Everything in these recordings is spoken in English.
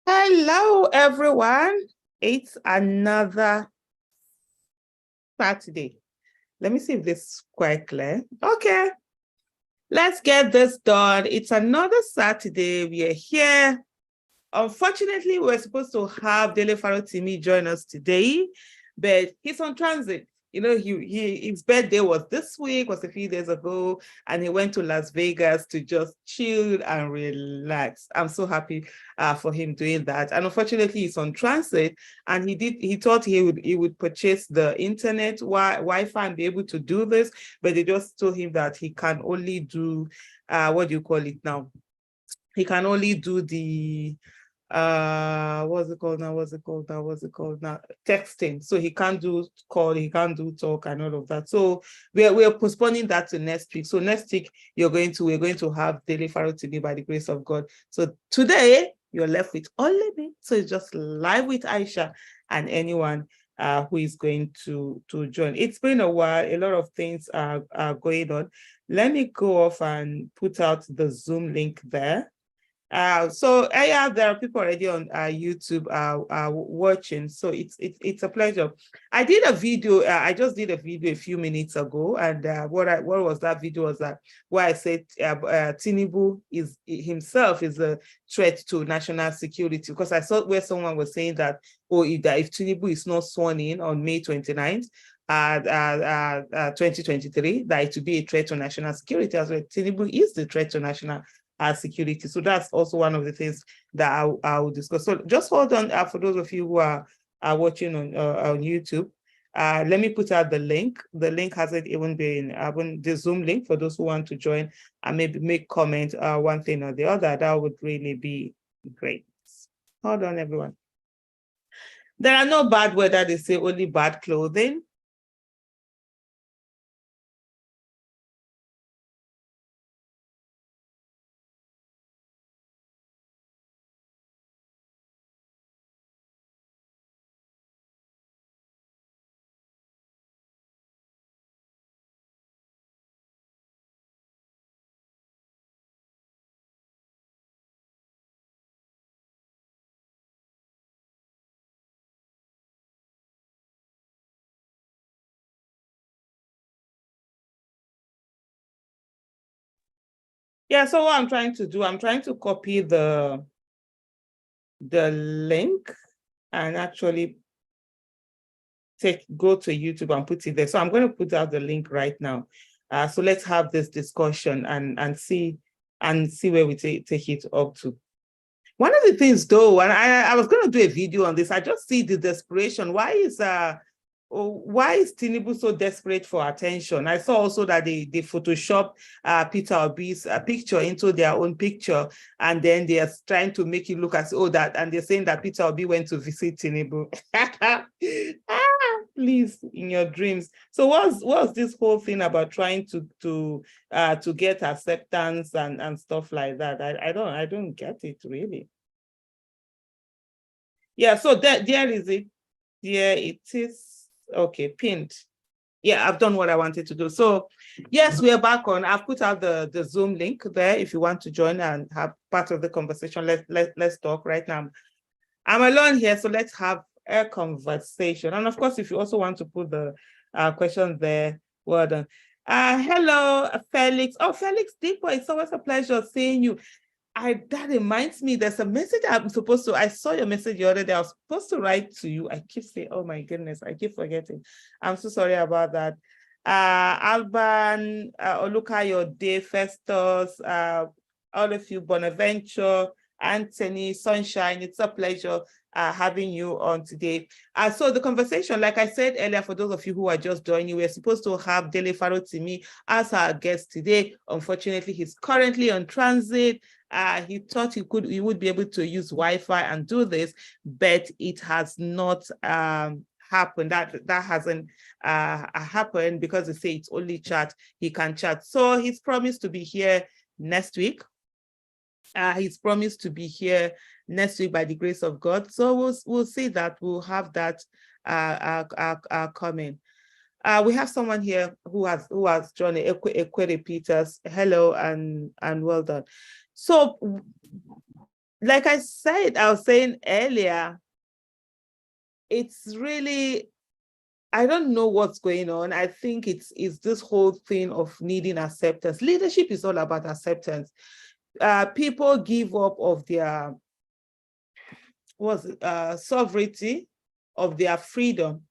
Hello, everyone. It's another Saturday. Let me see if this is quite clear. Okay, let's get this done. It's another Saturday. We are here. Unfortunately, we're supposed to have Dele Farotimi join us today, but he's on transit. You know, his birthday was this week, was a few days ago, and he went to Las Vegas to just chill and relax. I'm so happy for him doing that. And unfortunately, he's on transit, and he thought he would purchase the internet Wi-Fi and be able to do this, but they just told him that he can only do what do you call it now? He can only do the what's it called now, texting. So he can't do call, he can't do talk and all of that. So we're postponing that to next week. So next week we're going to have Daily Pharaoh TV by the grace of God. So today you're left with only me. So it's just live with Aisha and anyone who is going to join. It's been a while. A lot of things are going on. Let me go off and put out the Zoom link there. Yeah, there are people already on YouTube watching, so it's a pleasure. I did a video. I just did a video a few minutes ago, and what was that video was that where I said Tinubu himself is a threat to national security, because I saw where someone was saying that if Tinubu is not sworn in on May 29th, 2023, that it would be a threat to national security, as well. Tinubu is the threat to national security. So that's also one of the things that I will discuss. So just hold on for those of you who are watching on YouTube. Let me put out the link. The link hasn't even been the Zoom link for those who want to join and maybe make comment one thing or the other. That would really be great. Hold on, everyone. There are no bad weather, they say, only bad clothing. Yeah, so what I'm trying to do, I'm trying to copy the link and actually go to YouTube and put it there. So I'm going to put out the link right now. So let's have this discussion and see where we take it up to. One of the things though, and I was going to do a video on this, I just see the desperation. Why is Tinubu so desperate for attention? I saw also that they Photoshop Peter Obi's picture into their own picture, and then they are trying to make it look as and they're saying that Peter Obi went to visit Tinubu. Please, in your dreams. So what's this whole thing about trying to get acceptance and stuff like that? I don't get it really. Yeah, so there is it. There it is. Okay, pinned. Yeah, I've done what I wanted to do. So yes, we are back on. I've put out the Zoom link there if you want to join and have part of the conversation. Let's talk right now. I'm alone here, so let's have a conversation. And of course, if you also want to put the question there, well done. Hello, Felix. Oh, Felix Deepo, it's always a pleasure seeing you. That reminds me, there's a message I saw your message the other day. I was supposed to write to you. I keep saying, oh my goodness, I keep forgetting. I'm so sorry about that. Alban, Olukayo, Day, Festus, all of you, Bonaventure, Anthony, Sunshine, it's a pleasure having you on today. So the conversation, like I said earlier, for those of you who are just joining, we're supposed to have Dele Farotimi as our guest today. Unfortunately, he's currently on transit. He thought he would be able to use Wi-Fi and do this, but it has not happened. That hasn't happened because they say it's only chat. He can chat. So he's promised to be here next week. He's promised to be here next week by the grace of God. So we'll see that. We'll have that coming. We have someone here who has joined Equity Peters. Hello and well done. So like I was saying earlier, it's really, I don't know what's going on. I think it's this whole thing of needing acceptance. Leadership is all about acceptance. People give up of their sovereignty, of their freedom,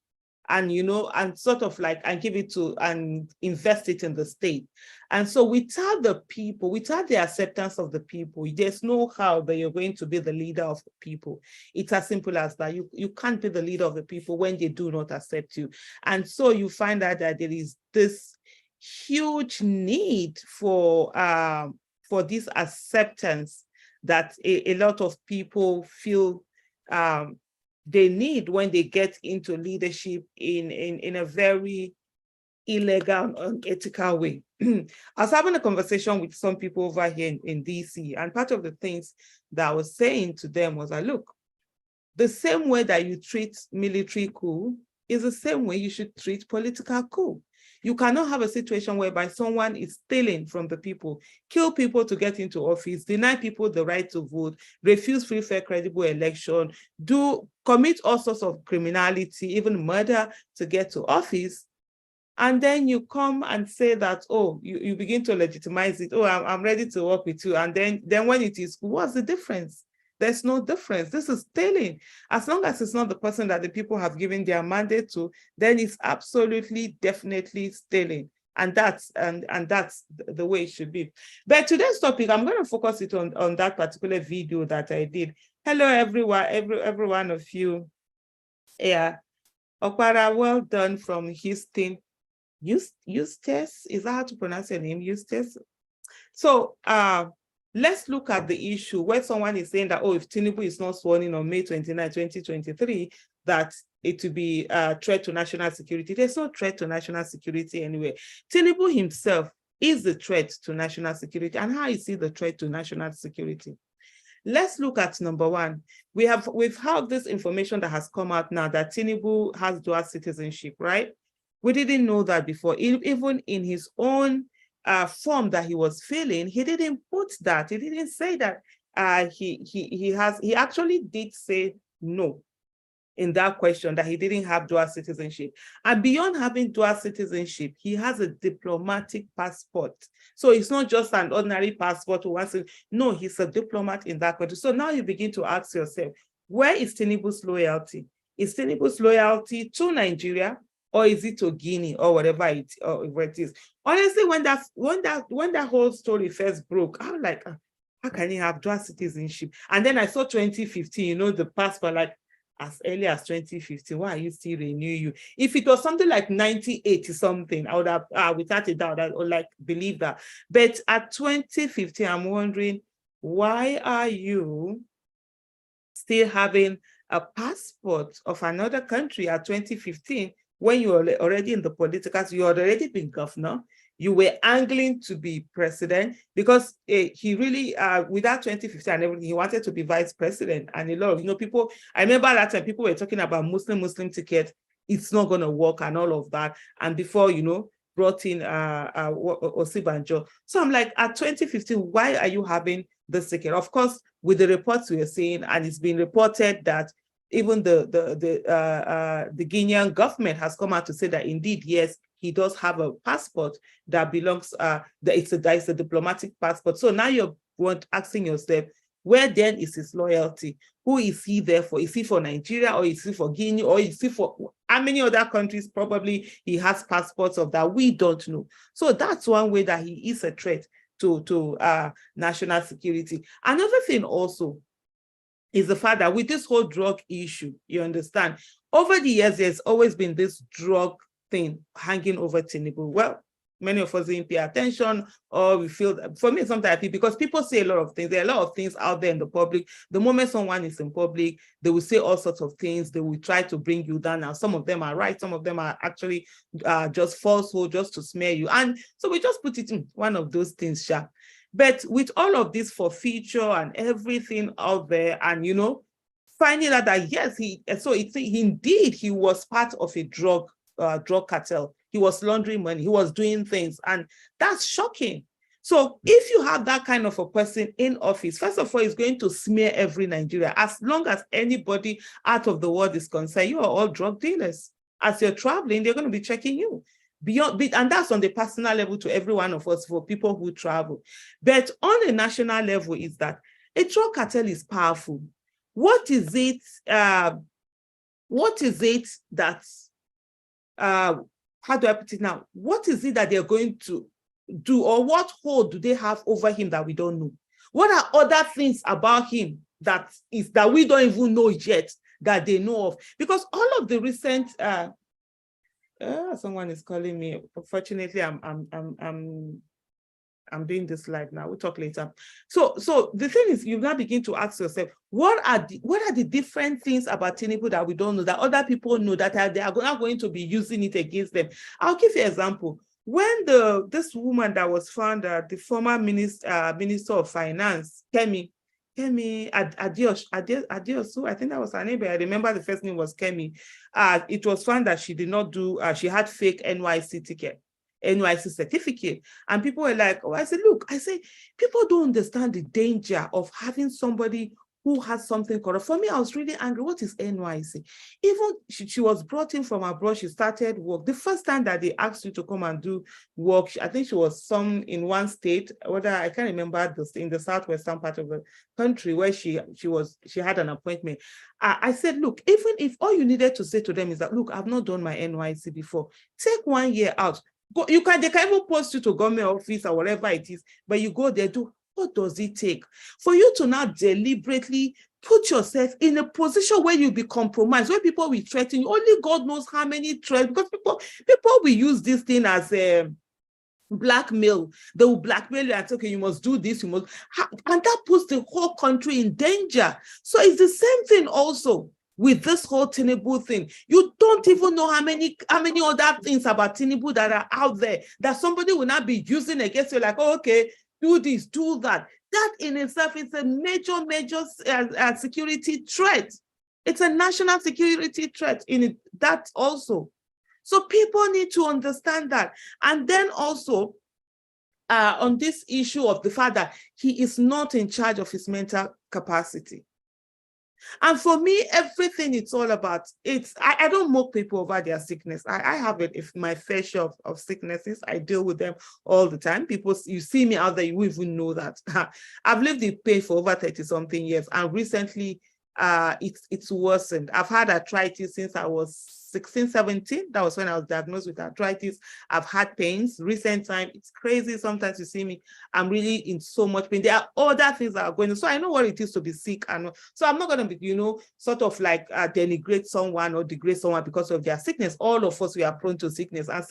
and and sort of like, and give it to and invest it in the state. And so without the people, without the acceptance of the people, there's no how that you're going to be the leader of the people. It's as simple as that. You can't be the leader of the people when they do not accept you. And so you find out that there is this huge need for this acceptance that a lot of people feel they need when they get into leadership in a very illegal, unethical way. I was having a conversation with some people over here in DC, and part of the things that I was saying to them was that, look, the same way that you treat military coup is the same way you should treat political coup. You cannot have a situation whereby someone is stealing from the people, kill people to get into office, deny people the right to vote, refuse free, fair, credible election, commit all sorts of criminality, even murder to get to office. And then you come and say that, oh, you begin to legitimize it. Oh, I'm ready to work with you. And then when it is, what's the difference? There's no difference. This is stealing. As long as it's not the person that the people have given their mandate to, then it's absolutely, definitely stealing. And that's the way it should be. But today's topic, I'm going to focus it on that particular video that I did. Hello, everyone, every one of you. Yeah. Okpara, well done from Houston. Eustace, is that how to pronounce your name, Eustace? So let's look at the issue where someone is saying that, oh, if Tinubu is not sworn in on May 29, 2023, that it will be a threat to national security. There's no threat to national security anyway. Tinubu himself is the threat to national security. And how is he the threat to national security? Let's look at number one. We've had this information that has come out now that Tinubu has dual citizenship, right? We didn't know that before. Even in his own form that he was filling, he didn't put that. He didn't say that he actually did say no in that question, that he didn't have dual citizenship. And beyond having dual citizenship, he has a diplomatic passport. So it's not just an ordinary passport. No, he's a diplomat in that country. So now you begin to ask yourself, where is Tinubu's loyalty? Is Tinubu's loyalty to Nigeria, or is it to Guinea, or whatever it is? Honestly, when that whole story first broke, I was like, how can he have dual citizenship? And then I saw 2015, the passport, like, as early as 2015, why are you still renew you? If it was something like 1980 something, I would have, without a doubt, I would like believe that. But at 2015, I'm wondering, why are you still having a passport of another country at 2015 when you're already in the political, you had already been governor, you were angling to be president, because he really, without 2015 and everything, he wanted to be vice president. And a lot of, people, I remember that time people were talking about Muslim ticket, it's not going to work and all of that. And before, brought in Osibanjo. So I'm like, at 2015, why are you having this ticket? Of course, with the reports we are seeing, and it's been reported that even the Guinean government has come out to say that indeed, yes, he does have a passport that belongs, that it's a diplomatic passport. So now you're asking yourself, where then is his loyalty? Who is he there for? Is he for Nigeria, or is he for Guinea, or is he for how many other countries? Probably he has passports of that we don't know. So that's one way that he is a threat to national security. Another thing also is the fact that with this whole drug issue, you understand, over the years, there's always been this drug thing hanging over Tinubu. Well, many of us didn't pay attention, or we feel, for me, sometimes because people say a lot of things. There are a lot of things out there in the public. The moment someone is in public, they will say all sorts of things. They will try to bring you down. Now, some of them are right. Some of them are actually just falsehood, just to smear you. And so we just put it in one of those things, sharp. But with all of this for feature and everything out there, and finding out that yes, indeed he was part of a drug cartel. He was laundering money. He was doing things, and that's shocking. So if you have that kind of a person in office, first of all, it's going to smear every Nigeria. As long as anybody out of the world is concerned, you are all drug dealers. As you're traveling, they're going to be checking you. And that's on the personal level to every one of us for people who travel. But on a national level is that a drug cartel is powerful. What is it that, how do I put it now? What is it that they're going to do, or what hold do they have over him that we don't know? What are other things about him that we don't even know yet that they know of? Because all of the recent someone is calling me. Unfortunately, I'm doing this live now. We'll talk later. So the thing is, you now begin to ask yourself, what are the different things about Tinubu that we don't know, that other people know, that they are not going to be using it against them? I'll give you an example. When this woman that was found, the former minister of finance, Kemi Adiosu, I think that was her name, but I remember the first name was Kemi. It was found that she did not do, she had fake NYC certificate. And people were like, oh, I said, look, people don't understand the danger of having somebody who has something corrupt. For me, I was really angry. What is NYC? Even she was brought in from abroad, she started work. The first time that they asked you to come and do work, I think she was in one state, whether I can't remember this, in the southwestern part of the country, where she had an appointment. I said, look, even if all you needed to say to them is that, look, I've not done my NYC before, take 1 year out. They can even post you to government office or whatever it is, but you go there, what does it take for you to now deliberately put yourself in a position where you'll be compromised, where people will threaten you? Only God knows how many threats, because people will use this thing as a blackmail. They will blackmail you and say, okay, you must do this, and that puts the whole country in danger. So it's the same thing also with this whole Tinubu thing. You don't even know how many other things about Tinubu that are out there that somebody will not be using against you, like, oh, okay, do this, do that. That in itself is a major security threat. It's a national security threat in it, that also. So people need to understand that. And then also on this issue of the fact that he is not in charge of his mental capacity. And for me, everything it's all about, I don't mock people over their sickness. I have my fair share of sicknesses. I deal with them all the time. People, you see me out there, you won't even know that. I've lived in pain for over 30-something years. And recently, it's worsened. I've had arthritis since I was 16, 17. That was when I was diagnosed with arthritis. I've had pains. Recent time, it's crazy. Sometimes you see me, I'm really in so much pain. There are other things that are going on. So I know what it is to be sick. So I'm not going to be, sort of like denigrate someone or degrade someone because of their sickness. All of us, we are prone to sickness. And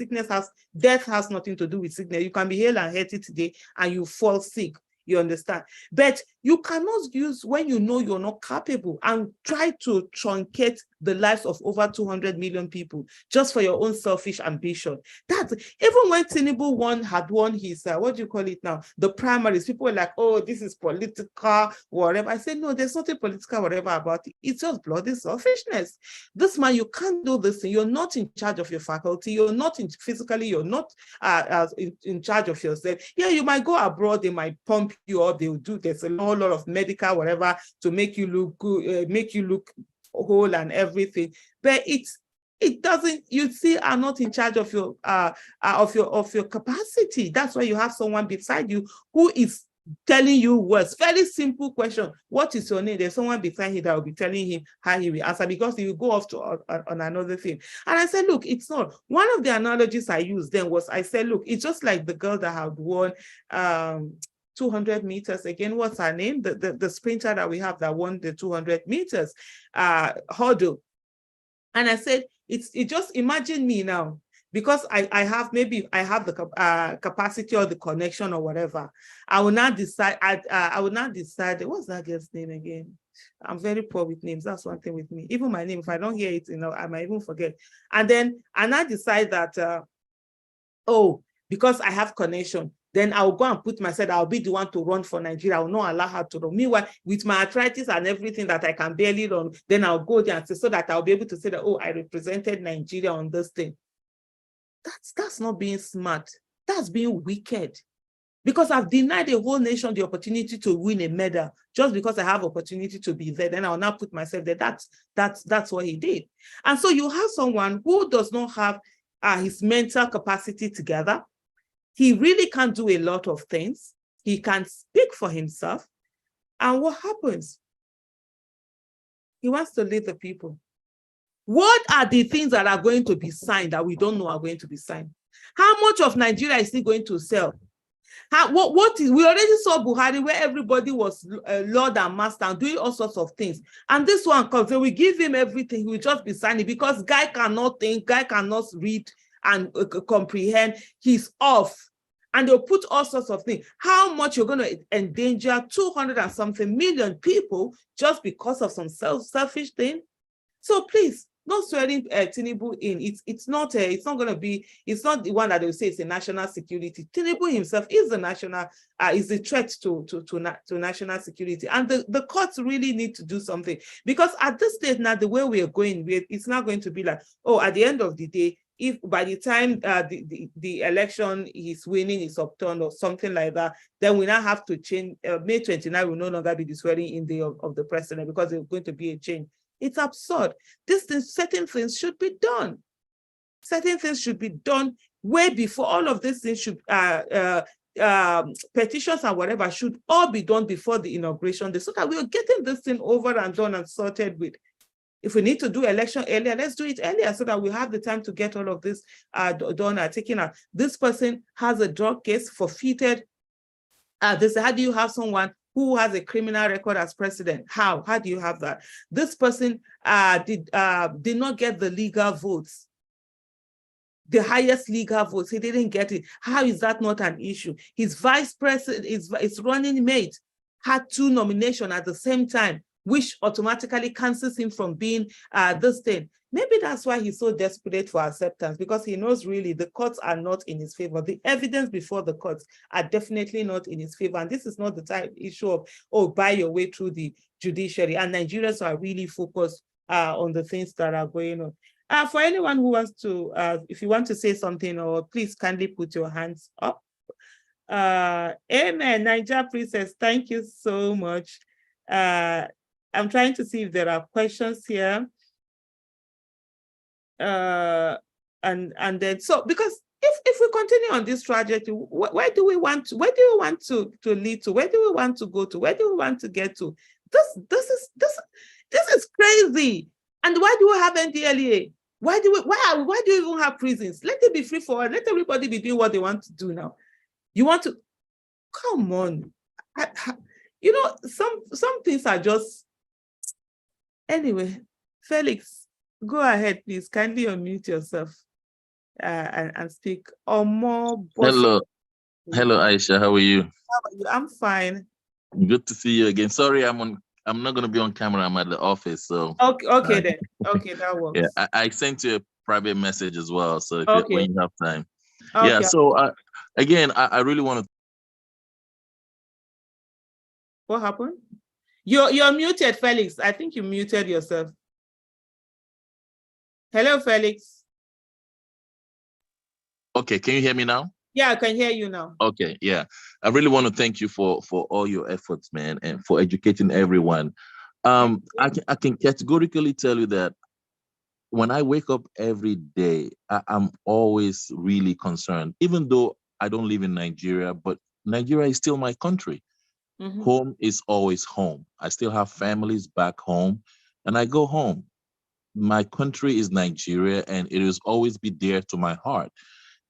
death has nothing to do with sickness. You can be hale and healthy today and you fall sick. You understand? But you cannot use when you know you're not capable and try to truncate the lives of over 200 million people just for your own selfish ambition. That even when Tinubu had won his, what do you call it now? The primaries, people were like, oh, this is political, whatever. I said, no, there's nothing political, whatever about it. It's just bloody selfishness. This man, you can't do this thing. You're not in charge of your faculty. You're not physically, you're not in charge of yourself. Yeah, you might go abroad, they might pump you up, there's a whole lot of medical, whatever, to make you look good, make you look whole and everything, but it doesn't, you still are not in charge of your capacity. That's why you have someone beside you who is telling you words. Very simple question: what is your name? There's someone beside him that will be telling him how he will answer, because he will go off on another thing. And I said, look, it's not. One of the analogies I used then was, I said, look, it's just like the girl that had won 200 meters. Again, what's her name? The sprinter that we have that won the 200 meters hurdle. And I said, it just imagine me now, because I have the capacity or the connection or whatever. I will not decide. I will not decide. What's that girl's name again? I'm very poor with names. That's one thing with me. Even my name, if I don't hear it, I might even forget. And then I decide that, because I have connection, then I'll go and put myself, I'll be the one to run for Nigeria. I will not allow her to run. Meanwhile, with my arthritis and everything that I can barely run, then I'll go there and say, so that I'll be able to say that, oh, I represented Nigeria on this thing. That's not being smart. That's being wicked. because I've denied a whole nation the opportunity to win a medal just because I have opportunity to be there. Then I'll now put myself there. That's what he did. And so you have someone who does not have his mental capacity together. He really can't do a lot of things. He can't speak for himself. And what happens? He wants to lead the people. What are the things that are going to be signed that we don't know are going to be signed? How much of Nigeria is he going to sell? We already saw Buhari where everybody was Lord and Master and doing all sorts of things. And this one comes, so we give him everything, he will just be signing because guy cannot think, guy cannot read and comprehend, he's off. And they'll put all sorts of things. How much you're going to endanger 200 and something million people just because of some selfish thing? So please, not swearing Tinubu in. It's not the one that they will say it's a national security. Tinubu himself is the national, is a threat to national security. And the courts really need to do something, because at this stage now, the way we are going, it's not going to be like, oh, at the end of the day, if by the time the election is winning is upturned or something like that, then we now have to change. May 29 will no longer be the swearing in day of the president, because there's going to be a change. It's absurd. Certain things should be done. Certain things should be done way before. All of these things should, petitions and whatever should all be done before the inauguration day, so that we are getting this thing over and done and sorted with. If we need to do election earlier, let's do it earlier so that we have the time to get all of this done and taken out. This person has a drug case, forfeited. How do you have someone who has a criminal record as president? How do you have that? This person did not get the legal votes, the highest legal votes. He didn't get it. How is that not an issue? His vice president, his running mate, had 2 nominations at the same time, which automatically cancels him from being this thing. Maybe that's why he's so desperate for acceptance, because he knows really the courts are not in his favor. The evidence before the courts are definitely not in his favor. And this is not the type issue of, oh, buy your way through the judiciary. And Nigerians are really focused on the things that are going on. For anyone who wants to, if you want to say something, or please kindly put your hands up. Amen. Niger Princess, thank you so much. I'm trying to see if there are questions here. And then, so because if we continue on this trajectory, where do we want to lead to? Where do we want to go to? Where do we want to get to? This is crazy. And why do we have NDLEA? Why do you even have prisons? Let it be free for all. Let everybody be doing what they want to do now. You want to, come on. You know, some things are just, anyway. Felix, go ahead, please. Kindly unmute yourself and speak. Or more. Hello, Aisha. How are you? I'm fine. Good to see you again. Sorry, I'm not going to be on camera. I'm at the office, so. Okay then. Okay, that works. Yeah, I sent you a private message as well, so when you have time. Okay. Yeah. So again, I really want to. What happened? You're muted, Felix. I think you muted yourself. Hello, Felix. Okay, can you hear me now? Yeah, I can hear you now. Okay, yeah. I really want to thank you for all your efforts, man, and for educating everyone. I can categorically tell you that when I wake up every day, I'm always really concerned, even though I don't live in Nigeria, but Nigeria is still my country. Mm-hmm. Home is always home. I still have families back home, and I go home. My country is Nigeria, and it will always be dear to my heart.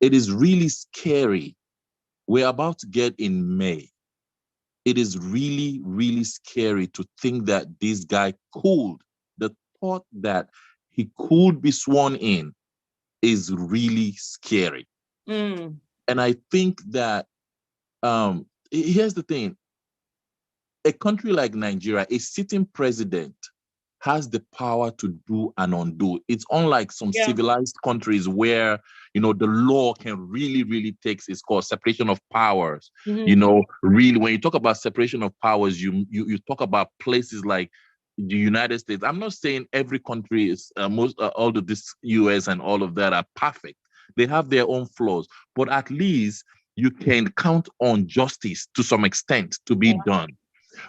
It is really scary. We're about to get in May. It is really, really scary to think that this guy could. The thought that he could be sworn in is really scary. Mm. And I think that, here's the thing. A country like Nigeria, a sitting president has the power to do and undo. It's unlike some civilized countries where, the law can really, really take its course, separation of powers. Mm-hmm. Really, when you talk about separation of powers, you talk about places like the United States. I'm not saying every country is, all of this US and all of that are perfect. They have their own flaws, but at least you can count on justice to some extent to be Yeah. done.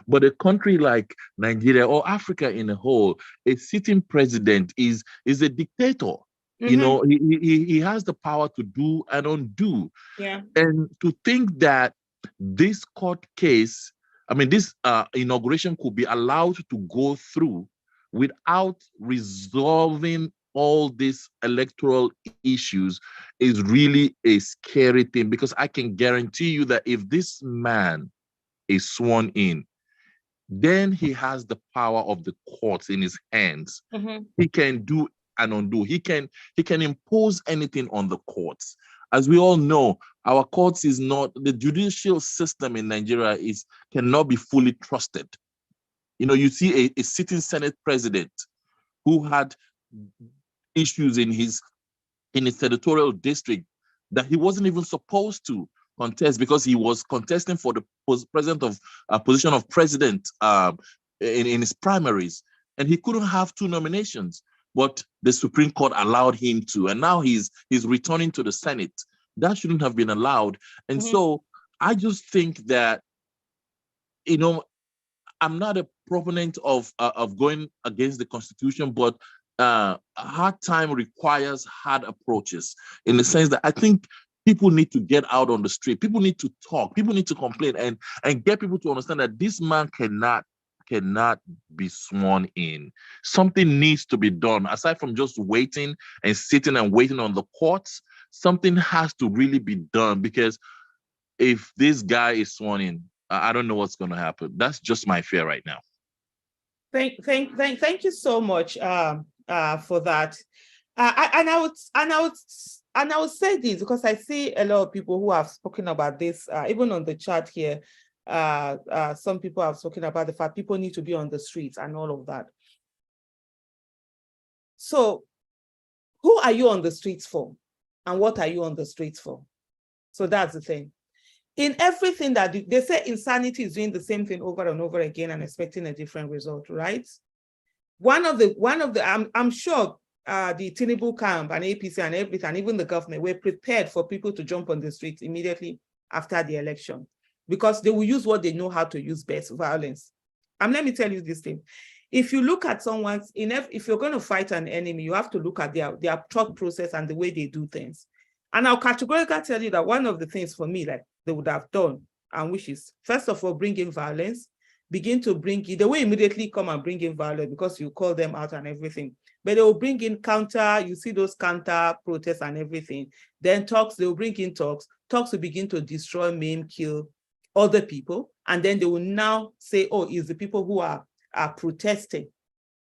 But a country like Nigeria or Africa in a whole, a sitting president is a dictator. You know, he has the power to do and undo. Yeah. And to think that this court case, I mean, this inauguration could be allowed to go through without resolving all these electoral issues is really a scary thing, because I can guarantee you that if this man is sworn in, then he has the power of the courts in his hands. He can do and undo. He can impose anything on the courts. As we all know, our courts is not, the judicial system in Nigeria is cannot be fully trusted. You know, you see a sitting Senate president who had issues in his senatorial district that he wasn't even supposed to contest, because he was contesting for the position of president in his primaries, and he couldn't have two nominations. But the Supreme Court allowed him to, and now he's returning to the Senate. That shouldn't have been allowed. And so I just think that, you know, I'm not a proponent of going against the Constitution, but hard time requires hard approaches, in the sense that I think people need to get out on the street. People need to talk. People need to complain and get people to understand that this man cannot be sworn in. Something needs to be done. Aside from just waiting and sitting and waiting on the courts, something has to really be done, because if this guy is sworn in, I don't know what's going to happen. That's just my fear right now. Thank you so much for that. And I would say this because I see a lot of people who have spoken about this, even on the chat here. Some people have spoken about the fact people need to be on the streets and all of that. So who are you on the streets for? And what are you on the streets for? So that's the thing. In everything that they say, insanity is doing the same thing over and over again and expecting a different result, right? One of the I'm sure the Tinubu camp and APC and everything, and even the government, were prepared for people to jump on the streets immediately after the election, because they will use what they know how to use best, violence. And let me tell you this thing. If you look at someone's, if you're going to fight an enemy, you have to look at their thought process and the way they do things. And I'll categorically tell you that one of the things for me, like they would have done, and which is, first of all, bring in violence, begin to bring in, they will immediately come and bring in violence because you call them out and everything. But they will bring in counter, you see those counter protests and everything. Then talks, they will bring in talks will begin to destroy, maim, kill other people. And then they will now say, oh, it's the people who are protesting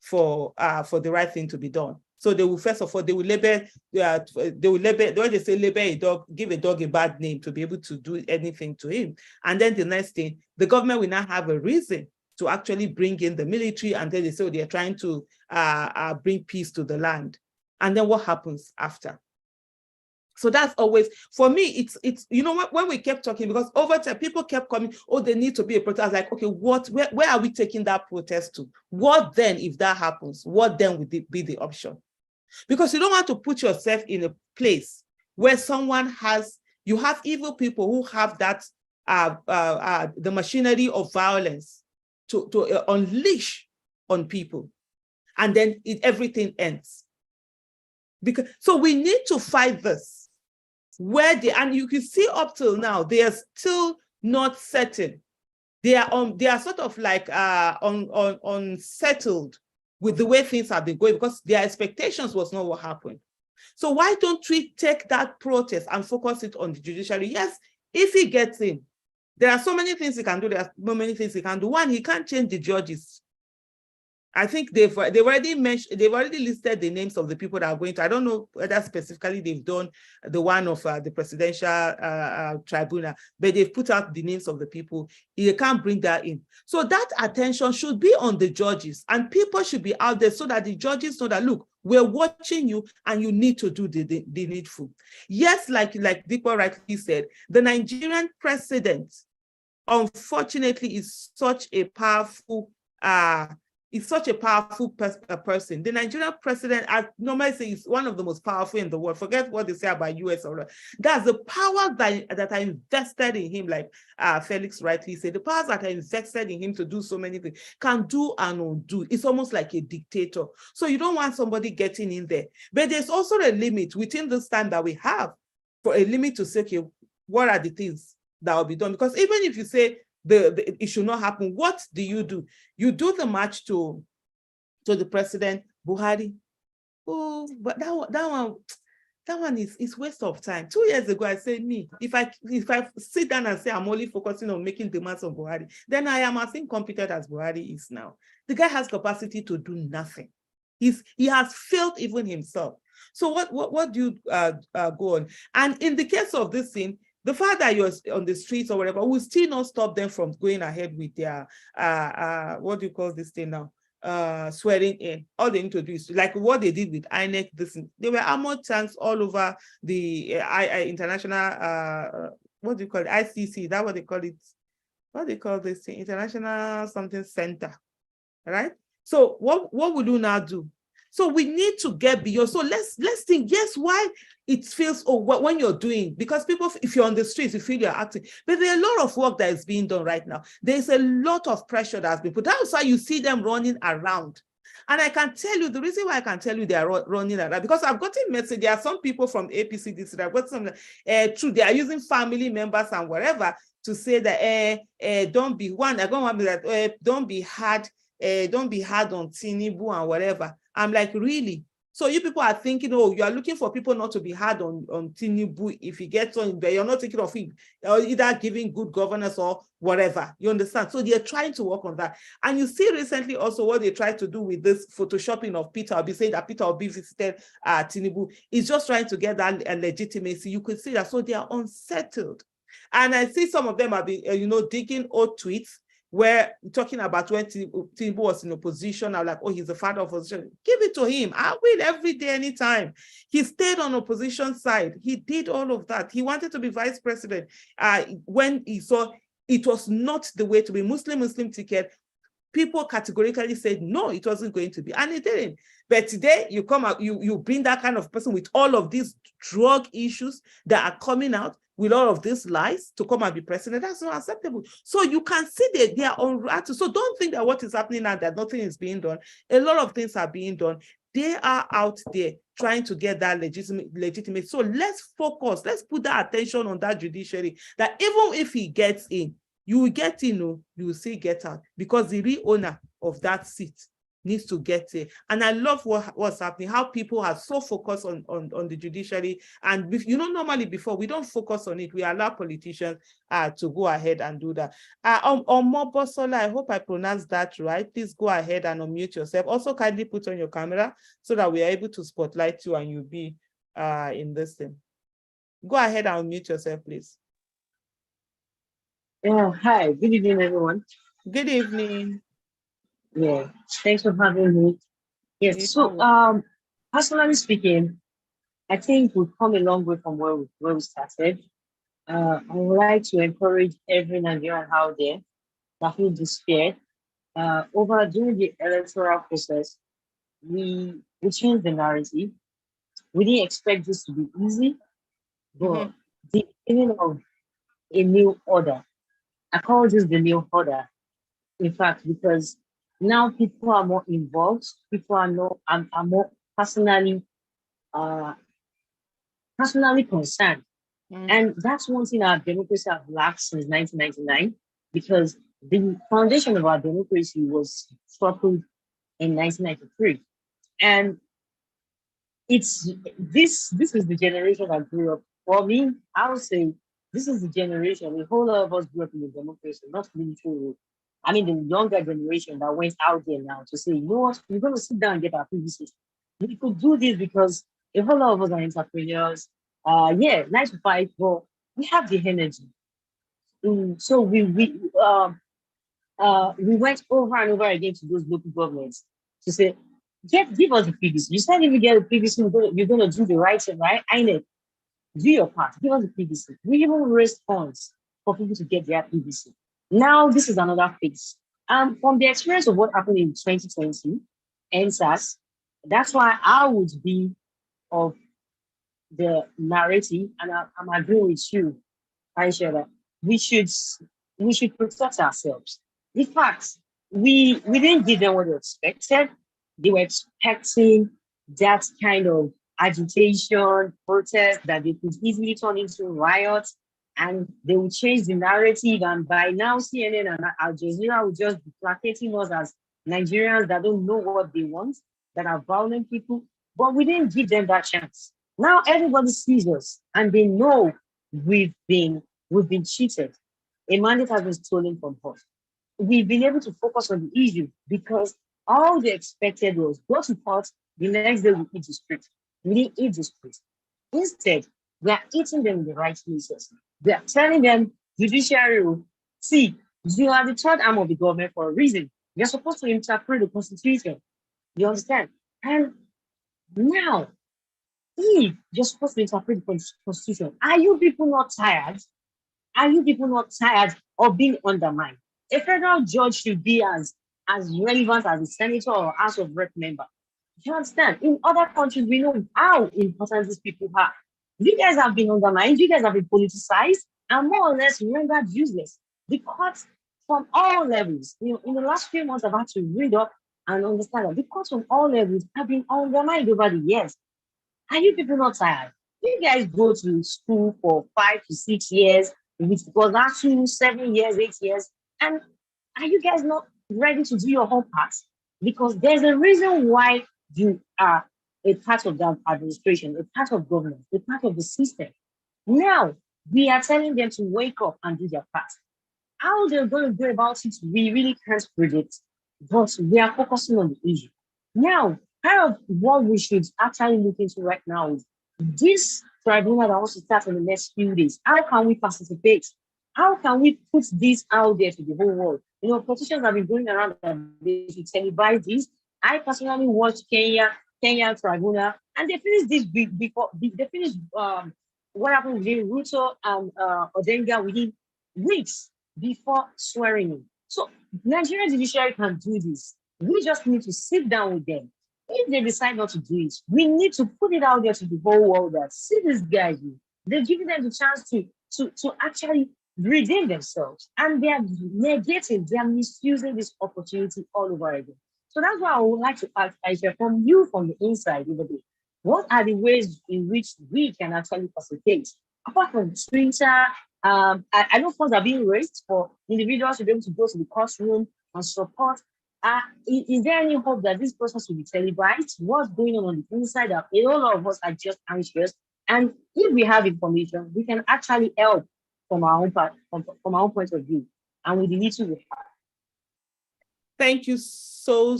for the right thing to be done. So they will, first of all, they will label, when they say label a dog, give a dog a bad name to be able to do anything to him. And then the next thing, the government will now have a reason to actually bring in the military, and then they say, oh, they're trying to bring peace to the land. And then what happens after? So that's always, for me, it's you know what, when we kept talking, because over time people kept coming, oh, they need to be a protest. I was like, okay, where are we taking that protest to? What then, if that happens, what then would be the option? Because you don't want to put yourself in a place where you have evil people who have that the machinery of violence to unleash on people, and then everything ends. So we need to fight this. And you can see up till now, they are still not certain. They are sort of like unsettled with the way things have been going, because their expectations was not what happened. So why don't we take that protest and focus it on the judiciary? Yes, if he gets in, there are so many things he can do. There are so many things he can do. One, he can't change the judges. I think they've already listed the names of the people that are going to, I don't know whether specifically they've done the one of the presidential tribunal, but they've put out the names of the people. You can't bring that in. So that attention should be on the judges, and people should be out there so that the judges know that, look, we're watching you and you need to do the needful. Yes, like Dikwa rightly said, the Nigerian president, unfortunately, is such a powerful is such a powerful person. The Nigerian president, I normally say, is one of the most powerful in the world. Forget what they say about US or that's the power that I invested in him, like Felix rightly said, the powers that I invested in him to do so many things, can do and undo. It's almost like a dictator. So you don't want somebody getting in there. But there's also a limit within this time that we have, for a limit to say, okay, what are the things that will be done? Because even if you say it should not happen, what do? You do the march to the president, Buhari. Oh, but that one is waste of time. 2 years ago, I said, if I sit down and say I'm only focusing on making demands on Buhari, then I am as incompetent as Buhari is now. The guy has capacity to do nothing. He has failed even himself. So what do you go on? And in the case of this thing, the fact that you're on the streets or whatever will still not stop them from going ahead with their what do you call this thing now? Swearing in. All they need to do is like what they did with INEC. There were armored tanks all over the international what do you call it? ICC. That's what they call it. What do they call this thing? International something center, right? So what will you now do? So we need to get beyond. So let's think, yes, why it feels, when you're doing, because people, if you're on the streets, you feel you're acting, but there's a lot of work that is being done right now. There's a lot of pressure that has been put. That's why you see them running around. And I can tell you, the reason why I can tell you they are running around, because I've gotten message, there are some people from APC district, I've got some, true, they are using family members and whatever to say that, don't be one, I don't want to be that, don't be hard on Tinubu and whatever. I'm like, really? So you people are thinking, oh, you are looking for people not to be hard on Tinubu if he gets on, but you're not thinking of him, or either giving good governance or whatever. You understand? So they're trying to work on that. And you see recently also what they tried to do with this photoshopping of Peter Obi, saying that Peter Obi visited Tinubu, is just trying to get that legitimacy. You could see that. So they are unsettled. And I see some of them have been, digging old tweets where talking about when Tinubu was in opposition. I'm like, oh, he's the father of opposition. Give it to him. I will every day, anytime. He stayed on opposition side. He did all of that. He wanted to be vice president. When he saw it was not the way to be, Muslim ticket, people categorically said, no, it wasn't going to be. And it didn't. But today you come out, you bring that kind of person with all of these drug issues that are coming out, with all of these lies, to come and be president. That's not acceptable. So you can see that they are on rat. So don't think that what is happening now, that nothing is being done. A lot of things are being done. They are out there trying to get that legitimate. So let's focus. Let's put that attention on that judiciary, that even if he gets in, you will get in, you will still get out, because the real owner of that seat needs to get it. And I love what's happening, how people are so focused on the judiciary. And normally before, we don't focus on it. We allow politicians to go ahead and do that. Omobosola, I hope I pronounced that right. Please go ahead and unmute yourself. Also kindly put on your camera so that we are able to spotlight you and you'll be in this thing. Go ahead and unmute yourself, please. Yeah, hi, good evening, everyone. Good evening. Yeah, thanks for having me. Yes, so personally speaking, I think we've come a long way from where we started. I would like to encourage every Nigerian out there that feel despaired. During the electoral process, we changed the narrative. We didn't expect this to be easy, but the beginning of a new order. I call this the new order, in fact, because now people are more involved. People are more personally concerned, and that's one thing our democracy have lacked since 1999, because the foundation of our democracy was toppled in 1993, and this is the generation that grew up. For me, I would say this is the generation. A whole lot of us grew up in the democracy, not military rule. I mean, the younger generation that went out there now to say, you know what, we're going to sit down and get our PVC. We could do this because a whole lot of us are entrepreneurs. 9 to 5, but we have the energy. So we went over and over again to those local governments to say, give us the PVC. You said if you get a PVC, you're going to do the right thing, right? I know. Do your part. Give us the PVC. We even raised funds for people to get their PVC. Now, this is another phase. From the experience of what happened in 2020 and SARS, that's why I would be of the narrative, and I'm agreeing with you, Aisha, that we should we should protect ourselves. In fact, we didn't give them what they expected. They were expecting that kind of agitation, protest that they could easily turn into riots, and they will change the narrative. And by now, CNN and Al Jazeera will just be placating us as Nigerians that don't know what they want, that are violent people. But we didn't give them that chance. Now everybody sees us and they know we've been cheated. A mandate has been stolen from us. We've been able to focus on the issue because all they expected was go to court, the next day we eat the street. We didn't eat the street. Instead, we are eating them in the right places. We are telling them, judiciary, see, you are the third arm of the government for a reason. You're supposed to interpret the constitution. You understand? And now, if you're supposed to interpret the constitution, are you people not tired? Are you people not tired of being undermined? A federal judge should be as relevant as a senator or House of Rep member. You understand? In other countries, we know how important these people are. You guys have been undermined, you guys have been politicized, and more or less rendered useless. The courts from all levels, in the last few months, I've had to read up and understand that the courts from all levels have been undermined over the years. Are you people not tired? You guys go to school for 5 to 6 years, which was actually 7 years, 8 years, and are you guys not ready to do your whole part? Because there's a reason why you are a part of the administration, a part of government, a part of the system. Now, we are telling them to wake up and do their part. How they're going to go about it, we really can't predict, but we are focusing on the issue. Now, part of what we should actually look into right now is this tribunal that wants to start in the next few days. How can we participate? How can we put this out there to the whole world? Politicians have been going around and they should televise this. I personally watched Kenya tribunal, and they finished this before they finished what happened with Ruto and Odenga within weeks before swearing in. So Nigerian judiciary can do this. We just need to sit down with them. If they decide not to do it, we need to put it out there to the whole world that see these guys. They're giving them the chance to actually redeem themselves, and they are negating, they are misusing this opportunity all over again. So that's why I would like to ask Aisha, from you from the inside over there, what are the ways in which we can actually facilitate? Apart from Twitter, I know funds are being raised for individuals to be able to go to the courtroom and support. Is there any hope that this process will be televised? What's going on the inside? A lot of us are just anxious, and if we have information, we can actually help from our own part, from our own point of view, and with the little we have. Thank you so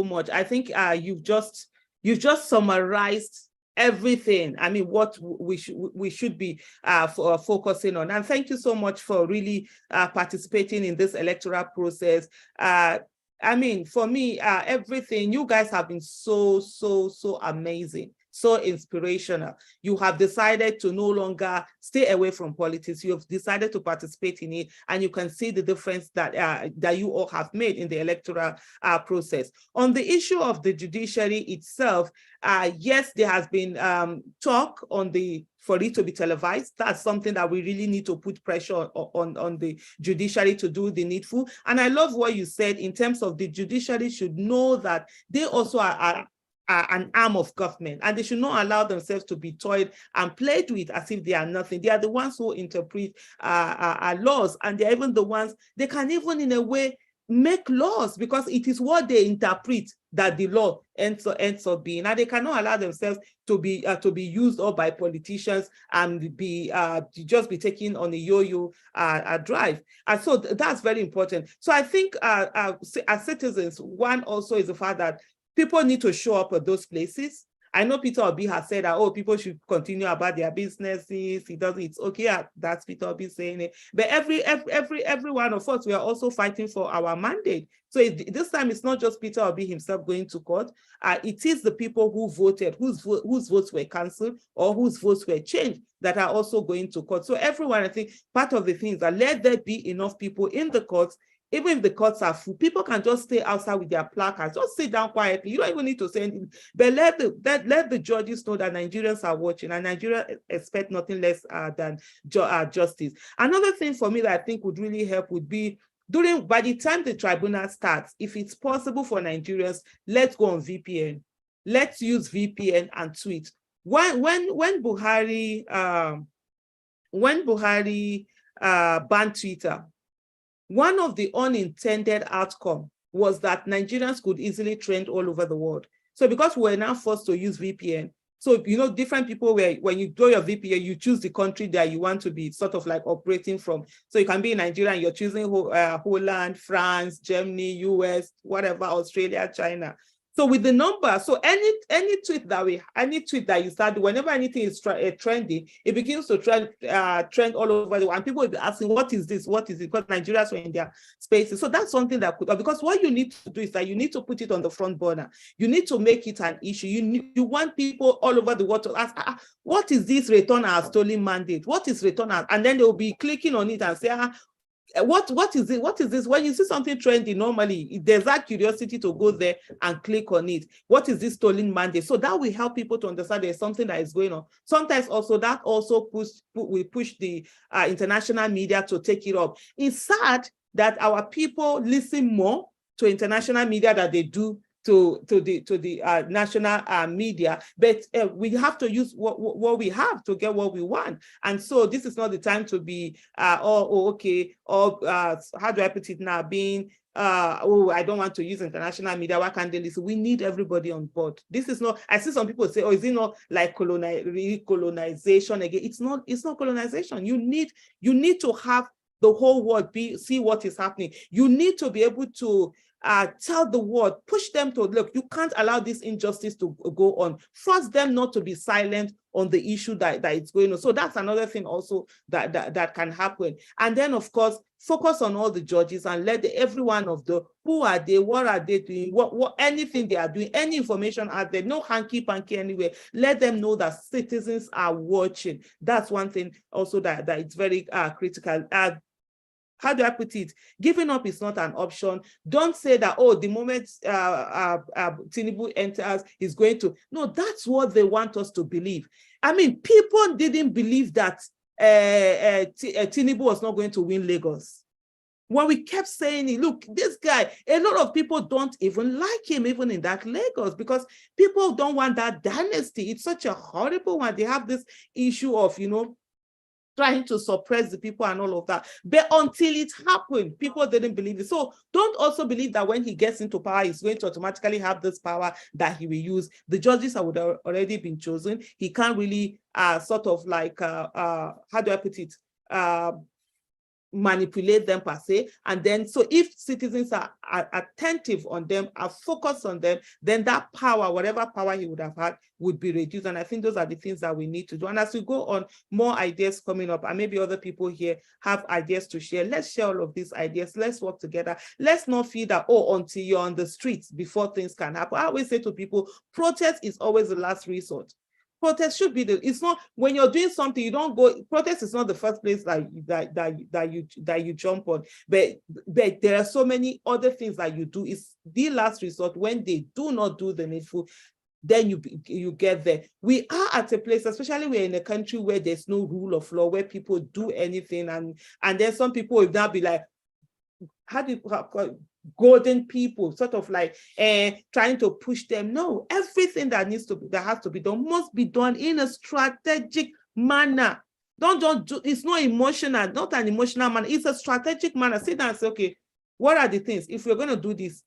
much. I think you've just summarized everything. I mean, what we should be focusing on. And thank you so much for really participating in this electoral process. I mean, for me, everything, you guys have been so amazing, so inspirational. You have decided to no longer stay away from politics. You have decided to participate in it, and you can see the difference that you all have made in the electoral process. On the issue of the judiciary itself, yes, there has been talk for it to be televised. That's something that we really need to put pressure on the judiciary to do the needful. And I love what you said in terms of the judiciary should know that they also are an arm of government, and they should not allow themselves to be toyed and played with as if they are nothing. They are the ones who interpret laws, and they're even the ones, they can even in a way make laws, because it is what they interpret that the law ends up being, and they cannot allow themselves to be used up by politicians and just be taken on a yo-yo drive. And so that's very important. So I think as citizens, one also is the fact that people need to show up at those places. I know Peter Obi has said that, people should continue about their businesses. He doesn't, it's okay, that's Peter Obi saying it. But every one of us, we are also fighting for our mandate. So this time it's not just Peter Obi himself going to court. It is the people who voted, whose votes were cancelled or whose votes were changed, that are also going to court. So everyone, I think part of the things that let there be enough people in the courts, Even if the courts are full, people can just stay outside with their placards, just sit down quietly. You don't even need to say anything. But let the judges know that Nigerians are watching, and Nigeria expect nothing less than justice. Another thing for me that I think would really help would be by the time the tribunal starts, if it's possible for Nigerians, let's go on VPN. Let's use VPN and tweet. When Buhari banned Twitter, one of the unintended outcomes was that Nigerians could easily trend all over the world. So because we're now forced to use VPN, so, different people, when you do your VPN, you choose the country that you want to be sort of like operating from. So you can be in Nigeria and you're choosing Holland, France, Germany, US, whatever, Australia, China. So with the number, so any tweet that you start, whenever anything is trending, it begins to trend all over the world. And people will be asking, what is this? What is it? Because Nigerians were in their spaces. So that's something that could, because what you need to do is that you need to put it on the front burner. You need to make it an issue. You want people all over the world to ask, what is this return our stolen mandate? What is return our, and then they will be clicking on it and say, what is it? What is this? When you see something trendy, normally there's that curiosity to go there and click on it. What is this stolen mandate? So that will help people to understand there's something that is going on. Sometimes also that also will push the international media to take it up. It's sad that our people listen more to international media than they do to the national media, but we have to use what we have to get what we want. And so this is not the time to be how do I put it now, being I don't want to use international media, why can't they listen? We need everybody on board. This is not, I see some people say, is it not like colonization again? It's not colonization. You need to have the whole world see what is happening. You need to be able to tell the world, push them to look, you can't allow this injustice to go on. Force them not to be silent on the issue that is going on. So that's another thing also that can happen. And then, of course, focus on all the judges and let every one of the, who are they, what are they doing, what anything they are doing, any information out there, no hanky-panky anywhere. Let them know that citizens are watching. That's one thing also that it's very critical. How do I put it? Giving up is not an option. Don't say that, the moment Tinubu enters, he's going to. No, that's what they want us to believe. I mean, people didn't believe that Tinubu was not going to win Lagos. When we kept saying it, look, this guy, a lot of people don't even like him, even in that Lagos, because people don't want that dynasty. It's such a horrible one. They have this issue of, trying to suppress the people and all of that. But until it happened, people didn't believe it. So don't also believe that when he gets into power, he's going to automatically have this power that he will use. The judges would have already been chosen. He can't really sort of like, how do I put it? Manipulate them per se. And then, so if citizens are attentive on them, are focused on them, then that power, whatever power he would have had, would be reduced. And I think those are the things that we need to do. And as we go on, more ideas coming up, and maybe other people here have ideas to share. Let's share all of these ideas. Let's work together. Let's not feel that, until you're on the streets before things can happen. I always say to people, protest is always the last resort. Protest should be it's not, when you're doing something, you don't go, protest is not the first place that you jump on, but there are so many other things that you do. It's the last resort. When they do not do the needful, then you get there. We are at a place, especially we're in a country where there's no rule of law, where people do anything, and then some people will now be like, golden people, sort of like trying to push them. No, everything that has to be done must be done in a strategic manner. Don't do, it's not emotional, not an emotional manner, it's a strategic manner. Sit down and say, okay, what are the things? If we're going to do this,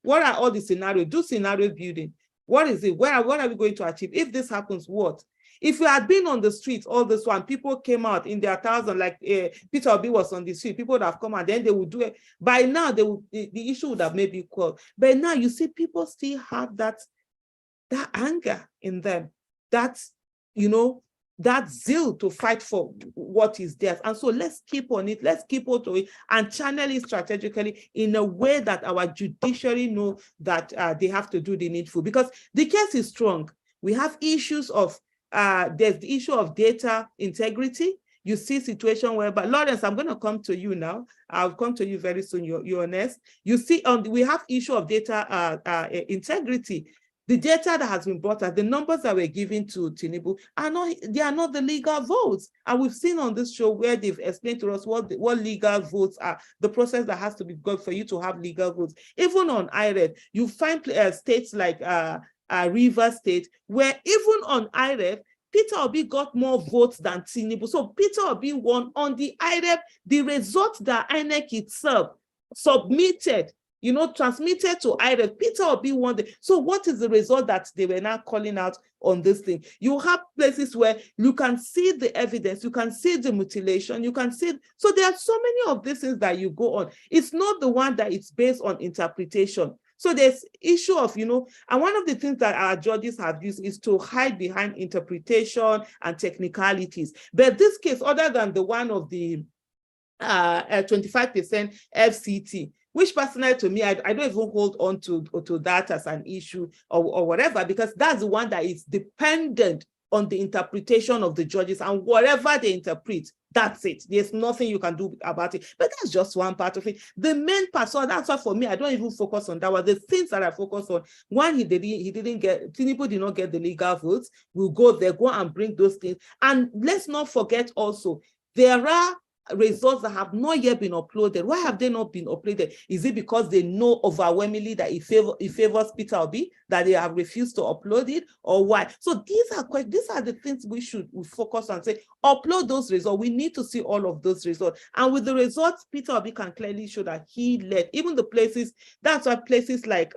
what are all the scenarios? Do scenario building. What is it? What are we going to achieve? If this happens, what? If you had been on the streets all this one, people came out in their thousands, like Peter Obi was on the street, people would have come out, then they would do it. By now, the issue would have maybe equal. But now you see people still have that anger in them, that zeal to fight for what is theirs. And so let's keep on it, let's keep on to it and channel it strategically in a way that our judiciary know that they have to do the needful, because the case is strong. We have issues of there's the issue of data integrity. You see situation where, but Lawrence, I'm going to come to you now. I'll come to you very soon. You're honest. You see, we have issue of data integrity. The data that has been brought out, the numbers that were given to Tinubu they are not the legal votes. And we've seen on this show where they've explained to us what legal votes are, the process that has to be gone for you to have legal votes. Even on IREF, you find states like Rivers State, where even on IREF, Peter Obi got more votes than Tinubu. So Peter Obi won on the IREF, the result that INEC itself submitted, transmitted to IREF. Peter Obi won. So what is the result that they were now calling out on this thing? You have places where you can see the evidence, you can see the mutilation, you can see. So there are so many of these things that you go on. It's not the one that it's based on interpretation. So there's issue of, and one of the things that our judges have used is to hide behind interpretation and technicalities. But this case, other than the one of the 25% FCT, which personally to me, I don't even hold on to that as an issue or whatever, because that's the one that is dependent on the interpretation of the judges, and whatever they interpret, that's it. There's nothing you can do about it. But that's just one part of it. The main part, so that's why for me, I don't even focus on that one. The things that I focus on, one, Tinubu did not get the legal votes. We'll go there, go and bring those things. And let's not forget also, there are results that have not yet been uploaded. Why have they not been uploaded? Is it because they know overwhelmingly that it favors Peter Obi, that they have refused to upload it, or why? So these are the things we focus on. Say, upload those results. We need to see all of those results. And with the results, Peter Obi can clearly show that he led. Even the places, that's why places like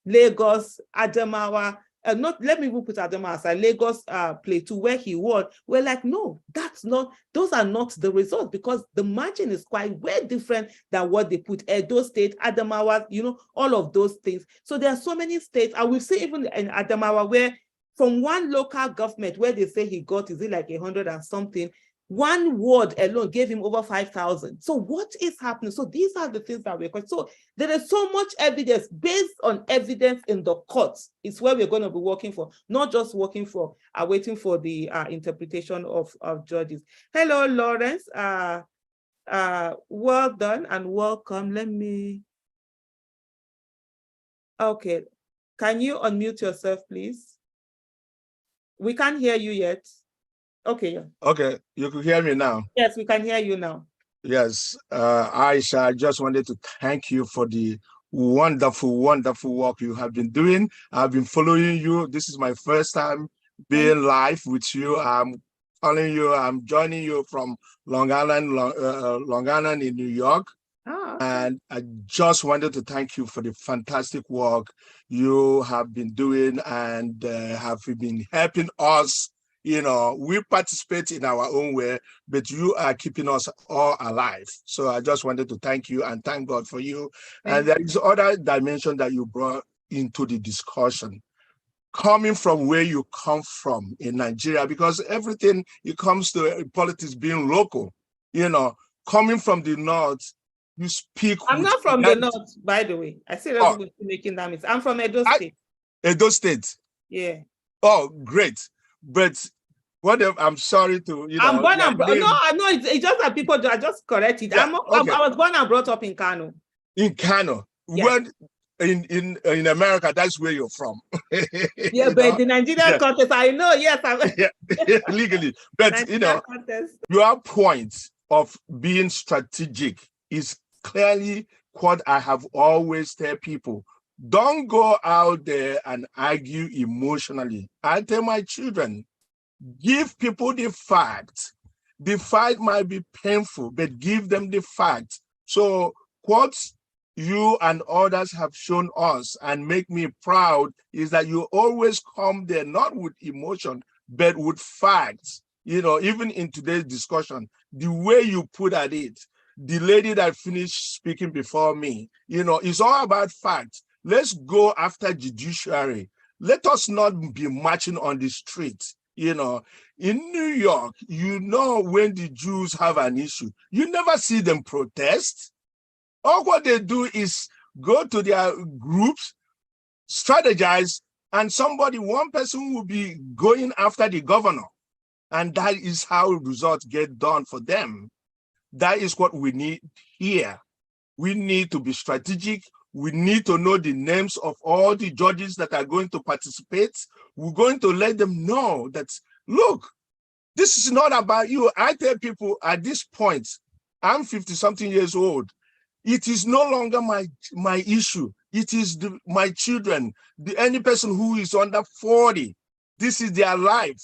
Lagos, Adamawa, let me even put Adama aside, Lagos Plateau, where he won, we're like, no, those are not the results, because the margin is quite way different than what they put. Edo State, Adamawa, all of those things. So there are so many states, and we've seen even in Adamawa where from one local government where they say he got, is it like 100 and something, one ward alone gave him over 5,000. So what is happening? So these are the things that we're questioning. So there is so much evidence. Based on evidence in the courts is where we're going to be working for, not just working for, waiting for the interpretation of judges. Hello, Lawrence. Well done and welcome. Okay. Can you unmute yourself, please? We can't hear you yet. Okay. Okay, you can hear me now. Yes, we can hear you now. Yes, Aisha, I just wanted to thank you for the wonderful, wonderful work you have been doing. I've been following you. This is my first time being live with you. I'm joining you from Long Island in New York. Oh, okay. And I just wanted to thank you for the fantastic work you have been doing and have been helping us. We participate in our own way, but you are keeping us all alive. So I just wanted to thank you and thank God for you. And there is other dimension that you brought into the discussion, coming from where you come from in Nigeria, because everything, it comes to politics being local, coming from the North, you speak. I'm not from the North, by the way. I see that people making that mistake. I'm from Edo State. Edo State? Yeah. Oh, great. But what if, I'm sorry to, I'm born and brought. No, it's just that people I just correct it. Yeah, I was born and brought up in Kano. In Kano. Yeah. In America, that's where you're from. Yeah, but the Nigerian context, I know, yes. Legally. But your point of being strategic is clearly what I have always tell people. Don't go out there and argue emotionally. I tell my children, give people the facts. The fight might be painful, but give them the facts. So what you and others have shown us and make me proud is that you always come there, not with emotion, but with facts. Even in today's discussion, the way you put at it, the lady that finished speaking before me, it's all about facts. Let's go after judiciary. Let us not be marching on the street. In New York, when the Jews have an issue, you never see them protest. All what they do is go to their groups, strategize, and one person will be going after the governor. And that is how results get done for them. That is what we need here. We need to be strategic. We need to know the names of all the judges that are going to participate. We're going to let them know that, look, this is not about you. I tell people at this point, I'm 50-something years old. It is no longer my issue. It is my children, any person who is under 40. This is their life.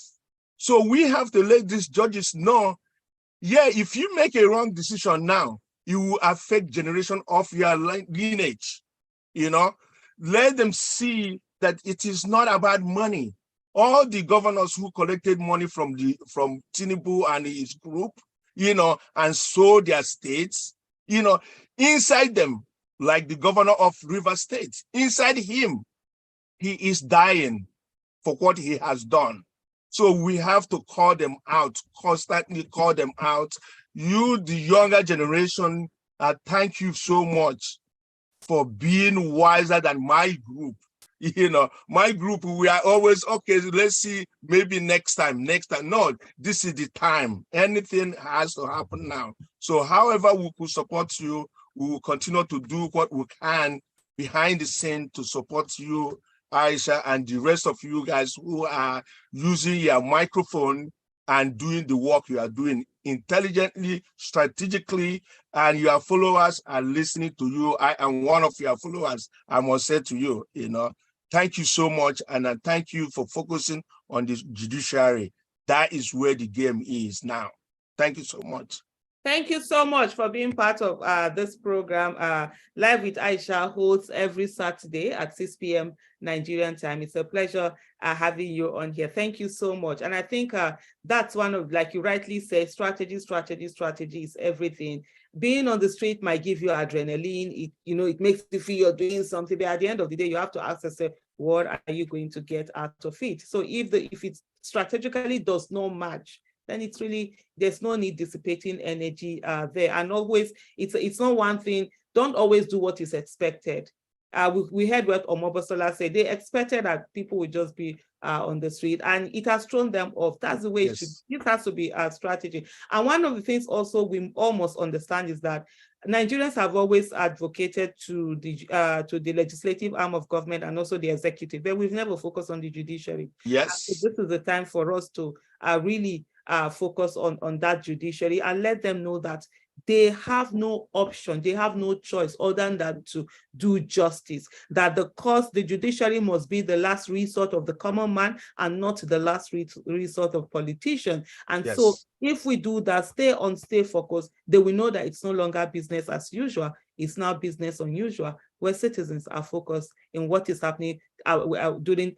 So we have to let these judges know, yeah, if you make a wrong decision now, it will affect generation of your lineage. You know, let them see that it is not about money. All the governors who collected money from Tinubu and his group, you know, and sold their states, you know, inside them, like the governor of River State, inside him, he is dying for what he has done. So we have to call them out, constantly call them out. You, the younger generation, thank you so much for being wiser than my group. You know, my group, we are always, okay, let's see, maybe next time. No, this is the time. Anything has to happen now. So however we could support you, we will continue to do what we can behind the scene to support you, Aisha, and the rest of you guys who are using your microphone and doing the work you are doing intelligently, strategically, and your followers are listening to you. I am one of your followers, I must say to you, you know, thank you so much. And I thank you for focusing on the judiciary. That is where the game is now. Thank you so much. Thank you so much for being part of this program. Live with Aisha holds every Saturday at 6 p.m. Nigerian time. It's a pleasure having you on here. Thank you so much. And I think that's one of, like you rightly said, strategy is everything. Being on the street might give you adrenaline. It makes you feel you're doing something, but at the end of the day, you have to ask yourself, what are you going to get out of it? So if it strategically does not match, then it's really, there's no need dissipating energy there. And always, it's not one thing, don't always do what is expected. We heard what Omobosola said. They expected that people would just be on the street, and it has thrown them off. That's the way it should. It has to be a strategy. And one of the things also we almost understand is that Nigerians have always advocated to the legislative arm of government and also the executive, but we've never focused on the judiciary. Yes. So this is the time for us to really focus on that judiciary and let them know that they have no option, they have no choice other than to do justice, that the judiciary must be the last resort of the common man and not the last resort of politicians. And so if we do that, stay focused, they will know that it's no longer business as usual, it's now business unusual, where citizens are focused in what is happening during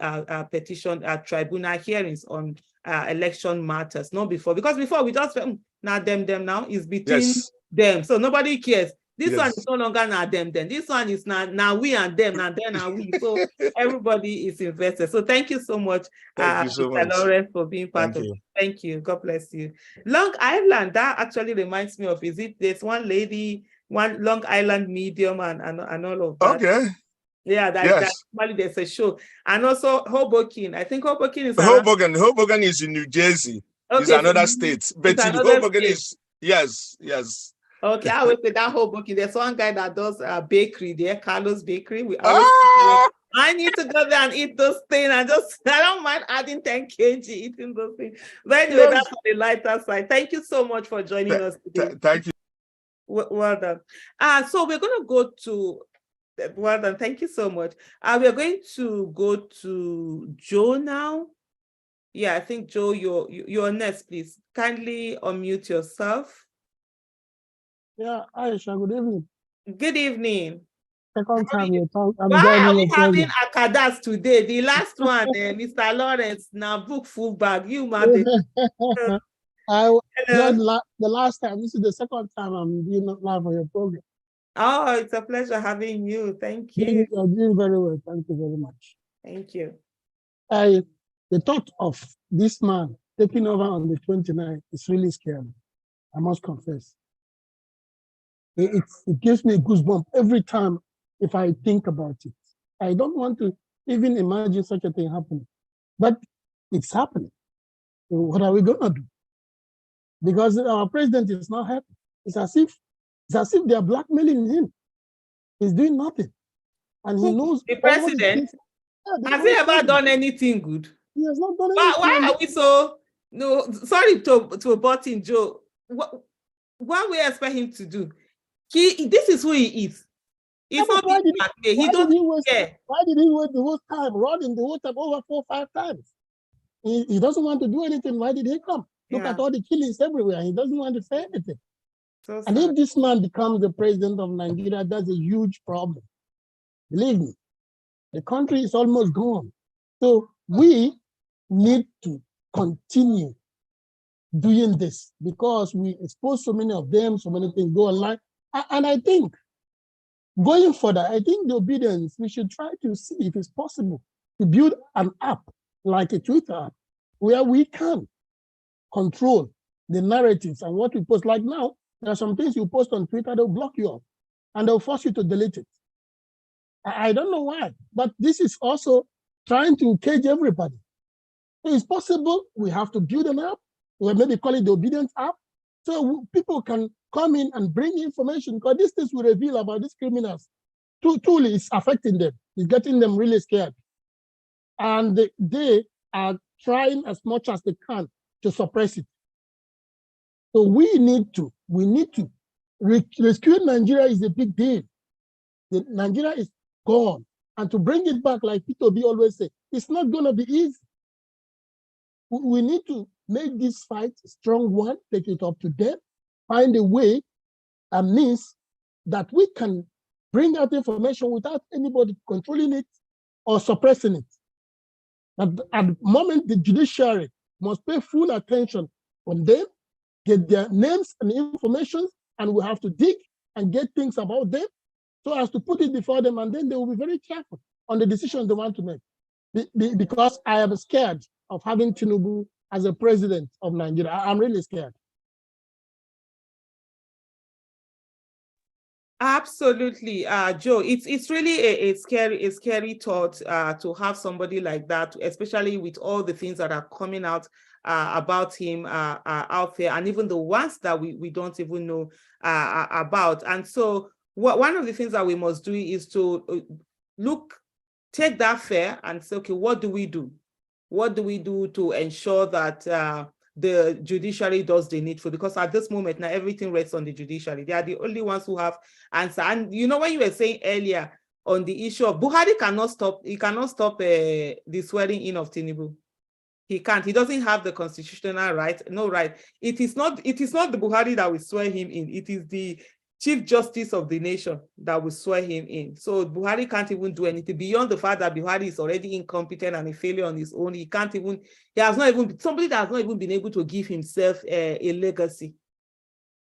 petition tribunal hearings on election matters, not before. Because before we just now them now is between them, so nobody cares. This one is no longer now them. This one is now we and them, now then and we. So everybody is invested. So thank you so much, Mr. Lawrence, for being part of it. Thank you. God bless you. Long Island, that actually reminds me of, there's one lady, one Long Island medium and all of that. Okay. Yeah, normally there's a show. And also Hoboken. I think Hoboken is Hoboken is in New Jersey. Okay, it's another state. But in Hoboken is yes. Okay, I would say that Hoboken. There's one guy that does a bakery there, Carlos Bakery. I need to go there and eat those things. I don't mind adding 10 kg eating those things. But anyway, that's on the lighter side. Thank you so much for joining us today. Thank you. Well done. So we're going to go to, well done. Thank you so much. We're going to go to Joe now. Yeah, I think Joe, you're next, please. Kindly unmute yourself. Yeah, Aisha, good evening. Good evening. Second time you talk. Why are we having Akadas today? The last one, Mr. Lawrence, now book full bag. You matter. The last time, this is the second time I'm being live on your program. Oh, it's a pleasure having you. Thank you. You're doing very well. Thank you very much. Thank you. The thought of this man taking over on the 29th is really scary. I must confess. It gives me a goosebump every time if I think about it. I don't want to even imagine such a thing happening, but it's happening. What are we gonna do? Because our president is not happy. It's as if they are blackmailing him. He's doing nothing. And he knows the president. Has he ever done anything good? He has not done anything. Why are we so sorry to butt in, Joe? What we expect him to do? This is who he is. He's not why did he waste the whole time, running the whole time over 4 or 5 times? He doesn't want to do anything. Why did he come? Look at all the killings everywhere. He doesn't want to say anything. So and if this man becomes the president of Nigeria, that's a huge problem. Believe me, the country is almost gone. So we need to continue doing this because we expose so many of them, so many things go online. And I think going further, I think the obedience, we should try to see if it's possible to build an app like a Twitter app where we can control the narratives and what we post. Like now, there are some things you post on Twitter, they'll block you up and they'll force you to delete it. I don't know why, but this is also trying to cage everybody. It's possible we have to build an app, or maybe call it the obedience app, so people can come in and bring information, because these things will reveal about these criminals. Truly, it's affecting them. It's getting them really scared. And they are trying as much as they can to suppress it. So we need to rescue Nigeria is a big deal. Nigeria is gone. And to bring it back, like Peter B always say, it's not going to be easy. We need to make this fight a strong one, take it up to them, find a way, a means that we can bring out information without anybody controlling it or suppressing it. At the moment, the judiciary must pay full attention on them, get their names and information, and we have to dig and get things about them so as to put it before them, and then they will be very careful on the decisions they want to make. Because I am scared of having Tinubu as a president of Nigeria. I'm really scared. Absolutely, Joe. It's really a scary thought to have somebody like that, especially with all the things that are coming out about him out there, and even the ones that we don't even know about. And so, one of the things that we must do is to take that fear and say, okay, what do we do? What do we do to ensure that the judiciary does the needful? Because at this moment now, everything rests on the judiciary. They are the only ones who have answer. And you know, when you were saying earlier on the issue of Buhari cannot stop the swearing in of Tinubu. He can't. He doesn't have the constitutional right. No right. It is not the Buhari that will swear him in. It is the Chief Justice of the nation that will swear him in. So Buhari can't even do anything beyond the fact that Buhari is already incompetent and a failure on his own. Somebody that has not even been able to give himself a legacy.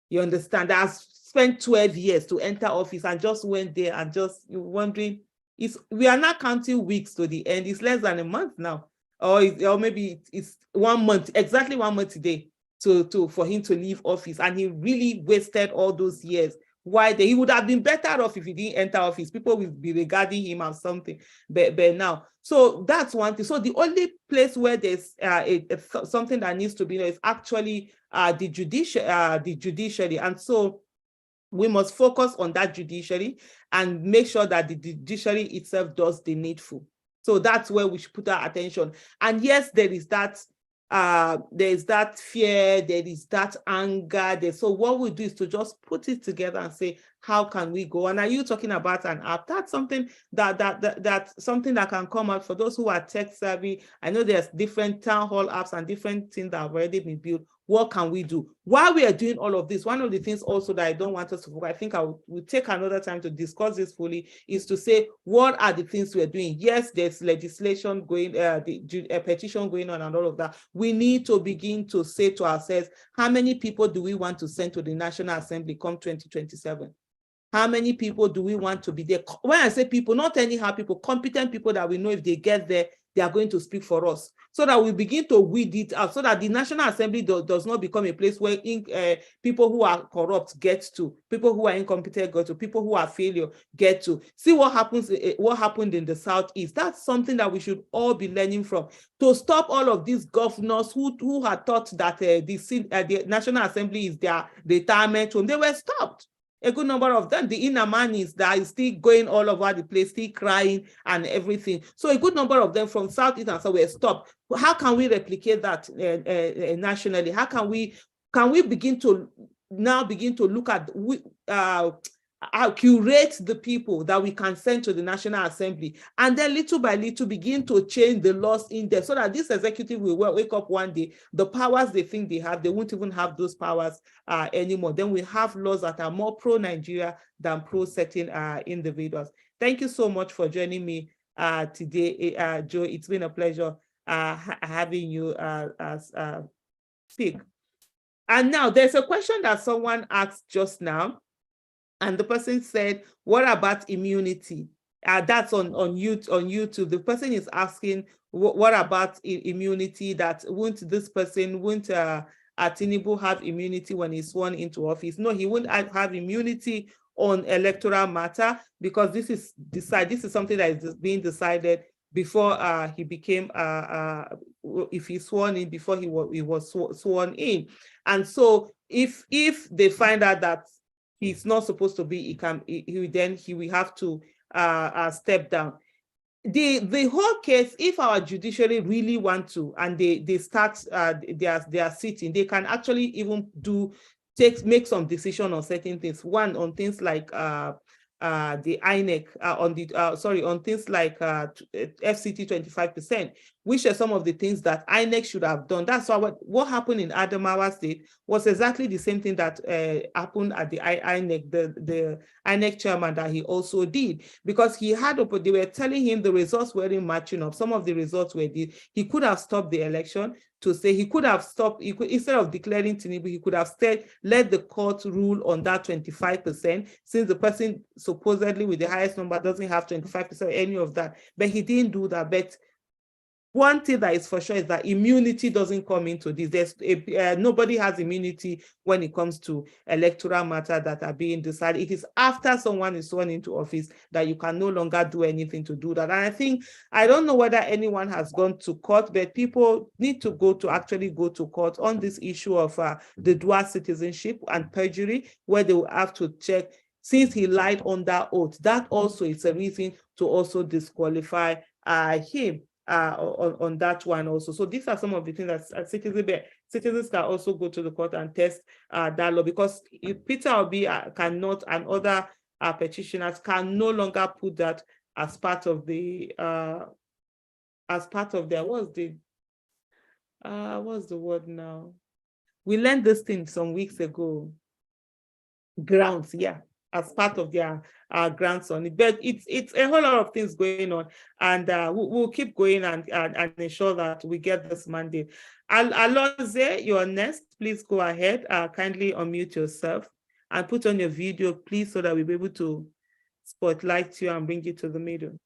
You understand? That has spent 12 years to enter office and just went there and just wondering, we are not counting weeks to the end. It's less than a month now. Or maybe it's 1 month, exactly 1 month today. For him to leave office, and he really wasted all those years. Why? He would have been better off if he didn't enter office. People will be regarding him as something, but now. So that's one thing. So the only place where there's something that needs to be is actually the judiciary, and so we must focus on that judiciary and make sure that the judiciary itself does the needful. So that's where we should put our attention. And yes, there is that fear, there is that anger. So what we do is to just put it together and say, how can we go? And are you talking about an app? That's something that's something that can come out for those who are tech savvy. I know there's different town hall apps and different things that have already been built. What can we do? While we are doing all of this, one of the things also that I don't want us to forget, I think we'll take another time to discuss this fully, is to say, what are the things we're doing? Yes, there's legislation going, a petition going on and all of that. We need to begin to say to ourselves, how many people do we want to send to the National Assembly come 2027? How many people do we want to be there? When I say people, not anyhow people, competent people that we know if they get there, they are going to speak for us, so that we begin to weed it out, so that the National Assembly does not become a place where people who are corrupt get to, people who are incompetent get to, people who are failure get to. See what happened in the Southeast. That's something that we should all be learning from, to stop all of these governors who had thought that the National Assembly is their retirement home. They were stopped. A good number of them, the inner man is that is still going all over the place, still crying and everything. So a good number of them from Southeast and South were stopped. How can we replicate that nationally? How can we begin to look at curate the people that we can send to the National Assembly, and then little by little begin to change the laws in there, so that this executive will wake up one day, the powers they think they have, they won't even have those powers anymore. Then we have laws that are more pro-Nigeria than pro-certain individuals. Thank you so much for joining me today, Joe. It's been a pleasure having you speak. And now there's a question that someone asked just now. And the person said, what about immunity? That's on YouTube. The person is asking, what about immunity? That won't Tinubu have immunity when he's sworn into office? No, he won't have immunity on electoral matter, because this is something that is being decided before he became, if he's sworn in, before he was sworn in. And so if they find out that he's not supposed to be, he will have to step down. The whole case, if our judiciary really want to, and they start their sitting, they can actually even make some decision on certain things. One, on things like the INEC, on things like FCT 25%, which are some of the things that INEC should have done. That's why what happened in Adamawa State was exactly the same thing that happened at the INEC, the INEC chairman, that he also did, because they were telling him the results weren't matching up. Some of the results were he could have stopped the election, to say he could have stopped, instead of declaring Tinubu, he could have let the court rule on that 25%, since the person supposedly with the highest number doesn't have 25%, any of that, but he didn't do that. But one thing that is for sure is that immunity doesn't come into this. Nobody has immunity when it comes to electoral matters that are being decided. It is after someone is sworn into office that you can no longer do anything to do that. And I don't know whether anyone has gone to court, but people need to actually go to court on this issue of the dual citizenship and perjury, where they will have to check, since he lied under oath, that also is a reason to also disqualify him. On that one also. So these are some of the things that citizens can also go to the court and test that law, because if Peter Obi cannot, and other petitioners can no longer put that as part of their, what's the word now? We learned this thing some weeks ago. Grounds, yeah, as part of their grants on it. But it's a whole lot of things going on, and we'll keep going and ensure that we get this mandate. Alonze, you're next. Please go ahead. Kindly unmute yourself and put on your video, please, so that we'll be able to spotlight you and bring you to the middle.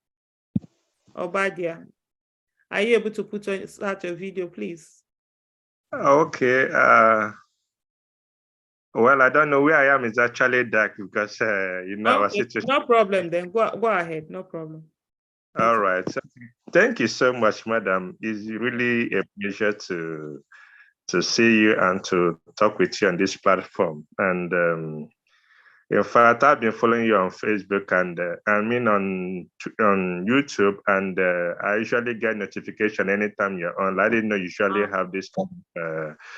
Obadia, are you able to start your video, please? Okay. Well, I don't know where I am. It's actually dark because, our situation. No problem then. Go ahead. No problem. All right. So, thank you so much, madam. It's really a pleasure to see you and to talk with you on this platform. And in fact, I've been following you on Facebook and on YouTube, and I usually get notification anytime you're on. I didn't know you usually have this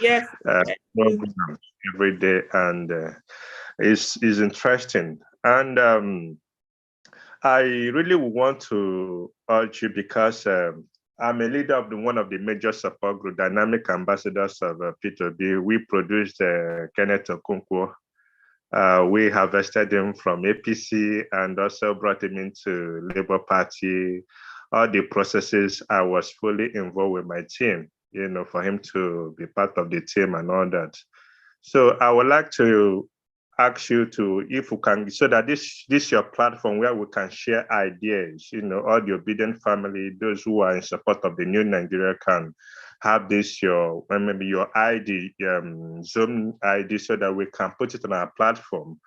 yes. program every day, and it's interesting. And I really want to urge you, because I'm a leader of one of the major support group, Dynamic Ambassadors of P2B. We produced Kenneth Okonkwo. We harvested him from APC and also brought him into Labour Party. All the processes, I was fully involved with my team, for him to be part of the team and all that. So I would like to ask you to, if we can, so that this your platform where we can share ideas, all the obedient family, those who are in support of the new Nigeria can have this, maybe your ID, Zoom ID, so that we can put it on our platform.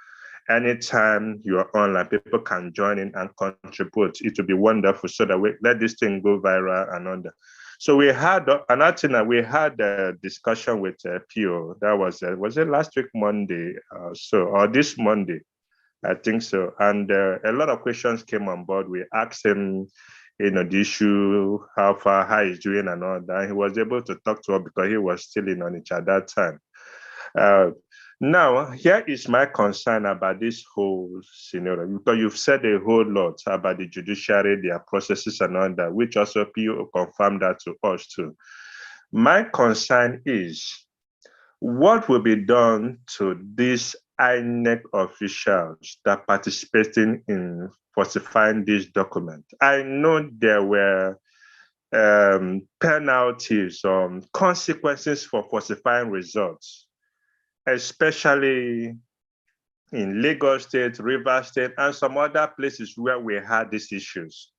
Anytime you are online, people can join in and contribute. It will be wonderful, so that we let this thing go viral and on. So we had another thing that we had a discussion with Pio. That was it last week Monday, or this Monday, I think so. And a lot of questions came on board. We asked him, the issue, how he's doing and all that. He was able to talk to us because he was still in Onitsha at that time. Now, here is my concern about this whole scenario, because you've said a whole lot about the judiciary, their processes and all that, which also PO confirmed that to us too. My concern is what will be done to these INEC officials that participating in falsifying this document. I know there were penalties, consequences for falsifying results, especially in Lagos State, Rivers State, and some other places where we had these issues.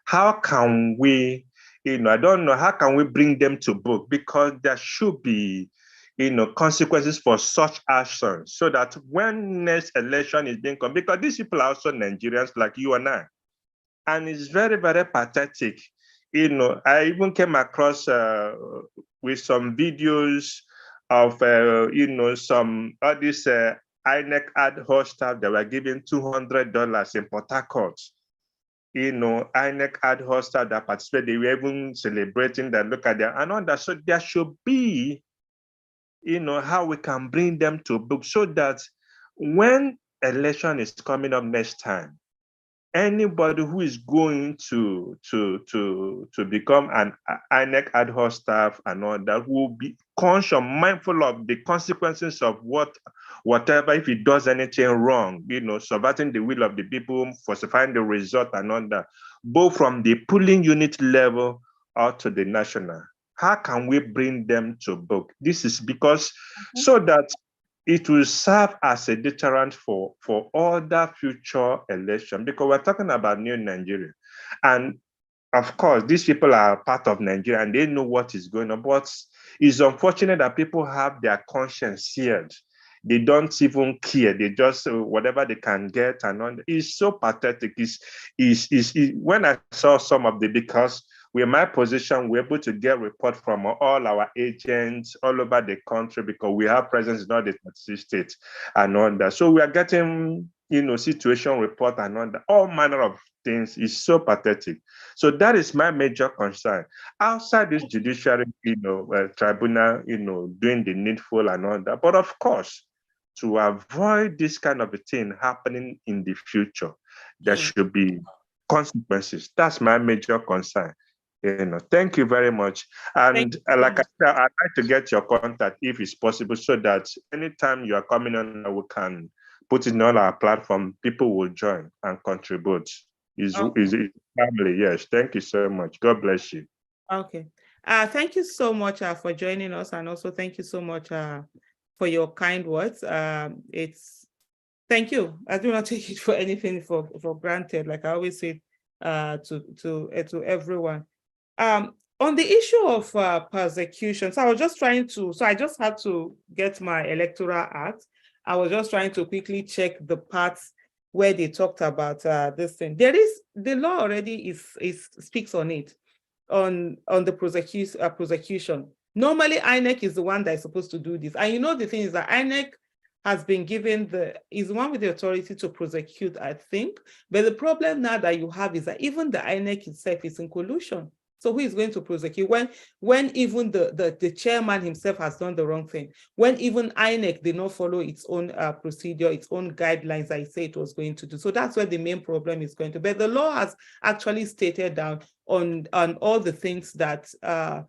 How can we, I don't know, how can we bring them to book? Because there should be, consequences for such actions, so that when next election is being come, because these people are also Nigerians like you and I. And it's very, very pathetic. I even came across with some videos of, some of these INEC ad hoc staff that were given $200 in Port Harcourt. INEC ad hoc staff that participated, they were even celebrating that, look at that and all that. So there should be, how we can bring them to book, so that when election is coming up next time, anybody who is going to become an INEC ad hoc staff and all that will be conscious, mindful of the consequences of whatever, if he does anything wrong, subverting the will of the people, falsifying the result and all that, both from the polling unit level or to the national. How can we bring them to book? This is because so that it will serve as a deterrent for other future elections, because we're talking about new Nigeria. And of course, these people are part of Nigeria and they know what is going on, but it's unfortunate that people have their conscience seared. They don't even care. They just, whatever they can get and on. It's so pathetic. When I saw some of the, because with my position, we're able to get report from all our agents all over the country, because we have presence in all the 36 states and all that. So we are getting, situation report and all that. All manner of things is so pathetic. So that is my major concern. Outside this judiciary, tribunal, doing the needful and all that. But of course, to avoid this kind of a thing happening in the future, there should be consequences. That's my major concern. Thank you very much. And like I said, I'd like to get your contact if it's possible, so that anytime you are coming on, we can put it on our platform. People will join and contribute. Is family? Yes. Thank you so much. God bless you. Okay. Thank you so much for joining us, and also thank you so much for your kind words. Thank you. I do not take it for anything for granted. Like I always say to everyone. On the issue of persecution, so I was just trying to, I just had to get my electoral act. I was just trying to quickly check the parts where they talked about this thing. There is, the law already speaks on it, on the prosecution. Normally, INEC is the one that is supposed to do this. And the thing is that INEC has been given is the one with the authority to prosecute, I think. But the problem now that you have is that even the INEC itself is in collusion. So who is going to prosecute when even the chairman himself has done the wrong thing, when even INEC did not follow its own procedure, its own guidelines that it said it was going to do. So that's where the main problem is going to be. But the law has actually stated down on all the things that are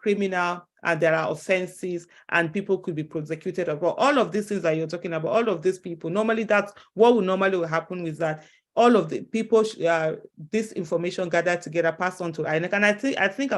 criminal, and there are offenses, and people could be prosecuted about. All of these things that you're talking about, all of these people, normally that's what would normally happen with that. All of the people, this information gathered together, passed on to INEC. And I think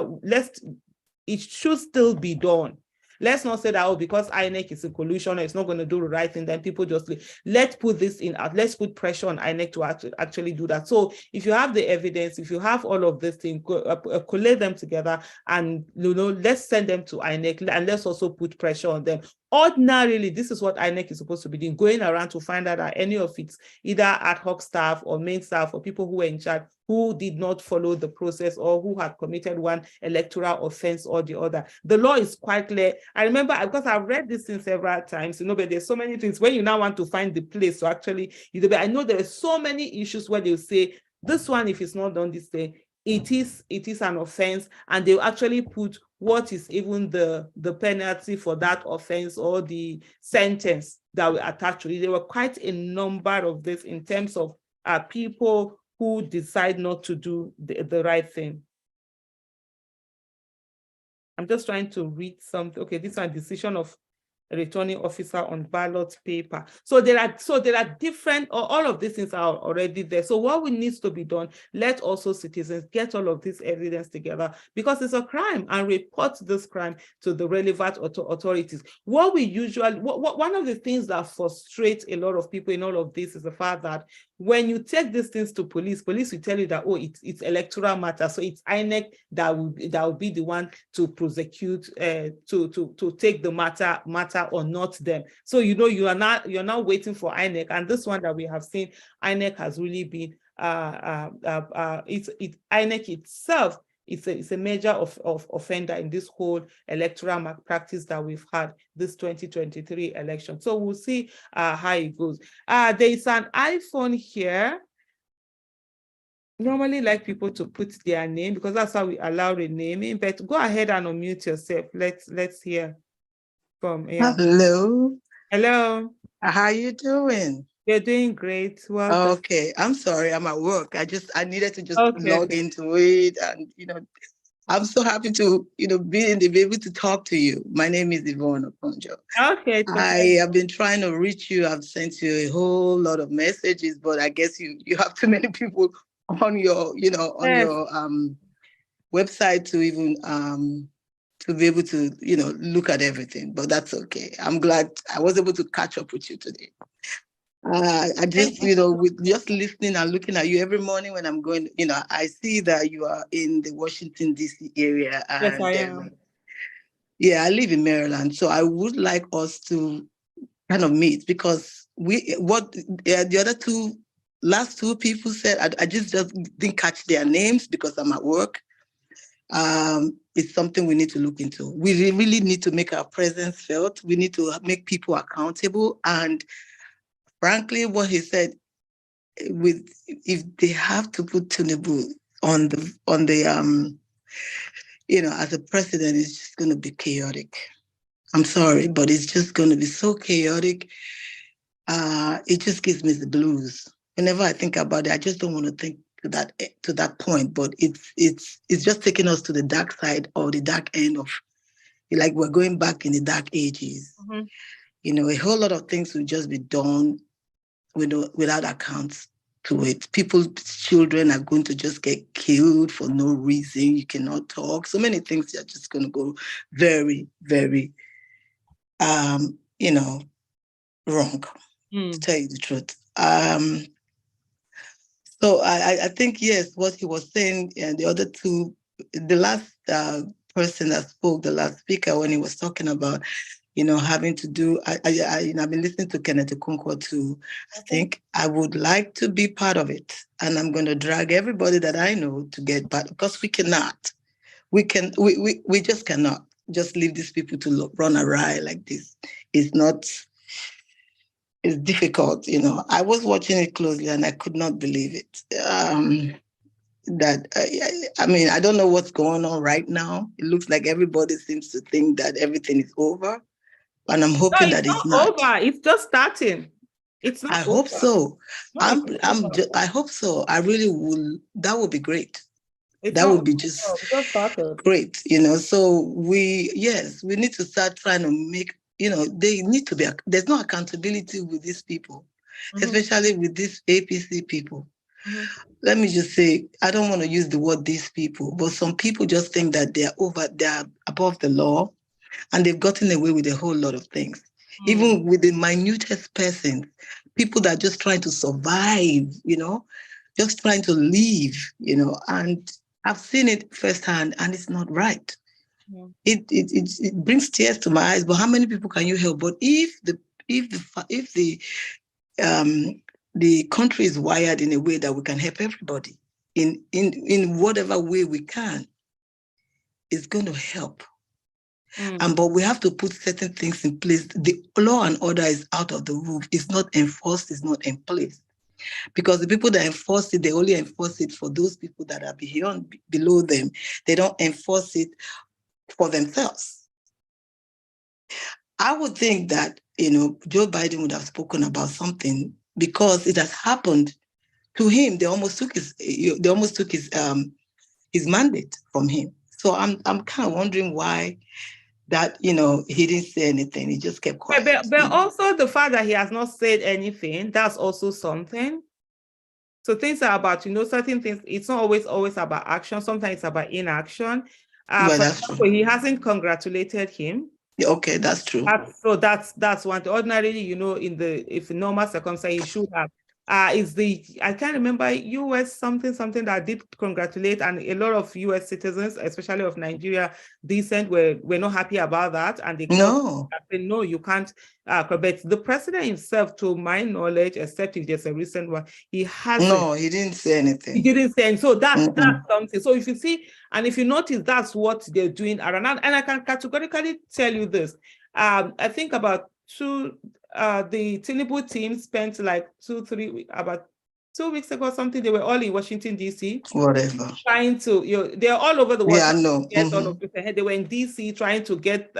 it should still be done. Let's not say that, oh, because INEC is in collusion or it's not going to do the right thing, then people just leave. Let's put this in, let's put pressure on INEC to actually do that. So if you have the evidence, if you have all of this thing, collate them together, and let's send them to INEC, and let's also put pressure on them. Ordinarily, this is what INEC is supposed to be doing, going around to find out that any of its either ad hoc staff or main staff or people who were in charge who did not follow the process or who had committed one electoral offense or the other. The law is quite clear. I remember, because I've read this thing several times, but there's so many things when you now want to find the place. So actually, I know there are so many issues where they'll say, this one, if it's not done this way, it is an offense, and they'll actually put what is even the penalty for that offense or the sentence that will attach to it. There were quite a number of this in terms of people who decide not to do the right thing. I'm just trying to read something. Okay, this one, decision of returning officer on ballot paper. So there are different, all of these things are already there. So what needs to be done, let also citizens get all of this evidence together, because it's a crime, and report this crime to the relevant authorities. What we usually, one of the things that frustrates a lot of people in all of this is the fact that when you take these things to police will tell you that, oh, it's electoral matter, so it's INEC that will be the one to prosecute, to take the matter or not them. So you're not waiting for INEC. And this one that we have seen, INEC has really been INEC itself. It's a major of offender in this whole electoral malpractice that we've had this 2023 election. So we'll see how it goes. There is an iPhone here. Normally like people to put their name, because that's how we allow renaming, but go ahead and unmute yourself. Let's hear from you. Hello, how you doing? You're doing great. Welcome. Okay, I'm sorry, I'm at work. I needed to just log into it, and I'm so happy to be able to talk to you. My name is Yvonne Okonjo. Okay. I have been trying to reach you. I've sent you a whole lot of messages, but I guess you have too many people on your your website to even to be able to look at everything. But that's okay. I'm glad I was able to catch up with you today. I just, with just listening and looking at you every morning when I'm going, I see that you are in the Washington, D.C. area. And, yes, I am. I live in Maryland. So I would like us to kind of meet, because the other last two people said, I just didn't catch their names because I'm at work. It's something we need to look into. We really need to make our presence felt. We need to make people accountable. And frankly, what he said, if they have to put Tinubu on the as a president, it's just going to be chaotic. I'm sorry, but it's just going to be so chaotic. It just gives me the blues. Whenever I think about it, I just don't want to think to that point. But it's just taking us to the dark side or the dark end of, like we're going back in the dark ages. Mm-hmm. A whole lot of things will just be done without accounts to it. People's children are going to just get killed for no reason. You cannot talk. So many things are just going to go very, very, wrong, to tell you the truth. So I think, yes, what he was saying, and the other two, the last person that spoke, the last speaker, when he was talking about, having to do, I've been listening to Kenneth Okonkwo too. I think I would like to be part of it. And I'm going to drag everybody that I know to get part, because we cannot. We just cannot just leave these people to run awry like this. It's difficult, I was watching it closely and I could not believe it. I don't know what's going on right now. It looks like everybody seems to think that everything is over. And I'm hoping that it's not over. It's just starting. It's not. I hope so. I hope so. I really will. That would be great. That would be just great. So we need to start trying to make. They need to be. There's no accountability with these people, especially with these APC people. Let me just say, I don't want to use the word "these people," but some people just think that they're above the law. And they've gotten away with a whole lot of things. Even with the minutest person, people that are just trying to survive, just trying to live, and I've seen it firsthand, and it's not right. Yeah. It brings tears to my eyes. But how many people can you help? But if the country is wired in a way that we can help everybody in whatever way we can, it's going to help. But we have to put certain things in place. The law and order is out of the roof. It's not enforced. It's not in place. Because the people that enforce it, they only enforce it for those people that are below them. They don't enforce it for themselves. I would think that, Joe Biden would have spoken about something because it has happened to him. They almost took his mandate from him. So I'm kind of wondering why that, he didn't say anything. He just kept quiet. But also the fact that he has not said anything, that's also something. So things are about, certain things, it's not always about action. Sometimes it's about inaction. Well, that's true. He hasn't congratulated him. Okay, that's true. So that's one. Ordinarily, if normal circumstance, he should have. I can't remember US something that did congratulate, and a lot of US citizens, especially of Nigeria descent, were not happy about that, and they said, no, you can't. But the president himself, to my knowledge, except if there's a recent one, he hasn't. No, he didn't say anything. He didn't say anything. So that's something. So if you see, and if you notice, that's what they're doing around. And I can categorically tell you this. I think about the Tinubu team spent like 2 weeks ago, something. They were all in Washington, D.C. Whatever. Trying to, they're all over the world. Yeah, I know. They were in D.C. trying to get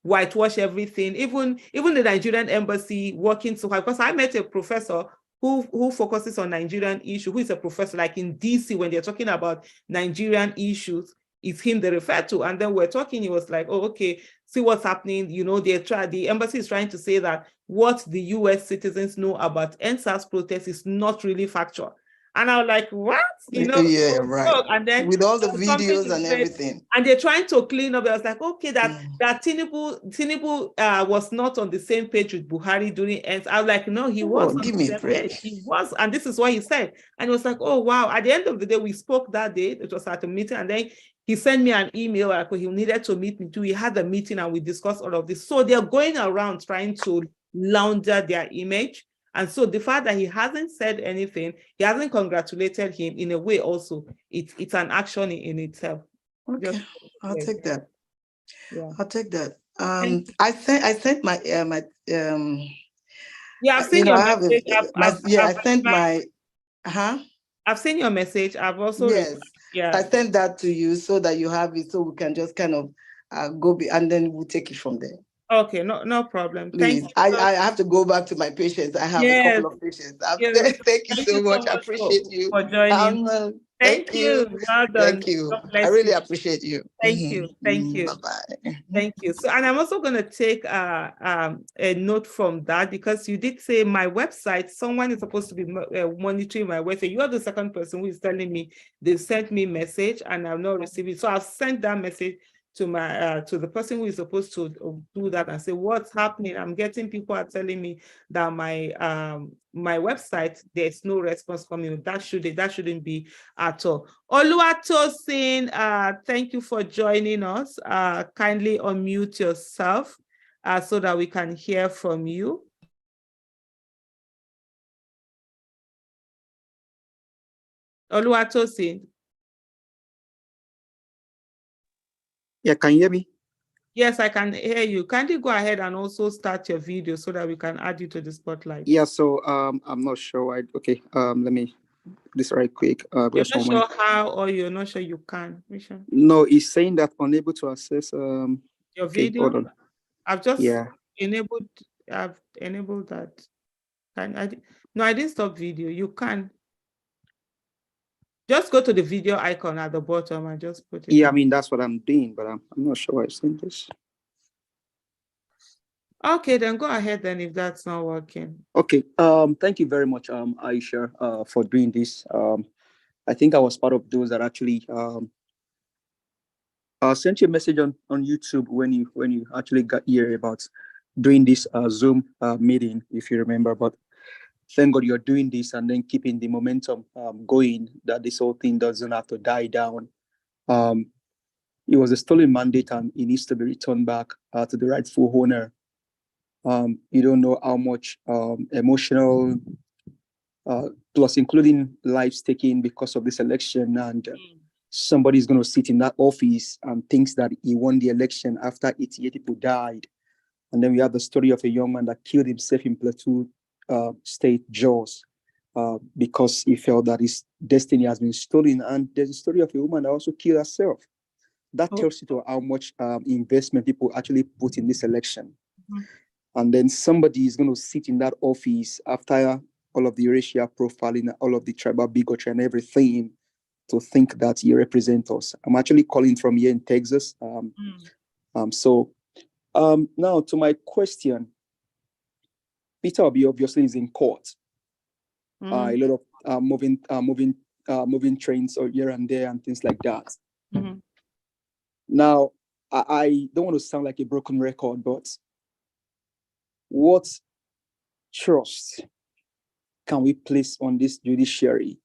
whitewash everything. Even the Nigerian embassy working so hard. Because I met a professor who focuses on Nigerian issues, who is a professor, like in DC, when they're talking about Nigerian issues, it's him they refer to. And then we're talking, he was like, oh, okay, see what's happening. The embassy is trying to say that what the US citizens know about NSAS protests is not really factual. And I was like, what? Yeah, right. And then with all the videos and everything. And they're trying to clean up. I was like, okay, that Tinubu was not on the same page with Buhari during NSAS. I was like, no, he was. Give me a break. He was, and this is what he said. And it was like, oh wow. At the end of the day, we spoke that day. It was at a meeting, and then he sent me an email like he needed to meet me too. We had a meeting and we discussed all of this. So they're going around trying to launder their image. And so the fact that he hasn't said anything, he hasn't congratulated him, in a way also, it's an action in itself. Okay, I'll take that. Yeah, I'll take that. I sent my yeah, I've seen your message. I've seen your message. I've also I sent that to you so that you have it, so we can just kind of go and then we'll take it from there. Okay, no problem. Please. Thank you. I have to go back to my patients. I have a couple of patients. Thank you so much. I appreciate you for joining. Thank you. Well done. Thank you. I really appreciate you. Thank you. Bye-bye. Thank you. So, and I'm also going to take a note from that, because you did say my website, someone is supposed to be monitoring my website. You are the second person who is telling me they sent me message and I've not received it. So I've sent that message to my to the person who is supposed to do that and say, what's happening? I'm getting people are telling me that my my website, there's no response from you. That shouldn't be at all. Oluwatosin, thank you for joining us. Kindly unmute yourself so that we can hear from you. Oluwatosin. Yeah, can you hear me? Yes, I can hear you. Kindly go ahead and also start your video so that we can add you to the spotlight. Yeah, so I'm not sure. Let me this right quick. You're not sure how, or you're not sure you can? No, it's saying that unable to access your video. Hold on. I've just enabled that. No, I didn't stop video. You can just go to the video icon at the bottom and just put it. Yeah, I mean that's what I'm doing, but I'm not sure why it's saying this. Okay, then go ahead then if that's not working. Okay. Thank you very much, Aisha, for doing this. I think I was part of those that actually sent you a message on YouTube when you actually got here about doing this Zoom meeting, if you remember. But thank God you're doing this and then keeping the momentum going, that this whole thing doesn't have to die down. It was a stolen mandate and it needs to be returned back to the rightful owner. You don't know how much emotional, plus including lives taken because of this election, and somebody's going to sit in that office and thinks that he won the election after 88 people died. And then we have the story of a young man that killed himself in Plateau State, Jos, because he felt that his destiny has been stolen. And there's a story of a woman that also killed herself. That tells you to how much investment people actually put in this election. And then somebody is going to sit in that office after all of the racial profiling, all of the tribal bigotry and everything, to think that he represents us. I'm actually calling from here in Texas. So now to my question, Peter Obi obviously is in court. A lot of moving trains or here and there and things like that. Now, I don't want to sound like a broken record, but what trust can we place on this judiciary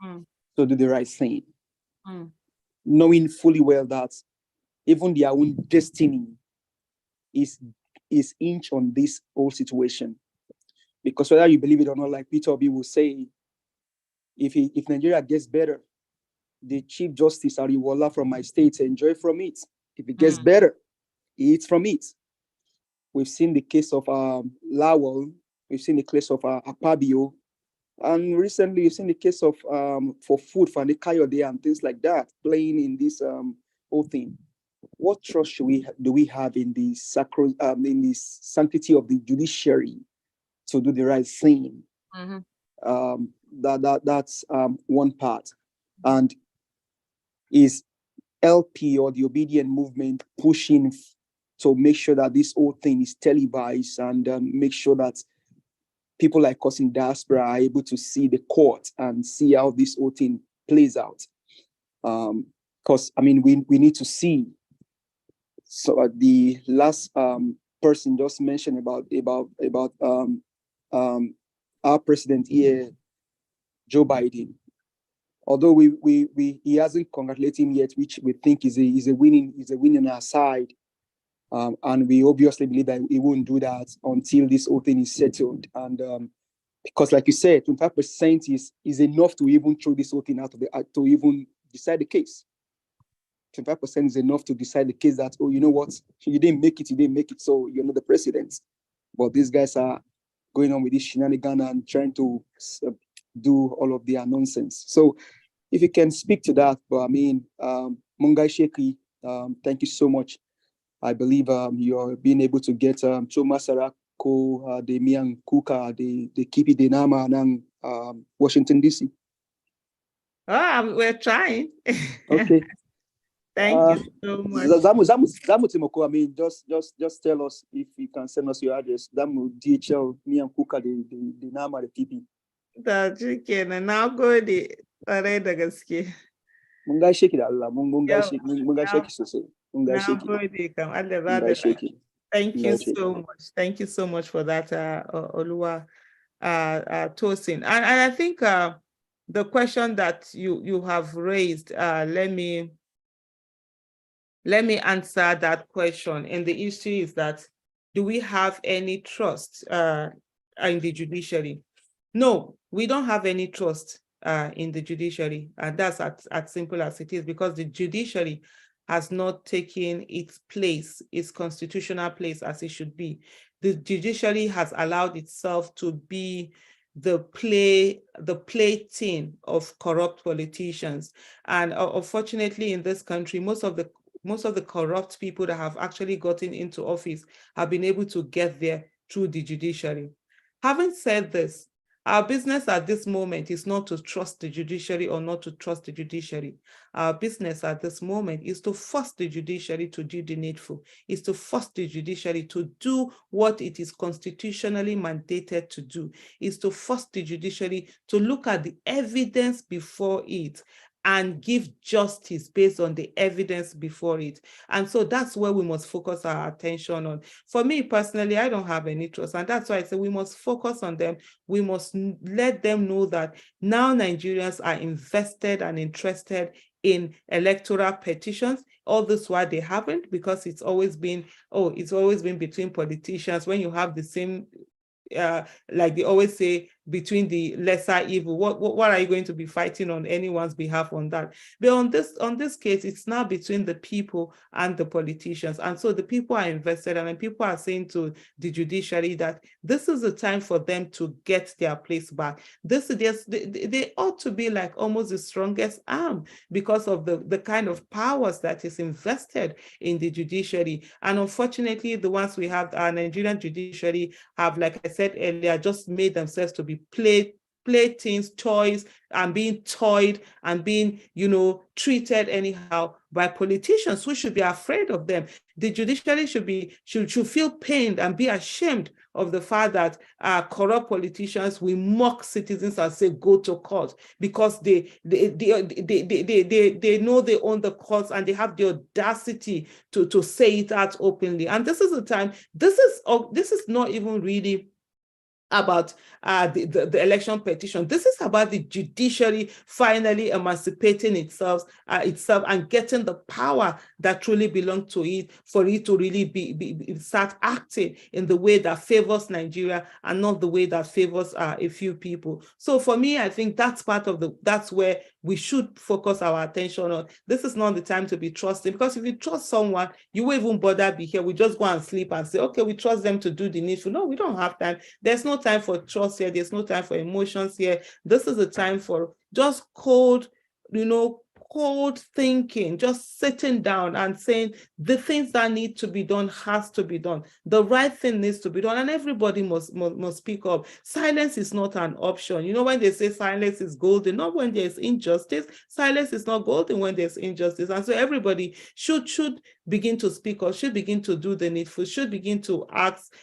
to do the right thing? Knowing fully well that even their own destiny is inch on this whole situation. Because whether you believe it or not, like Peter Obi will say, if Nigeria gets better, the Chief Justice Ariwola from my state enjoy from it. If it gets better, he eats from it. We've seen the case of Lawal, we've seen the case of Akpabio, and recently we've seen the case of for food, Fani Kayode and things like that, playing in this whole thing. What trust do we have in the sanctity of the judiciary to do the right thing? That's one part. And is LP or the obedient movement pushing to make sure that this whole thing is televised and make sure that people like us in diaspora are able to see the court and see how this whole thing plays out? Because I mean, we need to see. So the last person just mentioned about our president here, Joe Biden. Although he hasn't congratulated him yet, which we think is a winning on our side, and we obviously believe that he won't do that until this whole thing is settled. And because, like you said, 25% is enough to even throw this whole thing out of to even decide the case. 25% is enough to decide the case that, oh, you know what, you didn't make it, so you're not the president. But these guys are going on with this shenanigan and trying to do all of their nonsense. So if you can speak to that, but I mean, Mungai Sheki, thank you so much. I believe you're being able to get Choma Sarako, the Miang Kuka, the Kipi Denama, and Washington, D.C. We're trying. Okay. Thank you so much. Zamu Timoko, I mean, just tell us if you can send us your address. Zamu DHL, Miang Kuka, the Nama, the Kipi. Da chicken and now go the da gaske. Mun gaishe ki da Allah, mun gaishe ki sosai. Mun gaishe ki. Thank you so much. Thank you so much for that, Oluwa Tosin. And I think the question that you have raised, let me answer that question. And the issue is that, do we have any trust in the judiciary? No, we don't have any trust in the judiciary, and that's as simple as it is, because the judiciary has not taken its place, its constitutional place, as it should be. The judiciary has allowed itself to be the plaything of corrupt politicians, and unfortunately, in this country, most of the corrupt people that have actually gotten into office have been able to get there through the judiciary. Having said this, our business at this moment is not to trust the judiciary or not to trust the judiciary. Our business at this moment is to force the judiciary to do the needful, is to force the judiciary to do what it is constitutionally mandated to do, is to force the judiciary to look at the evidence before it and give justice based on the evidence before it. And so that's where we must focus our attention on. For me personally, I don't have any trust. And that's why I say we must focus on them. We must let them know that now Nigerians are invested and interested in electoral petitions. All this while they haven't, because it's always been between politicians. When you have the same like they always say, between the lesser evil, what are you going to be fighting on anyone's behalf on that? But on this case, it's now between the people and the politicians. And so the people are invested, and then people are saying to the judiciary that this is the time for them to get their place back. They ought to be like almost the strongest arm because of the kind of powers that is invested in the judiciary. And unfortunately, the ones we have, our Nigerian judiciary, have, like I said earlier, just made themselves to be playthings, toys, and being toyed and being, treated anyhow by politicians who should be afraid of them. The judiciary should feel pained and be ashamed of the fact that corrupt politicians will mock citizens and say, go to court, because they know they own the courts, and they have the audacity to say it out openly. And this is the time, this is not even really about the election petition. This is about the judiciary finally emancipating itself and getting the power that truly belongs to it, for it to really start acting in the way that favors Nigeria and not the way that favors a few people. So for me, I think that's that's where we should focus our attention on. This is not the time to be trusting, because if you trust someone, you won't even bother be here. We just go and sleep and say, okay, we trust them to do the needful. No, we don't have time. There's no time for trust here. There's no time for emotions here. This is a time for just cold thinking, just sitting down and saying the things that need to be done has to be done. The right thing needs to be done, and everybody must speak up. Silence is not an option. When they say silence is golden, not when there's injustice. Silence is not golden when there's injustice. And so everybody should begin to speak up, should begin to do the needful, should begin to ask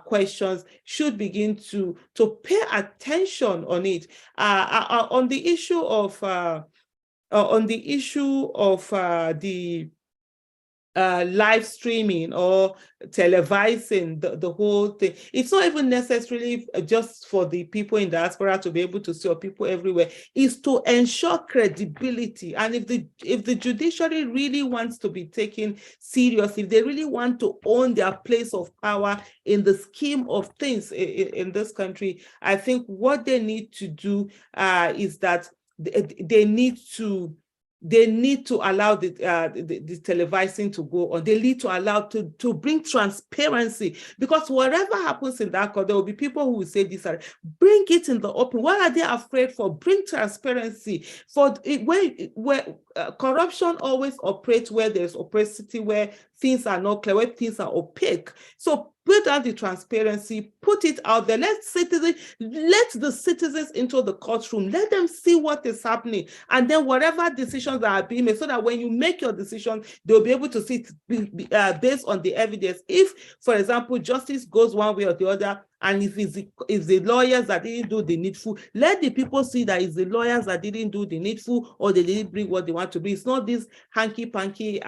questions, should begin to pay attention on it. On the issue of the live streaming or televising the whole thing, it's not even necessarily just for the people in diaspora to be able to see, or people everywhere. Is to ensure credibility. And if the judiciary really wants to be taken serious, if they really want to own their place of power in the scheme of things in this country, I think what they need to do is that they need to allow the televising to go on. They need to allow to bring transparency, because whatever happens in that court, there will be people who will say this. Bring it in the open. What are they afraid for? Bring transparency. For where corruption always operates where there's opacity, where things are not clear, where things are opaque. So put out the transparency, put it out there. Let the citizens into the courtroom. Let them see what is happening. And then whatever decisions that are being made, so that when you make your decision, they'll be able to see it based on the evidence. If, for example, justice goes one way or the other, and if it's the lawyers that didn't do the needful, let the people see that it's the lawyers that didn't do the needful, or they didn't bring what they want to bring. It's not this hanky-panky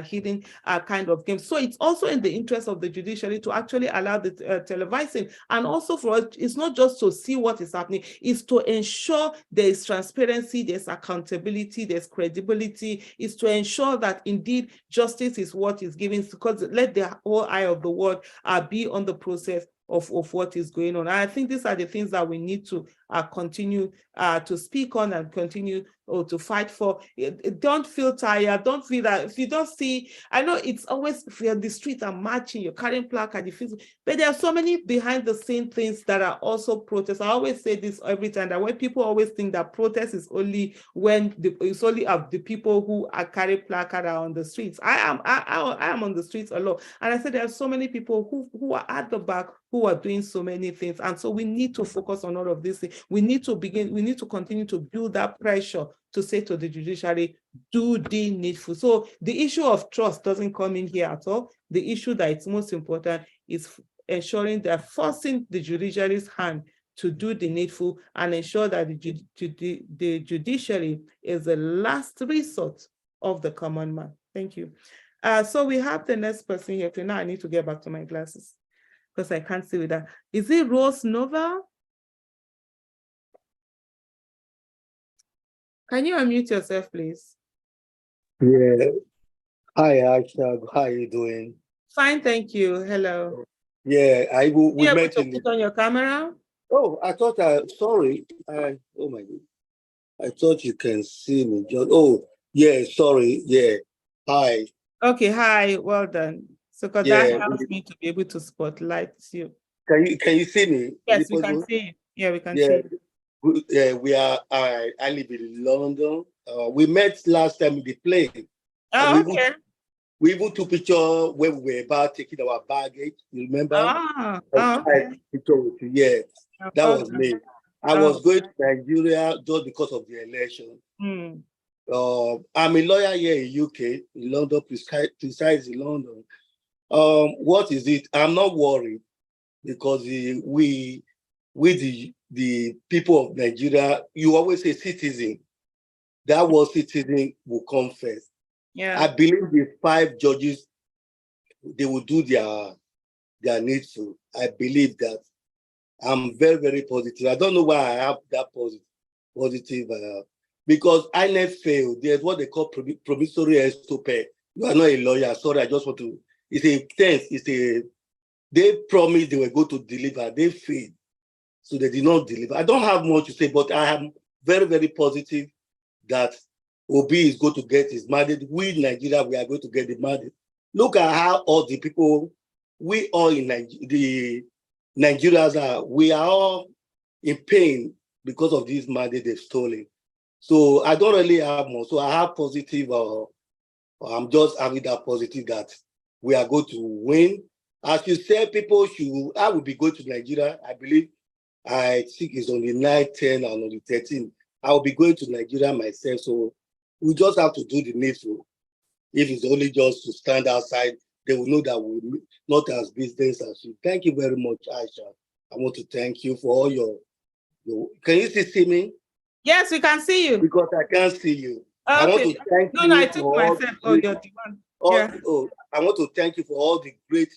hidden kind of game. So it's also in the interest of the judiciary to actually allow the televising. And also for us, it's not just to see what is happening, it's to ensure there is transparency, there's accountability, there's credibility. It's to ensure that indeed justice is what is given, because let the whole eye of the world be on the process of what is going on. And I think these are the things that we need to continue to speak on and continue to fight for. Don't feel tired. Don't feel that if you don't see, I know it's always, if you're in the street and marching, you're carrying placard, but there are so many behind the scene things that are also protests. I always say this every time, that when people always think that protest is only when it's only of the people who are carrying placard are on the streets. I am on the streets a lot. And I said there are so many people who are at the back who are doing so many things. And so we need to focus on all of this things. We need to continue to build that pressure to say to the judiciary, do the needful. So the issue of trust doesn't come in here at all. The issue that is most important is ensuring that forcing the judiciary's hand to do the needful and ensure that the judiciary is the last resort of the common man. Thank you. So we have the next person here. Okay, now I need to get back to my glasses because I can't see with that. Is it Rose Nova? Can you unmute yourself, please? Yeah. Hi, Aisha. How are you doing? Fine, thank you. Hello. Yeah, we You able met to in put on your camera? Oh, I thought sorry. Oh my God. I thought you can see me. Yeah, sorry. Yeah. Hi. Okay, hi, well done. So because that Yeah. helps me to be able to spotlight you. Can you see me? Is Yes, it we can possible? see you. Yeah, we can Yeah. see you. We are I live in London. We met last time in the plane. Oh, okay. We even took picture when we were about taking our baggage. You remember? Okay. Picture with you. Yeah, that was me. I was going to Nigeria just because of the election. I'm a lawyer here in UK, in London, precise in London. What is it? I'm not worried because the people of Nigeria, you always say citizen. That word citizen will come first. Yeah. I believe the 5 judges, they will do their needful. I believe that. I'm very, very positive. I don't know why I have that positive because INEC failed. There's what they call promissory estoppel. You are not a lawyer. Sorry, I just want to. They promised they were going to deliver. They failed. So they did not deliver. I don't have much to say, but I am very, very positive that Obi is going to get his mandate. We in Nigeria, we are going to get the mandate. Look at how all the people, we all in the Nigerians we are all in pain because of this mandate they've stolen. So I don't really have more. So I have positive, I'm just having that positive that we are going to win. As you said, I will be going to Nigeria. I believe, I think it's on the 9th, 10th, and on the 13th. I will be going to Nigeria myself. So we just have to do the needful. If it's only just to stand outside, they will know that we're not as business as you. Thank you very much, Aisha. I want to thank you for all your can you still see me? Yes, we can see you. Because I can't see you. Okay. I want to thank you. No, I took myself. Oh, you're the one. I want to thank you for all the great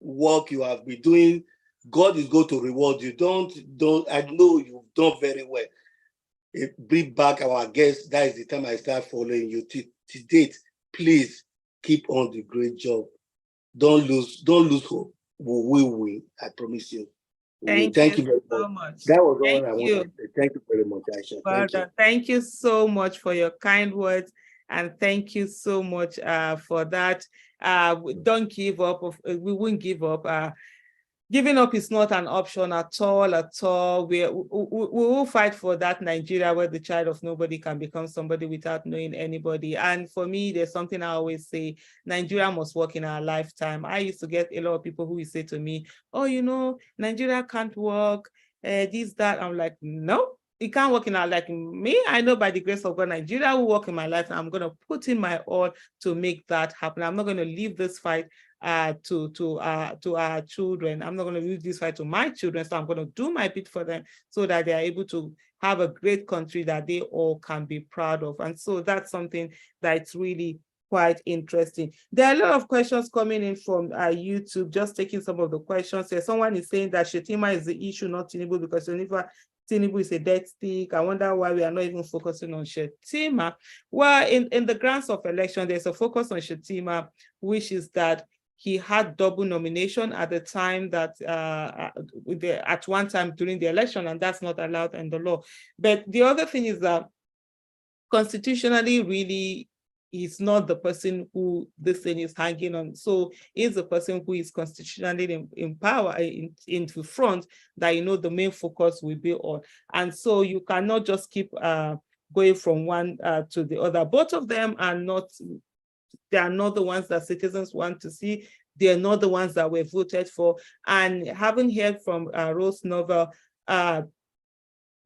work you have been doing. God is going to reward you. I know you've done very well. Bring back our guests. That is the time I start following you. To date, please keep on the great job. Don't lose hope. We will win. I promise you. Thank you very so much. That was all I wanted to say. Thank you very much, Aisha. Thank you. Thank you so much for your kind words. And thank you so much for that. Don't give up. We won't give up. Giving up is not an option at all, at all. We will fight for that Nigeria where the child of nobody can become somebody without knowing anybody. And for me, there's something I always say, Nigeria must work in our lifetime. I used to get a lot of people who will say to me, oh, Nigeria can't work, this, that. I'm like, no, it can't work in our life. Me, I know by the grace of God, Nigeria will work in my life. And I'm going to put in my all to make that happen. I'm not going to leave this fight to our children. I'm not going to leave this fight to my children. So I'm going to do my bit for them so that they are able to have a great country that they all can be proud of. And so that's something that's really quite interesting. There are a lot of questions coming in from YouTube, just taking some of the questions. Someone is saying that Shetima is the issue, not Tinubu, because Tinubu is a dead stick. I wonder why we are not even focusing on Shetima. Well, in the grounds of election, there's a focus on Shetima, which is that he had double nomination at the time that at one time during the election, and that's not allowed in the law. But the other thing is that constitutionally, really, he's not the person who this thing is hanging on. So he's the person who is constitutionally in power, into front, that the main focus will be on. And so you cannot just keep going from one to the other. Both of them are not. They are not the ones that citizens want to see. They are not the ones that were voted for. And having heard from Rose Novel,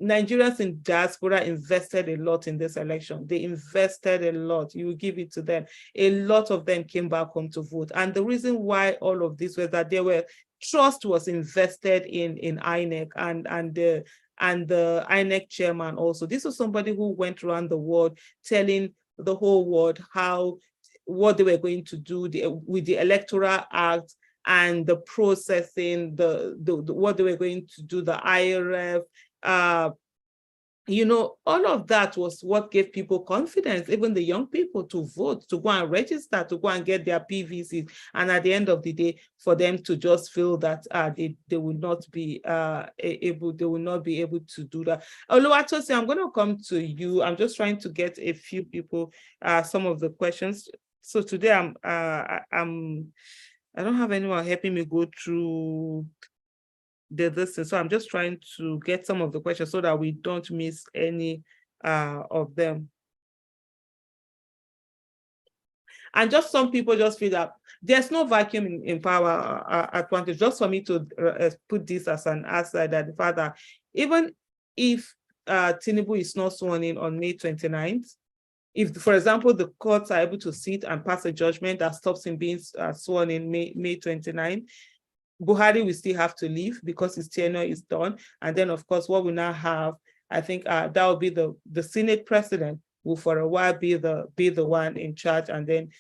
Nigerians in diaspora invested a lot in this election. They invested a lot. You will give it to them. A lot of them came back home to vote. And the reason why all of this was that there were trust was invested in INEC and the INEC chairman also. This was somebody who went around the world telling the whole world what they were going to do with the Electoral Act and the processing, what they were going to do, the IRF, all of that was what gave people confidence, even the young people, to vote, to go and register, to go and get their PVCs. And at the end of the day, for them to just feel that they will not be able to do that. Oluwatosin, I'm going to come to you. I'm just trying to get a few people some of the questions. So today I don't have anyone helping me go through this, so I'm just trying to get some of the questions so that we don't miss any of them. And just some people just feel that there's no vacuum in power advantage. Just for me to put this as an answer, that the fact that even if Tinubu is not sworn in on May 29th, if, for example, the courts are able to sit and pass a judgment that stops him being sworn in May 29th, Buhari will still have to leave because his tenure is done. And then, of course, what we now have, I think that will be the Senate president will for a while be the one in charge, and then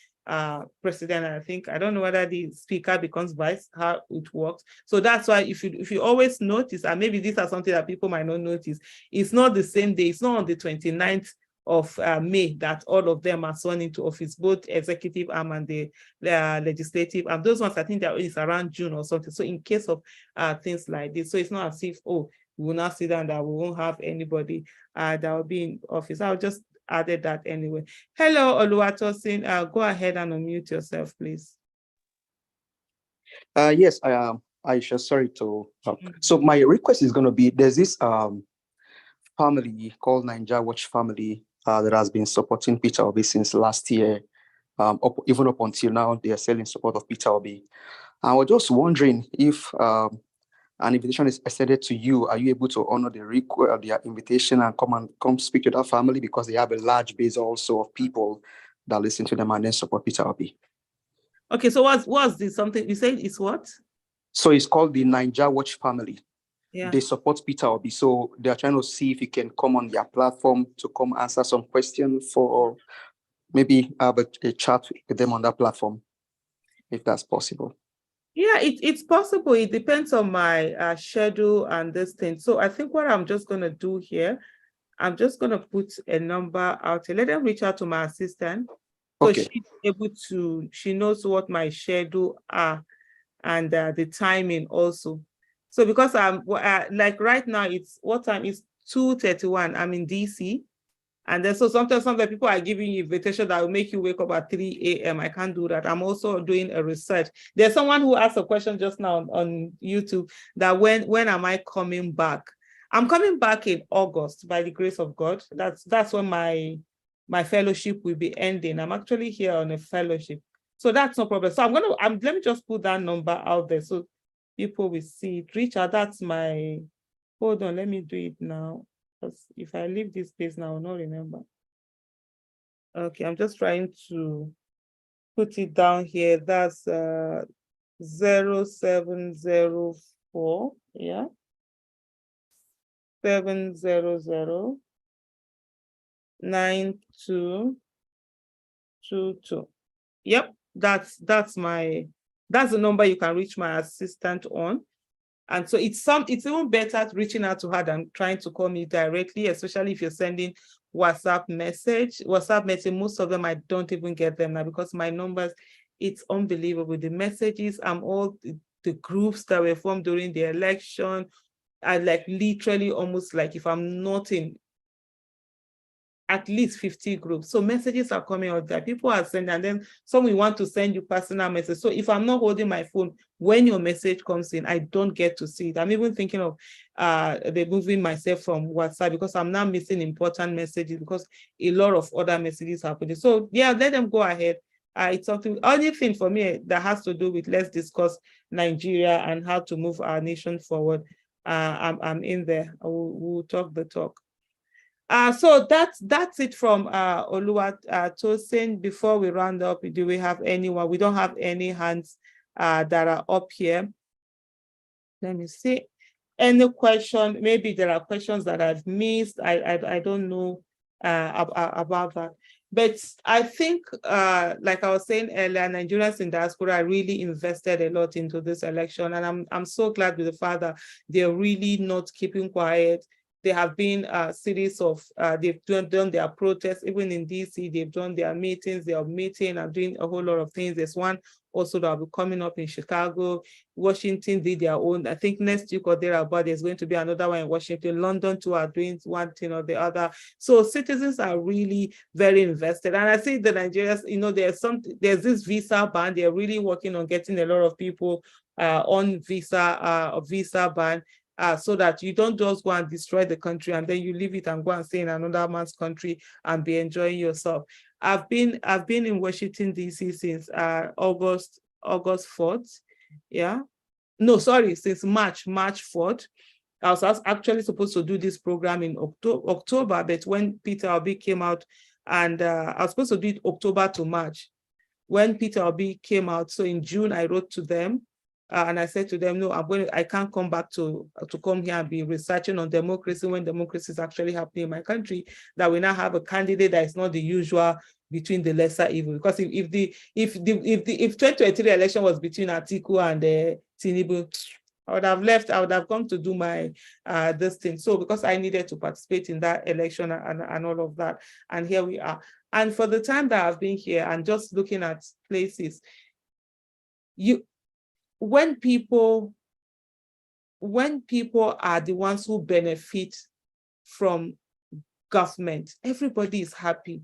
president. And I don't know whether the speaker becomes vice, how it works. So that's why if you always notice, and maybe these are something that people might not notice, it's not the same day. It's not on the 29th of May that all of them are sworn into office, both executive arm and the legislative arm. Those ones, I think that is around June or something. So in case of things like this, so it's not as if, we will not sit down, that we won't have anybody that will be in office. I'll just added that anyway. Hello, Oluwatosin. Go ahead and unmute yourself, please. Yes, I am. Aisha, sorry to. So my request is going to be, there's this family called Naija Watch Family that has been supporting Peter Obi since last year. Even up until now, they are still in support of Peter Obi. I was just wondering if an invitation is extended to you, are you able to honor their invitation and come speak to that family, because they have a large base also of people that listen to them and then support Peter Obi? Okay, so what's this? Something you said is what? So it's called the Naija Watch Family. Yeah. They support Peter Obi, so they're trying to see if you can come on their platform to come answer some questions, for maybe have a chat with them on that platform, if that's possible. Yeah, it's possible. It depends on my schedule and this thing. So I think what I'm just going to do here, I'm just going to put a number out here. Let them reach out to my assistant. So okay. She knows what my schedule are and the timing also. So because I'm like right now, it's what time? It's 2:31. I'm in DC. And then so sometimes people are giving you invitation that will make you wake up at 3 a.m. I can't do that. I'm also doing a research. There's someone who asked a question just now on YouTube that when am I coming back? I'm coming back in August by the grace of God. That's when my fellowship will be ending. I'm actually here on a fellowship. So that's no problem. So let me just put that number out there so people will see it. Reach out. That's my, hold on, let me do it now. If I leave this place now, I will not remember. Okay, I'm just trying to put it down here. That's 0704, yeah, 700 9222. Yep, that's the number you can reach my assistant on. And so it's even better reaching out to her than trying to call me directly, especially if you're sending WhatsApp message. Most of them, I don't even get them now because my numbers, it's unbelievable. The messages, all the groups that were formed during the election, I like literally almost like if I'm not in at least 50 groups. So messages are coming out there. People are sending, and then some will want to send you personal message. So if I'm not holding my phone, when your message comes in, I don't get to see it. I'm even thinking of removing myself from WhatsApp because I'm now missing important messages because a lot of other messages happening. So yeah, let them go ahead. It's something, only thing for me that has to do with let's discuss Nigeria and how to move our nation forward. I'm in there. We'll talk the talk. So that's it from Oluwatosin. Before we round up, do we have anyone? We don't have any hands that are up here. Let me see. Any question? Maybe there are questions that I've missed. I don't know about that. But I think, like I was saying earlier, Nigerians in diaspora really invested a lot into this election, and I'm so glad with the fact that they're really not keeping quiet. There have been a series of, they've done their protests, even in DC, they've done their meetings, they are meeting and doing a whole lot of things. There's one also that will be coming up in Chicago. Washington did their own. I think next week or thereabout, there's going to be another one in Washington. London too are doing one thing or the other. So citizens are really very invested. And I see the Nigerians, there's this visa ban. They're really working on getting a lot of people on visa ban. So that you don't just go and destroy the country and then you leave it and go and stay in another man's country and be enjoying yourself. I've been in Washington, DC since August 4th. Yeah. No, sorry, since March 4th. I was actually supposed to do this program in October, but when Peter Obi came out, and I was supposed to do it October to March. When Peter Obi came out, so in June, I wrote to them. And I said to them, no, I can't come back to come here and be researching on democracy when democracy is actually happening in my country, that we now have a candidate that is not the usual between the lesser evil. Because if 2023 election was between Atiku and Tinubu, I would have left, I would have come to do my this thing. So because I needed to participate in that election and all of that, and here we are. And for the time that I've been here and just looking at places, when people are the ones who benefit from government, everybody is happy.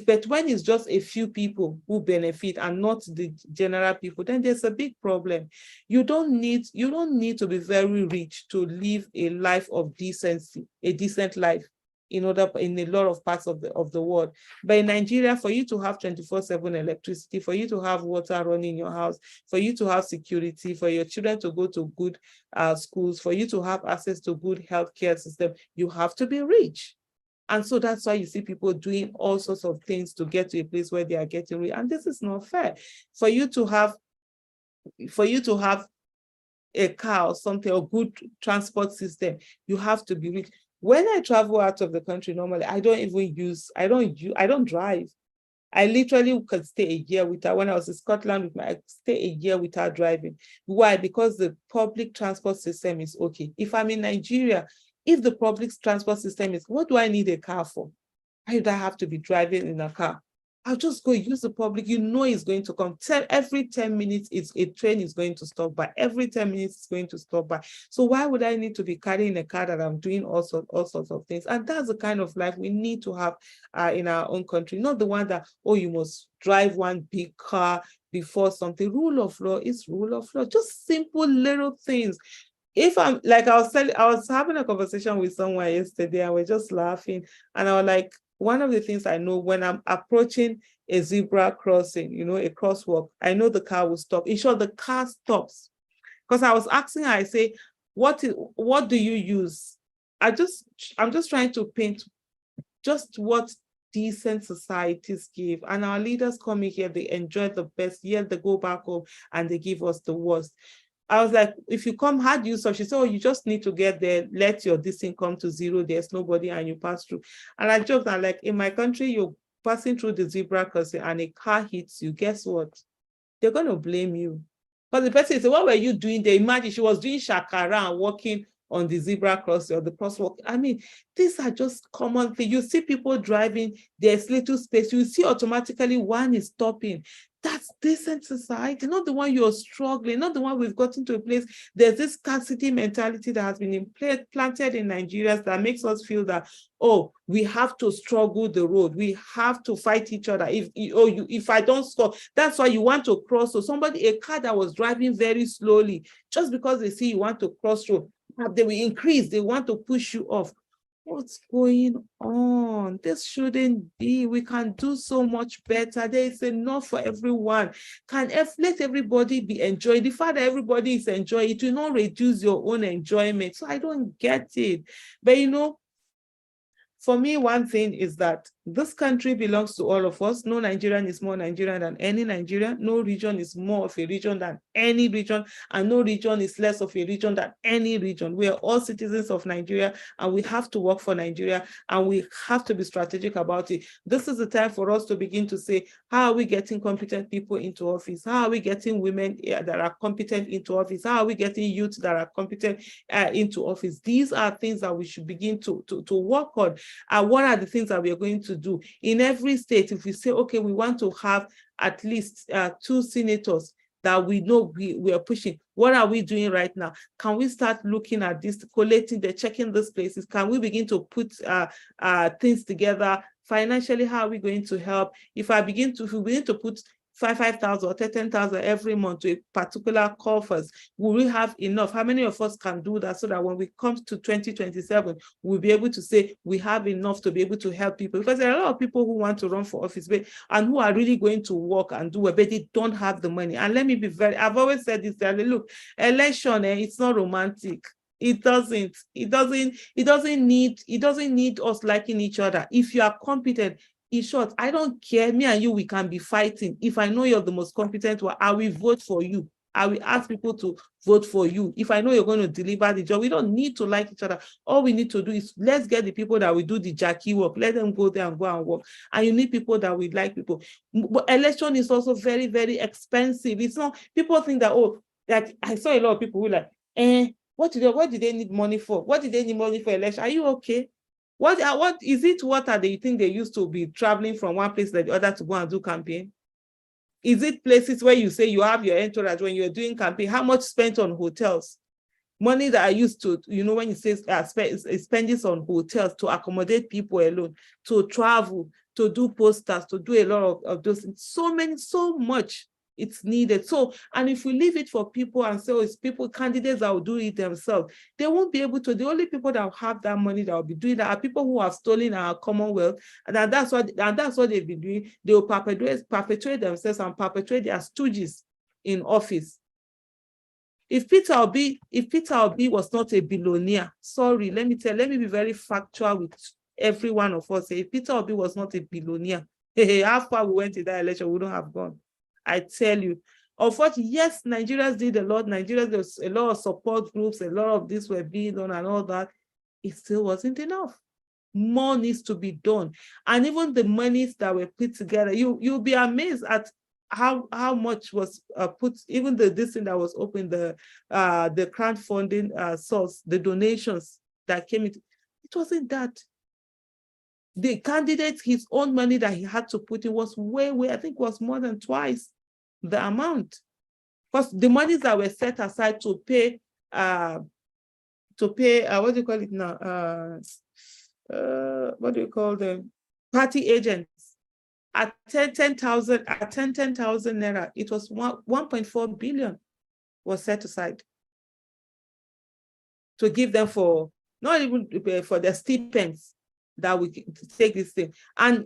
But when it's just a few people who benefit and not the general people, then there's a big problem. You don't need to be very rich to live a life of decency, a decent life in a lot of parts of the world. But in Nigeria, for you to have 24/7 electricity, for you to have water running in your house, for you to have security, for your children to go to good schools, for you to have access to good healthcare system, you have to be rich. And so that's why you see people doing all sorts of things to get to a place where they are getting rich. And this is not fair. For you to have a car or something, or good transport system, you have to be rich. When I travel out of the country, normally I don't drive. I literally could stay a year without, when I was in Scotland, I stay a year without driving. Why? Because the public transport system is okay. If I'm in Nigeria, if the public transport system is, what do I need a car for? Why do I have to be driving in a car? I'll just go use the public. It's going to come. Every 10 minutes, a train is going to stop by. Every 10 minutes, it's going to stop by. So why would I need to be carrying a car that I'm doing all sorts of things? And that's the kind of life we need to have in our own country. Not the one that, you must drive one big car before something. Rule of law is rule of law. Just simple little things. If I'm like, I was having a conversation with someone yesterday and we're just laughing. And I was like, one of the things I know when I'm approaching a zebra crossing, a crosswalk, I know the car will stop. In short, the car stops. Because I was asking her, I say, what do you use? I'm just trying to paint just what decent societies give. And our leaders come in here, they enjoy the best, yet they go back home and they give us the worst. I was like, if you come, how do you solve? She said, you just need to get there, let your distance come to zero, there's nobody, and you pass through. And I joked, I'm like, in my country, you're passing through the zebra crossing and a car hits you, guess what? They're going to blame you. Because the person said, what were you doing there? Imagine she was doing shakara and walking on the zebra crossing or the crosswalk. I mean, these are just common things. You see people driving, there's little space. You see automatically one is stopping. That's decent society, not the one you're struggling, not the one we've gotten to a place. There's this scarcity mentality that has been planted in Nigeria that makes us feel that, we have to struggle the road. We have to fight each other. If I don't score, that's why you want to cross. So a car that was driving very slowly, just because they see you want to cross road, they will increase. They want to push you off. What's going on? This shouldn't be. We can do so much better. There is enough for everyone. Let everybody be enjoying. The fact that everybody is enjoying, it will not reduce your own enjoyment. So I don't get it. But for me, one thing is that this country belongs to all of us. No Nigerian is more Nigerian than any Nigerian. No region is more of a region than any region, and no region is less of a region than any region. We are all citizens of Nigeria, and we have to work for Nigeria, and we have to be strategic about it. This is the time for us to begin to say, how are we getting competent people into office? How are we getting women that are competent into office? How are we getting youth that are competent into office? These are things that we should begin to work on. What are the things that we are going to do? In every state, if we say, okay, we want to have at least 2 senators that we know we are pushing, what are we doing right now? Can we start looking at this, collating, checking these places? Can we begin to put things together? Financially, how are we going to help? If we begin to put 5,000 or 10,000 every month to a particular coffers, will we have enough? How many of us can do that, so that when we come to 2027, we'll be able to say we have enough to be able to help people? Because there are a lot of people who want to run for office and who are really going to work and do it, but they don't have the money. And let me be I've always said this, that look, election, it's not romantic. It doesn't need us liking each other. If you are competent, in short, I don't care. Me and you, we can be fighting. If I know you're the most competent one, I will vote for you. I will ask people to vote for you. If I know you're going to deliver the job, we don't need to like each other. All we need to do is, let's get the people that will do the Jackie work. Let them go there and go and work. And you need people that will like people. But election is also very, very expensive. It's not, people think that, oh, like I saw a lot of people who like, what did they need money for? What did they need money for election? Are you okay? What is it? Water that you think they used to be traveling from one place to the other to go and do campaign? Is it places where you say you have your entourage when you're doing campaign? How much spent on hotels? Money that I used to, when you say spending on hotels to accommodate people alone, to travel, to do posters, to do a lot of those things. So much it's needed. So, and if we leave it for people and say, it's candidates that will do it themselves, they won't be able to. The only people that will have that money that will be doing that are people who have stolen our commonwealth, and that's what they've been doing. They will perpetuate themselves and perpetuate their stooges in office. If Peter Obi was not a billionaire, sorry, let me be very factual with every one of us. If Peter Obi was not a billionaire, how far we went in that election, we wouldn't have gone. I tell you. Unfortunately, yes, Nigerians did a lot. There was a lot of support groups, a lot of this were being done and all that. It still wasn't enough. More needs to be done. And even the monies that were put together, you'll be amazed at how much was put, even this thing that was open, the crowdfunding source, the donations that came in, it wasn't that. The candidate, his own money that he had to put in was way, I think was more than twice the amount. Because the monies that were set aside to pay, what do you call it now? What do you call them? Party agents. At 10,000 naira, it was 1.4 billion was set aside to give them for, not even for their stipends, that we take this thing. And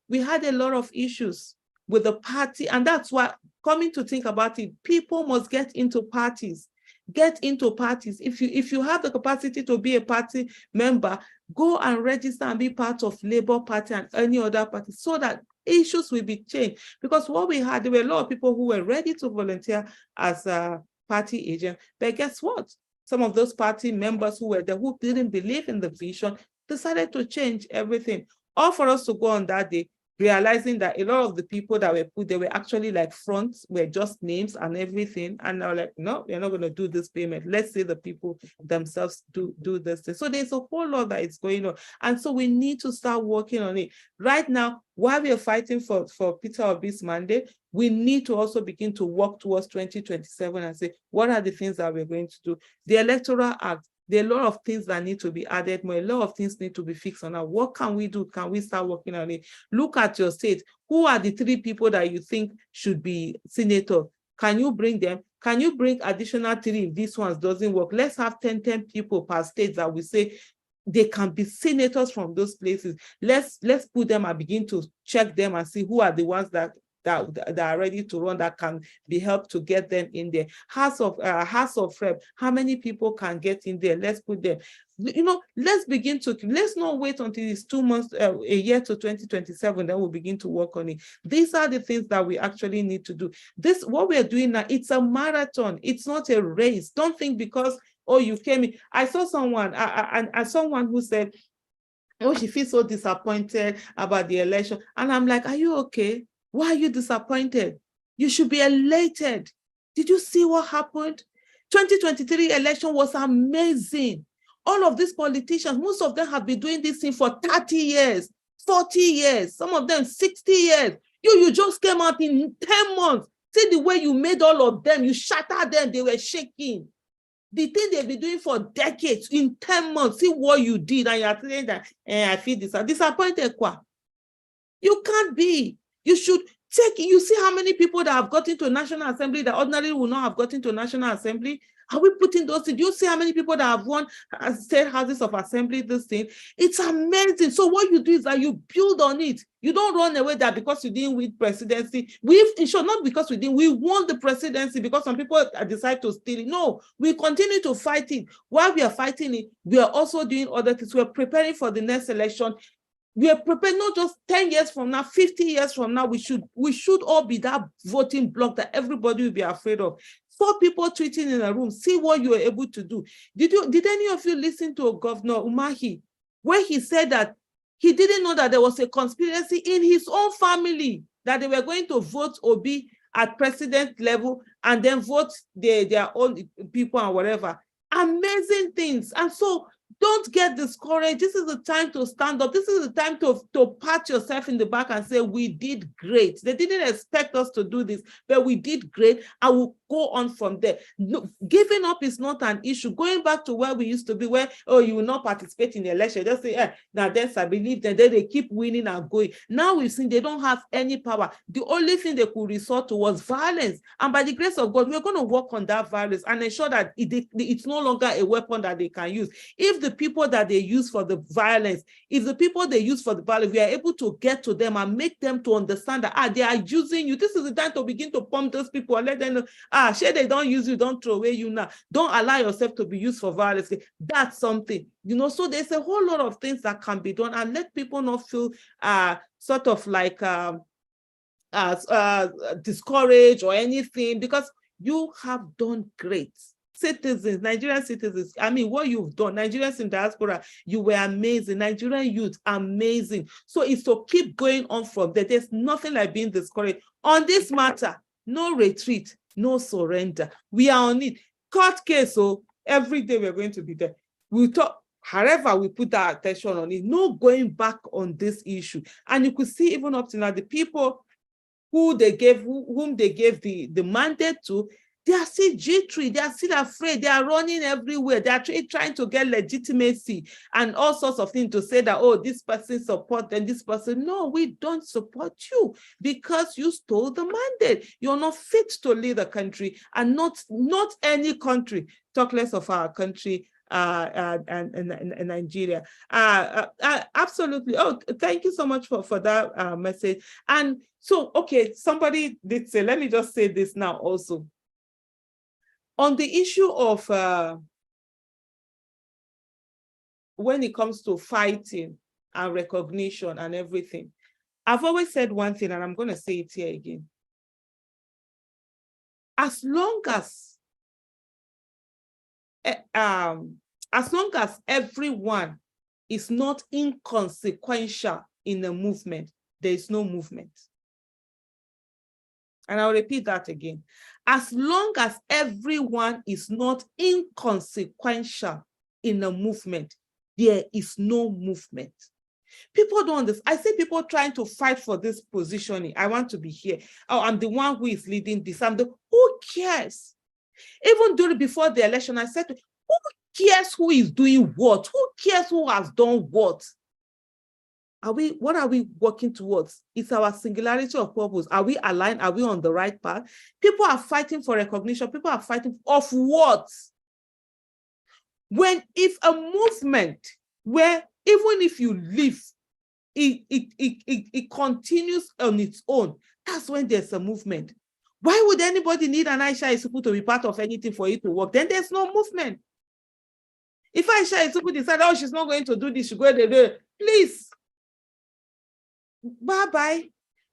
we had a lot of issues with the party, and that's why, coming to think about it, people must get into parties. If you have the capacity to be a party member, go and register and be part of Labour Party and any other party, so that issues will be changed. Because what we had, there were a lot of people who were ready to volunteer as a party agent, but guess what? Some of those party members who were there, who didn't believe in the vision, decided to change everything. All for us to go on that day, realizing that a lot of the people that were put, they were actually like fronts, were just names and everything. And now, like, no, we're not going to do this payment. Let's say the people themselves do this thing. So there's a whole lot that is going on. And so we need to start working on it. Right now, while we are fighting for Peter Obi's mandate, we need to also begin to work towards 2027 and say, what are the things that we're going to do? The Electoral Act, there are a lot of things that need to be added more. A lot of things need to be fixed on that. What can we do? Can we start working on it? Look at your state. Who are the 3 people that you think should be senator? Can you bring them? Can you bring additional 3 if this one doesn't work? Let's have 10 people per state that we say they can be senators from those places. Let's put them and begin to check them and see who are the ones that that are ready to run, that can be helped to get them in there. House of Rep, how many people can get in there? Let's put them. Let's begin to, let's not wait until it's 2 months, a year to 2027, then we'll begin to work on it. These are the things that we actually need to do. This, what we're doing now, it's a marathon. It's not a race. Don't think because, oh, you came in. I saw someone, someone who said, oh, she feels so disappointed about the election. And I'm like, are you okay? Why are you disappointed? You should be elated. Did you see what happened? 2023 election was amazing. All of these politicians, most of them have been doing this thing for 30 years, 40 years, some of them 60 years. You just came out in 10 months. See the way you made all of them, you shattered them, they were shaking. The thing they've been doing for decades, in 10 months, see what you did, and you're saying that, I feel disappointed. You can't be. You should take, you see how many people that have gotten to National Assembly that ordinarily would not have gotten to National Assembly? Are we putting those things? Do you see how many people that have won state houses of assembly, this thing? It's amazing. So what you do is that you build on it. You don't run away that because you didn't win presidency. In short, not because we didn't, we won the presidency because some people decide to steal it. No, we continue to fight it. While we are fighting it, we are also doing other things. We're preparing for the next election. We are prepared, not just 10 years from now, 50 years from now, we should all be that voting bloc that everybody will be afraid of. 4 people tweeting in a room, see what you were able to do. Did any of you listen to Governor Umahi, where he said that he didn't know that there was a conspiracy in his own family, that they were going to vote Obi at president level and then vote their own people and whatever. Amazing things. And so don't get discouraged. This is the time to stand up. This is the time to pat yourself in the back and say, we did great. They didn't expect us to do this, but we did great. I will go on from there. No, giving up is not an issue. Going back to where we used to be, where, oh, you will not participate in the election. Just say, now this I believe that they keep winning and going. Now we've seen they don't have any power. The only thing they could resort to was violence. And by the grace of God, we're going to work on that violence and ensure that it's no longer a weapon that they can use. If the people that they use for the violence, if the people they use for the violence, we are able to get to them and make them to understand that they are using you. This is the time to begin to pump those people and let them know, share they don't use you, don't throw away you now. Don't allow yourself to be used for violence. That's something, so there's a whole lot of things that can be done, and let people not feel sort of like discouraged or anything, because you have done great. Citizens, Nigerian citizens, I mean, what you've done, Nigerians in diaspora, you were amazing. Nigerian youth, amazing. So it's to keep going on from there. There's nothing like being discouraged. On this matter, no retreat, no surrender. We are on it. Court case, so every day we're going to be there. We'll talk, however we put our attention on it, no going back on this issue. And you could see even up to now, the people whom they gave the mandate to, they are still jittery, they are still afraid, they are running everywhere, they are trying to get legitimacy and all sorts of things to say that, oh, this person support them, this person. No, we don't support you because you stole the mandate. You're not fit to lead the country, and not any country, talk less of our country and Nigeria. Absolutely. Oh, thank you so much for that message. And so, okay, somebody did say, let me just say this now also. On the issue of when it comes to fighting and recognition and everything, I've always said one thing, and I'm going to say it here again. As long as everyone is not inconsequential in the movement, there is no movement. And I'll repeat that again. As long as everyone is not inconsequential in a movement, there is no movement. People don't understand. I see people trying to fight for this positioning. I want to be here. Oh, I'm the one who is leading this. Who cares? Even before the election, I said, who cares who is doing what? Who cares who has done what? What are we working towards? It's our singularity of purpose. Are we aligned? Are we on the right path? People are fighting for recognition. People are fighting of what? If a movement where even if you leave it continues on its own, that's when there's a movement. Why would anybody need an Aisha Isufu to be part of anything for it to work? Then there's no movement. If Aisha Isufu decide, oh, she's not going to do this, she's going to do it, please, bye-bye.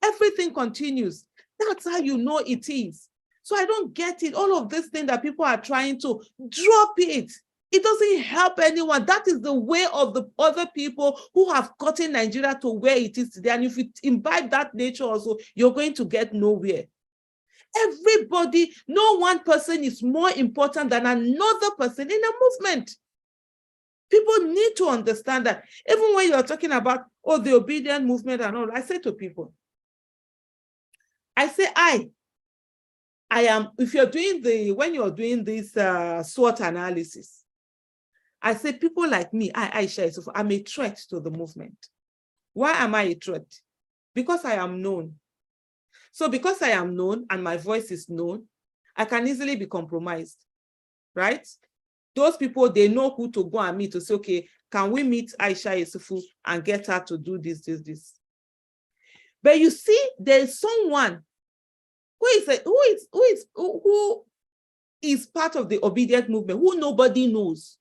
Everything continues. That's how you know it is. So I don't get it. All of this thing that people are trying to drop it. It doesn't help anyone. That is the way of the other people who have gotten Nigeria to where it is today. And if you imbibe that nature also, you're going to get nowhere. Everybody, no one person is more important than another person in a movement. People need to understand that. Even when you're talking about, oh, the obedient movement and all, I say to people, I say, I am, if you're doing when you're doing this SWOT analysis, I say people like me, Aisha, I'm a threat to the movement. Why am I a threat? Because I am known. So because I am known and my voice is known, I can easily be compromised, right? Those people, they know who to go and meet to say, okay, can we meet Aisha Isufu and get her to do this. But you see, there is someone who is part of the obedient movement, who nobody knows.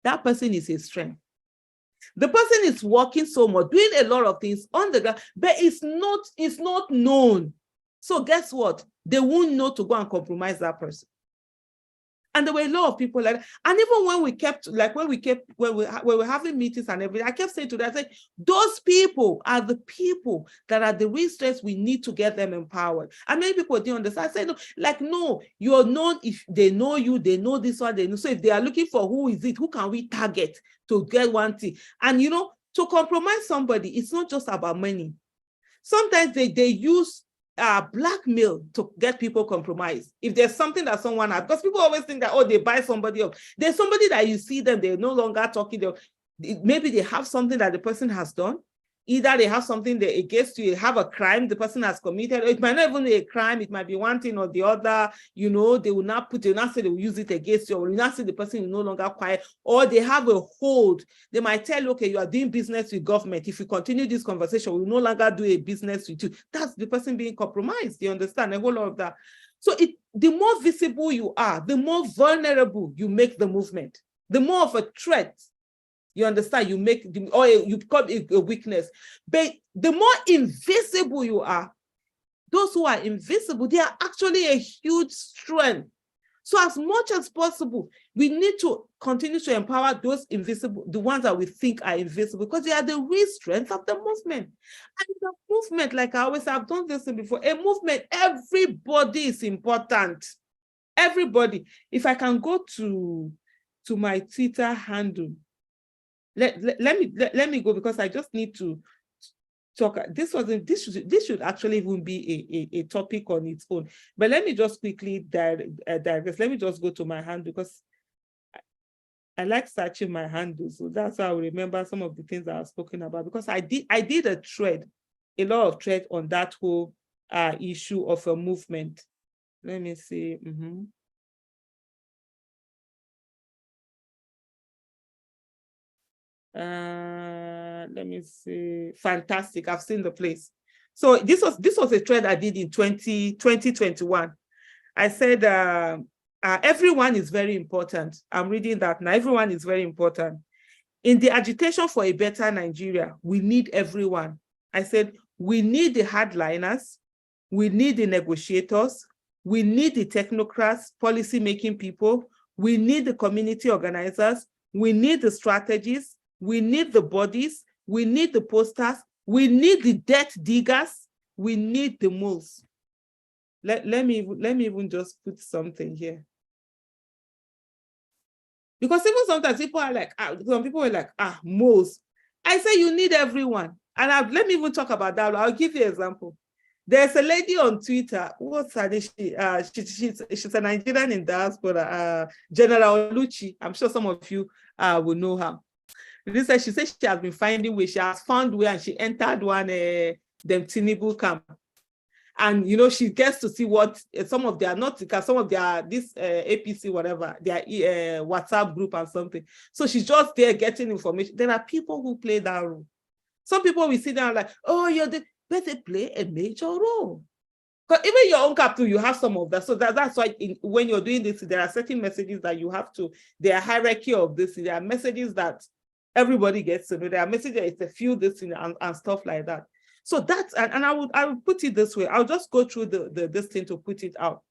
That person is a strength. The person is working so much, doing a lot of things on the ground, but it's not known. So guess what? They won't know to go and compromise that person. And there were a lot of people like that. And even when we were having meetings and everything, I kept saying to them, I said, those people are the people that are the real strengths. We need to get them empowered. And many people didn't understand. I said, no, like, no, you're known. If they know you, they know this one, they know. So if they are looking for who is it, who can we target to get one thing? And to compromise somebody, it's not just about money. Sometimes they use blackmail to get people compromised. If there's something that someone has, because people always think that, oh, they buy somebody up. There's somebody that you see them, they're no longer talking. Maybe they have something that the person has done. Either they have something that against you, have a crime the person has committed. It might not even be a crime. It might be one thing or the other. They will not say they will use it against you, or you not say the person is no longer quiet, or they have a hold. They might tell you, okay, you are doing business with government. If you continue this conversation, we will no longer do a business with you. That's the person being compromised. You understand? A whole lot of that. So the more visible you are, the more vulnerable you make the movement, the more of a threat. You understand? You make, or you become a weakness. But the more invisible you are, those who are invisible, they are actually a huge strength. So as much as possible, we need to continue to empower those invisible, the ones that we think are invisible, because they are the real strength of the movement. And the movement, like I always say, I've done this before, a movement, everybody is important. Everybody. If I can go to my Twitter handle, let me go, because I just need to talk. This should actually even be a topic on its own. But let me just quickly digress. Let me just go to my handle, because I like searching my handle. So that's how I remember some of the things that I've spoken about, because I did a lot of thread on that whole issue of a movement. Let me see. Let me see. Fantastic. I've seen the place. So this was a thread I did in 2021. I said everyone is very important. I'm reading that now. Everyone is very important. In the agitation for a better Nigeria, we need everyone. I said we need the hardliners, we need the negotiators, we need the technocrats, policy-making people, we need the community organizers, we need the strategies, we need the bodies, we need the posters, we need the debt diggers, we need the moles. Let me even just put something here. Because even sometimes people are like, some people are like, moles. I say you need everyone. And let me even talk about that. I'll give you an example. There's a lady on Twitter. What's her name? She's a Nigerian in diaspora, General Lucci. I'm sure some of you will know her. She said she has been finding ways. She has found way, and she entered one them Tinubu camp. And she gets to see what some of their this APC whatever, their WhatsApp group or something. So she's just there getting information. There are people who play that role. Some people will sit down like, oh, but they play a major role. Because even your own capital, you have some of that. So that's why when you're doing this, there are certain messages that you have to, there are hierarchy of this. There are messages that everybody gets to know. There are messages, it's a few this and stuff like that. So that's, and I would put it this way. I'll just go through this thing to put it out.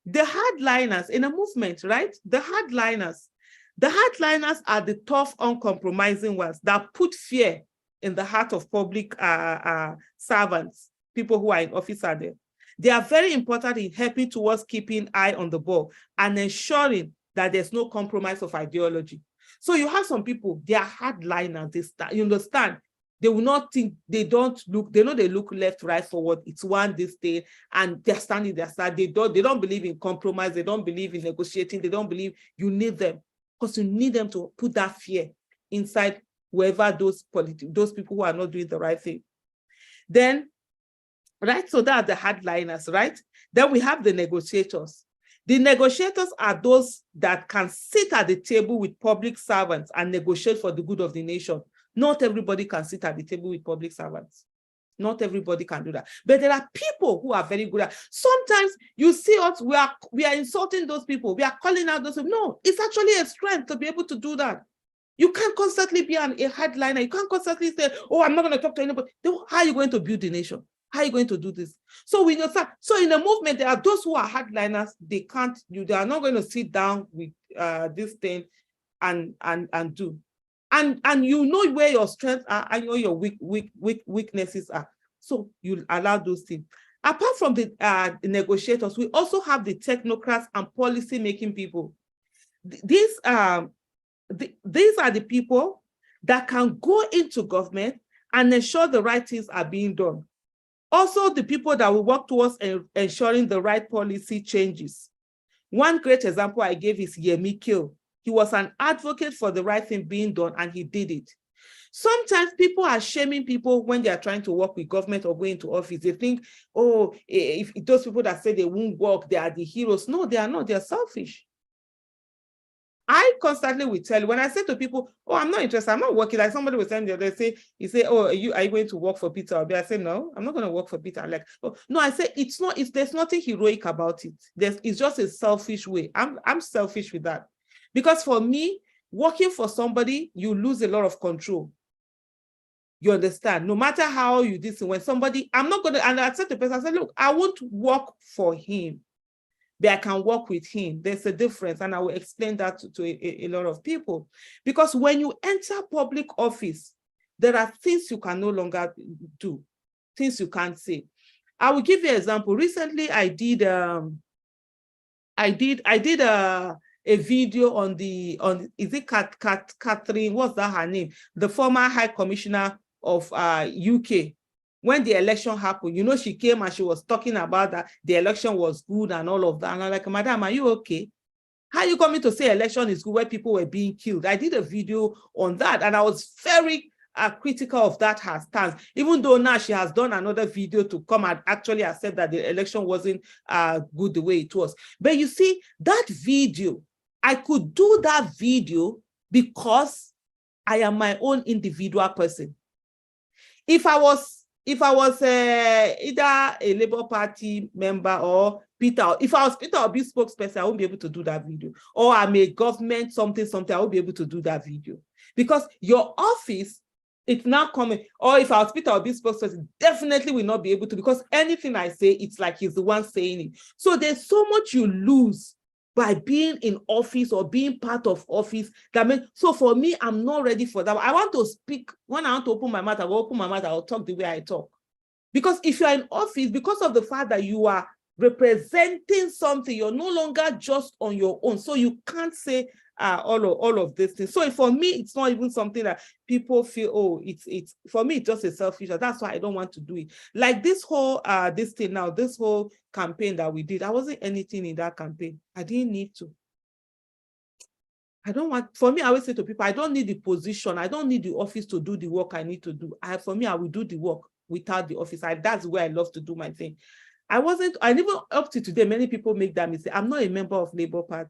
The hardliners in a movement, right? The hardliners are the tough, uncompromising ones that put fear in the heart of public servants, people who are in office are there. They are very important in helping towards keeping eye on the ball and ensuring that there's no compromise of ideology. So you have some people, they are hardliners, you understand? They will not think, they don't look, they know they look left, right, forward. It's one, this thing, and they're standing their side. They don't believe in compromise. They don't believe in negotiating. They don't believe you need them, because you need them to put that fear inside whoever those people who are not doing the right thing. Then, right, so that are the hardliners, right? Then we have the negotiators. The negotiators are those that can sit at the table with public servants and negotiate for the good of the nation. Not everybody can sit at the table with public servants. Not everybody can do that. But there are people who are very good at. Sometimes you see us, we are insulting those people. We are calling out those people. No, it's actually a strength to be able to do that. You can't constantly be a hardliner. You can't constantly say, oh, I'm not going to talk to anybody. How are you going to build the nation? How are you going to do this? So we know. So in a movement, there are those who are hardliners. They are not going to sit down with this thing and do. And you know where your strengths are and your weaknesses are. So you allow those things. Apart from the negotiators, we also have the technocrats and policy-making people. These are the people that can go into government and ensure the right things are being done. Also, the people that will work towards ensuring the right policy changes. One great example I gave is Yemi Kil. He was an advocate for the right thing being done, and he did it. Sometimes people are shaming people when they are trying to work with government or going into office. They think, oh, if those people that say they won't work, they are the heroes. No, they are not. They are selfish. I constantly will tell you, when I say to people, oh, I'm not interested, I'm not working, like somebody was saying the other day, you say, oh, are you going to work for Peter Obi? I say, no, I'm not going to work for Peter. I'm like, oh, no, I say, there's nothing heroic about it. It's just a selfish way. I'm selfish with that. Because for me, working for somebody, you lose a lot of control. You understand? No matter how you do it, when somebody, I'm not going to, and I said to the person, I said, look, I won't work for him, but I can work with him. There's a difference, and I will explain that to a lot of people. Because when you enter public office, there are things you can no longer do, things you can't say. I will give you an example. Recently, I did a video on is it Catherine, what's that her name? The former High Commissioner of UK. When the election happened, you know, she came and she was talking about that the election was good and all of that. And I'm like, madam, are you okay? How are you coming to say election is good where people were being killed? I did a video on that, and I was very critical of that, her stance, even though now she has done another video to come and actually accept that the election wasn't good the way it was. But you see, that video, I could do that video because I am my own individual person. If I was either a Labour Party member or if I was Peter Obi spokesperson, I won't be able to do that video. Or I'm a government something, I won't be able to do that video. Because your office, it's now coming. Or if I was Peter Obi spokesperson, definitely will not be able to, because anything I say, it's like he's the one saying it. So there's so much you lose by being in office or being part of office. So for me, I'm not ready for that. I want to speak. When I want to open my mouth, I will open my mouth, I will talk the way I talk. Because if you're in office, because of the fact that you are representing something, you're no longer just on your own. So you can't say all of these things. So for me, it's not even something that people feel, oh, it's for me, it's just a selfish. That's why I don't want to do it. Like this whole this whole campaign that we did, I wasn't anything in that campaign. I didn't need to. For me, I always say to people, I don't need the position. I don't need the office to do the work I need to do. For me, I will do the work without the office. That's where I love to do my thing. I even up to today, many people make that mistake. I'm not a member of Labour Party.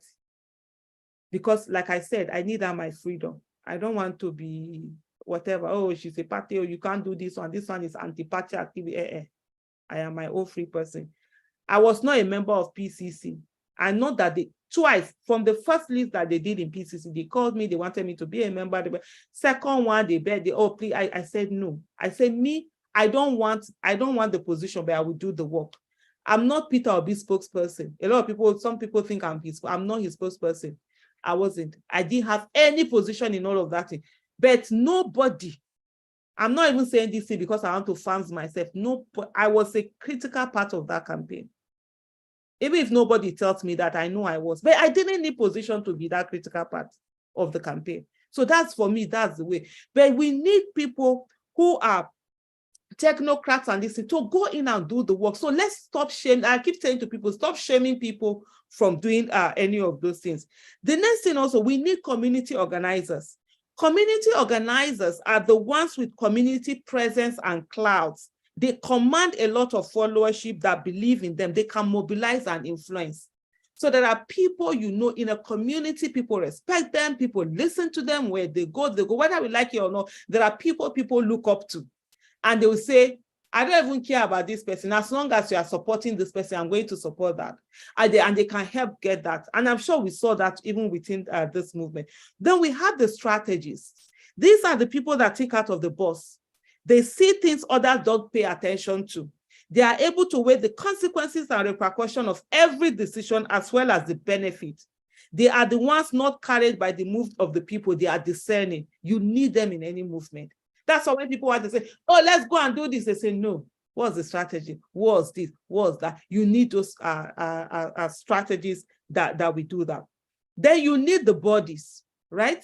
Because like I said, I need my freedom. I don't want to be whatever. Oh, she's a party, or you can't do this one. This one is anti-party activity. I am my own free person. I was not a member of PCC. I know that twice, from the first list that they did in PCC, they called me, they wanted me to be a member. Second one, they begged, oh, please. I said no. I said, I don't want the position, but I will do the work. I'm not Peter Obi's spokesperson. Some people think I'm not his spokesperson. I wasn't. I didn't have any position in all of that thing. But nobody, I'm not even saying this thing because I want to fans myself. No, I was a critical part of that campaign. Even if nobody tells me that, I know I was. But I didn't need position to be that critical part of the campaign. So that's, for me, that's the way. But we need people who are technocrats and this to go in and do the work. So let's stop shaming. I keep saying to people, stop shaming people from doing any of those things. The next thing also, we need community organizers. Community organizers are the ones with community presence and clouds. They command a lot of followership that believe in them. They can mobilize and influence. So there are people, in a community, people respect them, people listen to them where they go, whether we like it or not. There are people look up to. And they will say, I don't even care about this person. As long as you are supporting this person, I'm going to support that. And they can help get that. And I'm sure we saw that even within this movement. Then we have the strategists. These are the people that think out of the box. They see things others don't pay attention to. They are able to weigh the consequences and repercussions of every decision as well as the benefit. They are the ones not carried by the mood of the people. They are discerning. You need them in any movement. That's why when people want to say, oh, let's go and do this, they say, no. What's the strategy? What's this? What's that? You need those strategies that we do that. Then you need the bodies, right?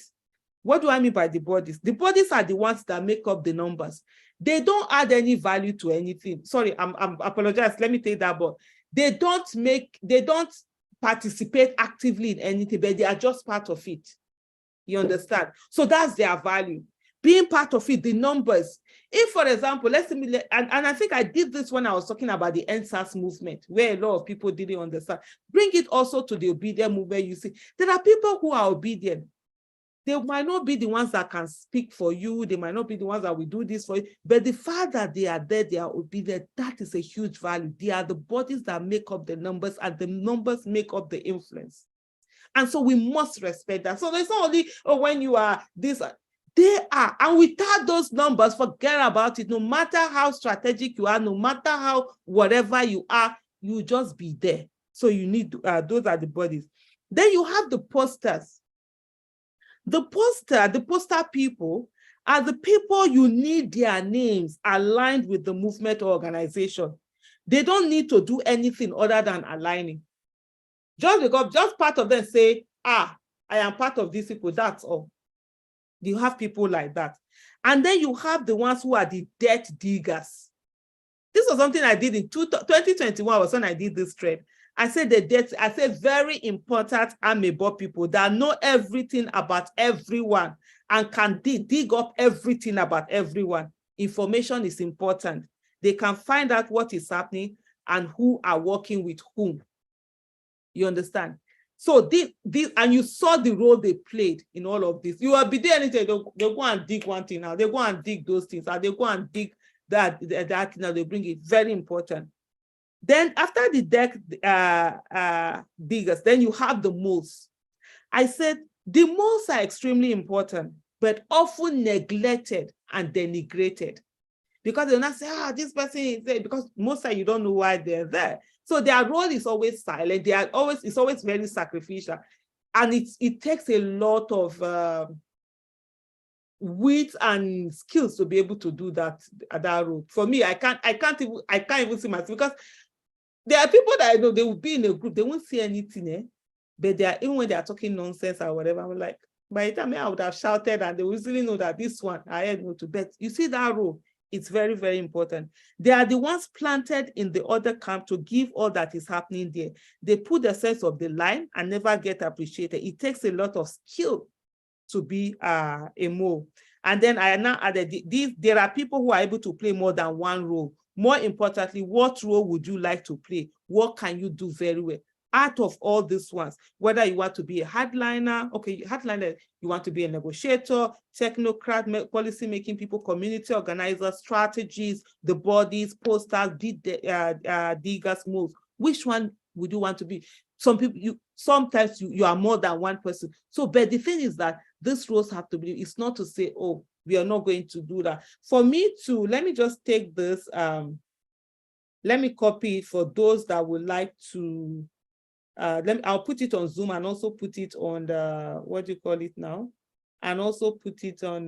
What do I mean by the bodies? The bodies are the ones that make up the numbers. They don't add any value to anything. Sorry, I'm apologize. Let me take that, but they don't participate actively in anything, but they are just part of it. You understand? So that's their value. Being part of it, the numbers. If, for example, let's say, and I think I did this when I was talking about the NSAS movement, where a lot of people didn't understand. Bring it also to the obedient movement. You see, there are people who are obedient. They might not be the ones that can speak for you. They might not be the ones that will do this for you. But the fact that they are there, they are obedient, that is a huge value. They are the bodies that make up the numbers, and the numbers make up the influence. And so we must respect that. So it's not only, oh, when you are this, they are. And without those numbers, forget about it. No matter how strategic you are, no matter how whatever you are, you just be there. So you need, those are the bodies. Then you have the posters. The poster people are the people you need their names aligned with the movement or organization. They don't need to do anything other than aligning. Just part of them say, I am part of these people, that's all. You have people like that. And then you have the ones who are the debt diggers. This was something I did in 2021 was when I did this thread. I said very important amiable people that know everything about everyone and can dig up everything about everyone. Information is important. They can find out what is happening and who are working with whom. You understand? So and you saw the role they played in all of this. You will be there anything, they'll go and dig one thing now. They go and dig those things, and they go and dig that now they bring it. Very important. Then after the deck diggers, then you have the moles. I said the moles are extremely important, but often neglected and denigrated. Because they'll not say, this person is there, because most time you don't know why they're there. So their role is always silent. It's always very sacrificial. And it takes a lot of wit and skills to be able to do that role. For me, I can't even see myself, because there are people that I know, they will be in a group, they won't see anything, but even when they are talking nonsense or whatever, I'm like, by the time I would have shouted, and they will easily know that this one I had no to bet. You see that role, it's very, very important. They are the ones planted in the other camp to give all that is happening there. They put the sense of the line and never get appreciated. It takes a lot of skill to be a mole. And then I now added, there are people who are able to play more than one role. More importantly, what role would you like to play? What can you do very well? out of all these ones, whether you want to be a hardliner, okay, hardliner, you want to be a negotiator, technocrat, policy making people, community organizers, strategies, the bodies, posters, diggers, moves. Which one would you want to be? Some people, sometimes you are more than one person. So, but the thing is that these roles have to be, it's not to say, oh, we are not going to do that. For me too, let me just take this, let me copy it for those that would like to, I'll put it on Zoom and also put it on the, what do you call it now? And also put it on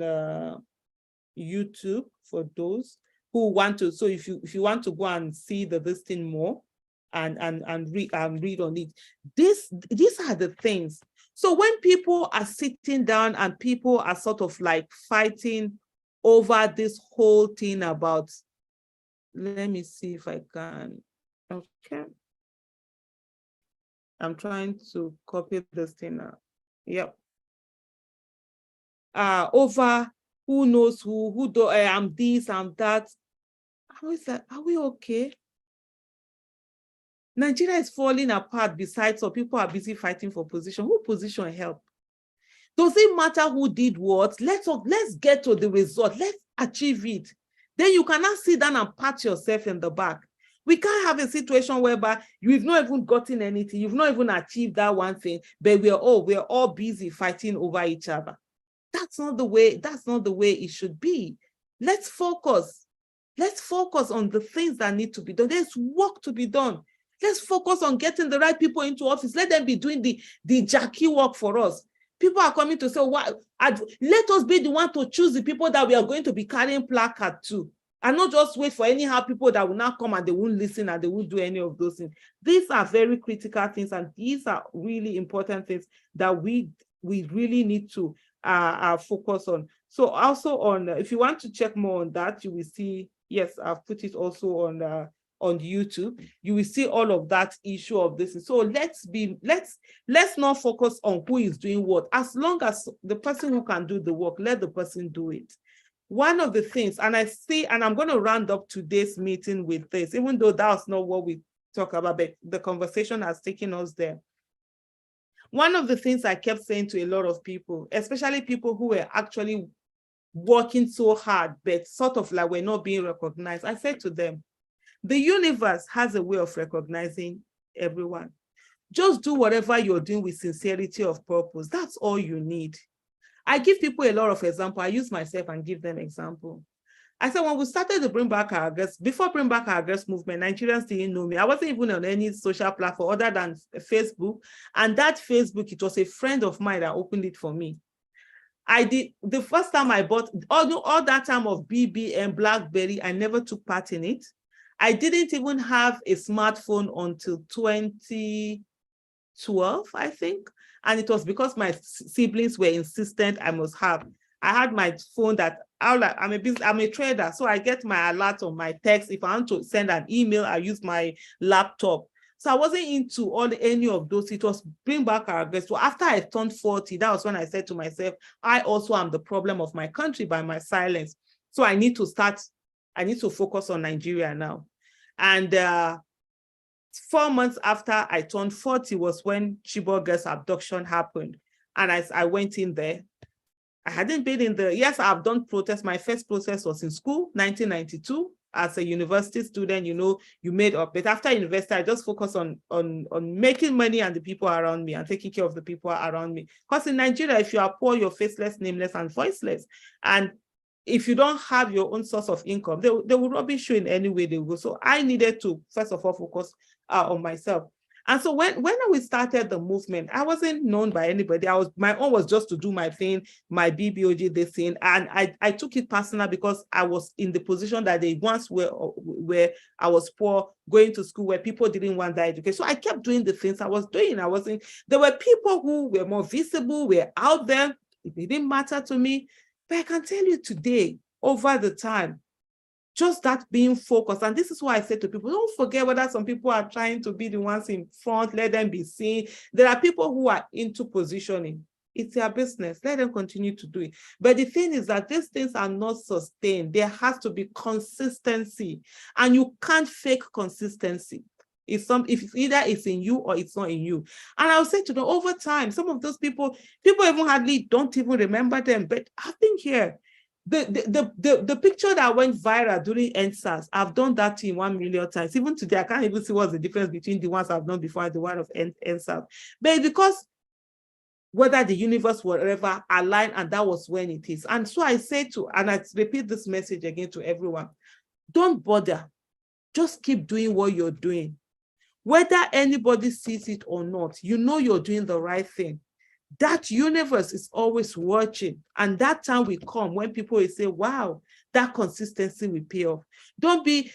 YouTube for those who want to. So if you want to go and see this thing more and read on it, these are the things. So when people are sitting down and people are sort of like fighting over this whole thing about, let me see if I can, okay. I'm trying to copy this thing now. Yep. Over who knows who do I'm this, I'm that. How is that? Are we okay? Nigeria is falling apart besides, so people are busy fighting for position. Who position help? Does it matter who did what? Let's get to the result. Let's achieve it. Then you cannot sit down and pat yourself in the back. We can't have a situation whereby you've not even gotten anything, you've not even achieved that one thing, but we're all busy fighting over each other. That's not the way it should be. Let's focus. Let's focus on the things that need to be done. There's work to be done. Let's focus on getting the right people into office. Let them be doing the Jackie work for us. People are coming to say, let us be the one to choose the people that we are going to be carrying placard to. And not just wait for anyhow people that will not come and they won't listen and they won't do any of those things. These are very critical things, and these are really important things that we really need to focus on. So also on, if you want to check more on that, you will see, yes, I've put it also on YouTube. You will see all of that issue of this. So let's not focus on who is doing what. As long as the person who can do the work, let the person do it. One of the things, and I see, and I'm going to round up today's meeting with this, even though that's not what we talk about, but the conversation has taken us there. One of the things I kept saying to a lot of people, especially people who were actually working so hard, but sort of like we're not being recognized, I said to them, the universe has a way of recognizing everyone. Just do whatever you're doing with sincerity of purpose. That's all you need. I give people a lot of examples. I use myself and give them example. I said, when we started to bring back our girls, before Bring Back Our Girls movement, Nigerians didn't know me. I wasn't even on any social platform other than Facebook. And that Facebook, it was a friend of mine that opened it for me. I did, the first time I bought, all that time of BBM, BlackBerry, I never took part in it. I didn't even have a smartphone until 2012, I think. And it was because my siblings were insistent I must have. I had my phone that I'm a trader, so I get my alert on my text. If I want to send an email, I use my laptop. So I wasn't into any of those. It was Bring Back Our Girls. So after I turned 40, that was when I said to myself, I also am the problem of my country by my silence. So I need to focus on Nigeria now. And 4 months after I turned 40 was when Chibok girls' abduction happened. And I went in there. I hadn't been in yes, I've done protests. My first protest was in school, 1992. As a university student, you made up. But after university, I just focused on making money and the people around me and taking care of the people around me. Because in Nigeria, if you are poor, you're faceless, nameless, and voiceless. And if you don't have your own source of income, they will rubbish you in any way they go. So I needed to, first of all, focus on myself. And so when we started the movement, I wasn't known by anybody. My own was just to do my thing, my BBOG, this thing. And I took it personal because I was in the position that they once were where I was poor, going to school where people didn't want that education. So I kept doing the things I was doing. There were people who were more visible, were out there. It didn't matter to me. But I can tell you today, over the time, just that being focused. And this is why I say to people, don't forget whether some people are trying to be the ones in front, let them be seen. There are people who are into positioning. It's their business. Let them continue to do it. But the thing is that these things are not sustained. There has to be consistency. And you can't fake consistency. If either it's in you or it's not in you. And I'll say to them, over time, some of those people even hardly don't even remember them, but I've been here. The picture that went viral during NSAS, I've done that in 1 million times. Even today, I can't even see what's the difference between the ones I've done before and the one of NSAS. But because whether the universe will ever align, and that was when it is. And so I say and I repeat this message again to everyone, don't bother. Just keep doing what you're doing. Whether anybody sees it or not, you know you're doing the right thing. That universe is always watching. And that time will come when people will say, wow, that consistency will pay off. Don't be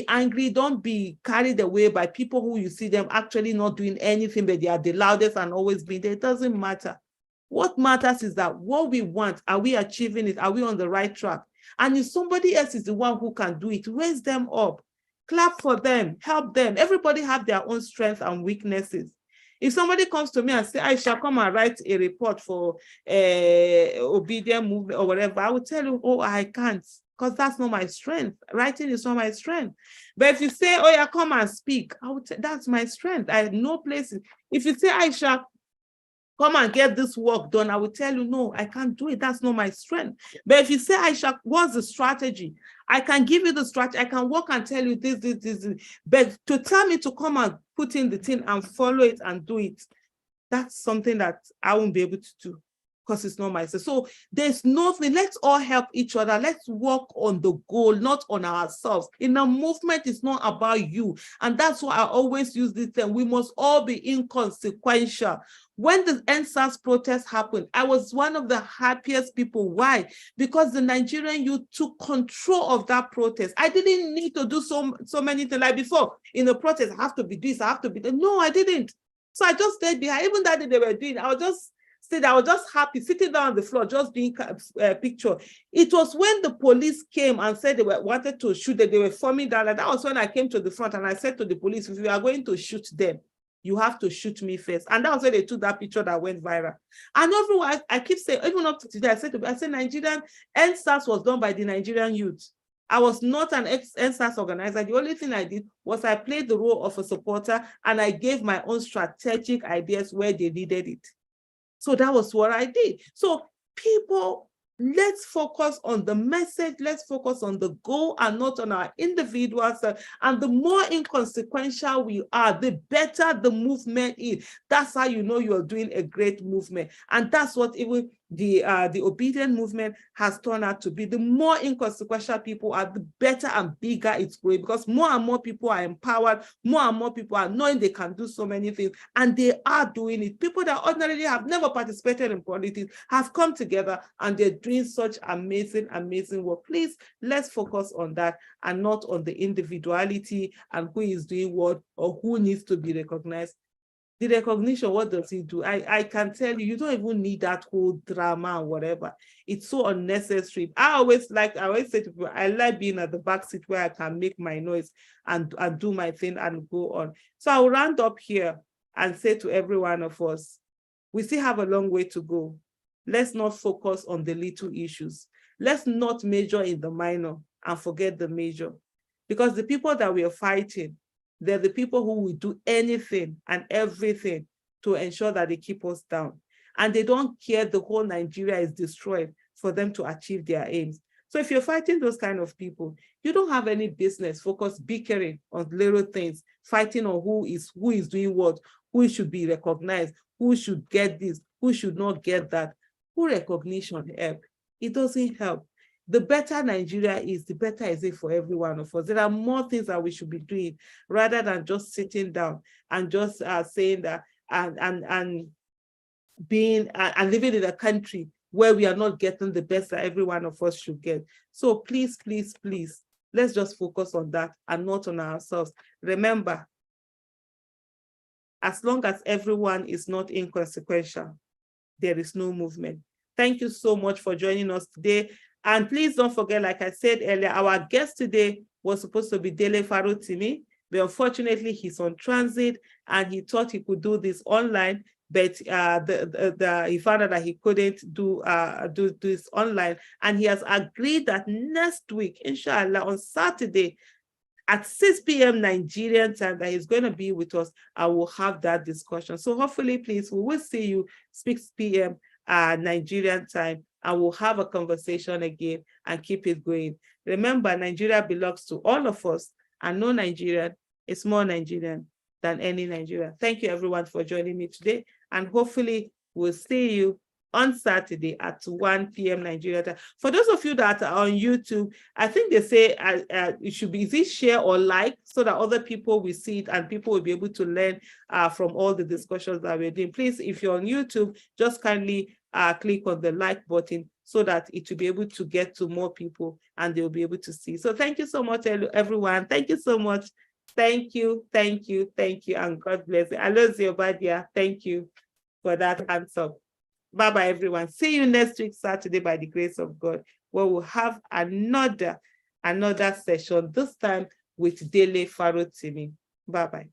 angry. Don't be carried away by people who you see them actually not doing anything, but they are the loudest and always being there. It doesn't matter. What matters is that what we want, are we achieving it? Are we on the right track? And if somebody else is the one who can do it, raise them up, clap for them, help them. Everybody have their own strengths and weaknesses. If somebody comes to me and say, Aisha, come and write a report for obedient movement or whatever, I will tell you, oh, I can't, because that's not my strength. Writing is not my strength. But if you say, oh yeah, come and speak, I would say that's my strength. I have no place. If you say, Aisha, come and get this work done, I will tell you, no, I can't do it. That's not my strength. But if you say, Aisha, what's the strategy? I can give you the strategy. I can work and tell you this. But to tell me to come and put in the thing and follow it and do it, that's something that I won't be able to do, because it's not myself. So there's nothing. Let's all help each other. Let's work on the goal, not on ourselves. In a movement, it's not about you. And that's why I always use this term. We must all be inconsequential. When the NSAS protest happened, I was one of the happiest people. Why? Because the Nigerian youth took control of that protest. I didn't need to do so many things. Like before, in a protest, I have to be this, I have to be that. No, I didn't. So I just stayed behind. Even that they were doing, I was just happy, sitting down on the floor, just doing a picture. It was when the police came and said they wanted to shoot, that they were forming that. That was when I came to the front and I said to the police, if you are going to shoot them, you have to shoot me first. And that was when they took that picture that went viral. And everyone, I keep saying, even up to today, I said Nigerian, NSAS was done by the Nigerian youth. I was not an NSAS organizer. The only thing I did was I played the role of a supporter, and I gave my own strategic ideas where they needed it. So that was what I did. So people, let's focus on the message, let's focus on the goal and not on our individuals. And the more inconsequential we are, the better the movement is. That's how you know you're doing a great movement. And that's what even the obedient movement has turned out to be. The more inconsequential people are, the better and bigger it's growing, because more and more people are empowered, more and more people are knowing they can do so many things, and they are doing it. People that ordinarily have never participated in politics have come together and they're doing such amazing, amazing work. Please, let's focus on that and not on the individuality and who is doing what or who needs to be recognized. The recognition, what does it do? I can tell you, you don't even need that whole drama or whatever. It's so unnecessary. I always say to people, I like being at the back seat where I can make my noise and do my thing and go on. So I'll round up here and say to every one of us, we still have a long way to go. Let's not focus on the little issues. Let's not major in the minor and forget the major. Because the people that we are fighting, they're the people who will do anything and everything to ensure that they keep us down. And they don't care the whole Nigeria is destroyed for them to achieve their aims. So if you're fighting those kind of people, you don't have any business bickering on little things, fighting on who is doing what, who should be recognized, who should get this, who should not get that. Who recognition help? It doesn't help. The better Nigeria is, the better is it for every one of us. There are more things that we should be doing rather than just sitting down and just saying that and being and living in a country where we are not getting the best that every one of us should get. So please, please, please, let's just focus on that and not on ourselves. Remember, as long as everyone is not inconsequential, there is no movement. Thank you so much for joining us today. And please don't forget, like I said earlier, our guest today was supposed to be Dele Farotimi, but unfortunately he's on transit and he thought he could do this online, but he found out that he couldn't do this online. And he has agreed that next week, inshallah, on Saturday, at 6 p.m. Nigerian time that he's going to be with us, and we'll have that discussion. So hopefully, please, we will see you 6 p.m. Nigerian time, and we'll have a conversation again and keep it going. Remember, Nigeria belongs to all of us, and no Nigerian is more Nigerian than any Nigerian. Thank you, everyone, for joining me today, and hopefully we'll see you on Saturday at 1 p.m. Nigeria time. For those of you that are on YouTube, I think they say it should be, is it share or like, so that other people will see it and people will be able to learn from all the discussions that we're doing. Please, if you're on YouTube, just kindly click on the like button so that it will be able to get to more people and they'll be able to see. So thank you so much, everyone. Thank you so much. Thank you, thank you, thank you, and God bless you. Alozie Obadia, thank you for that answer. Bye-bye, everyone. See you next week, Saturday, by the grace of God, where we'll have another session, this time with Dele Farotimi. Bye-bye.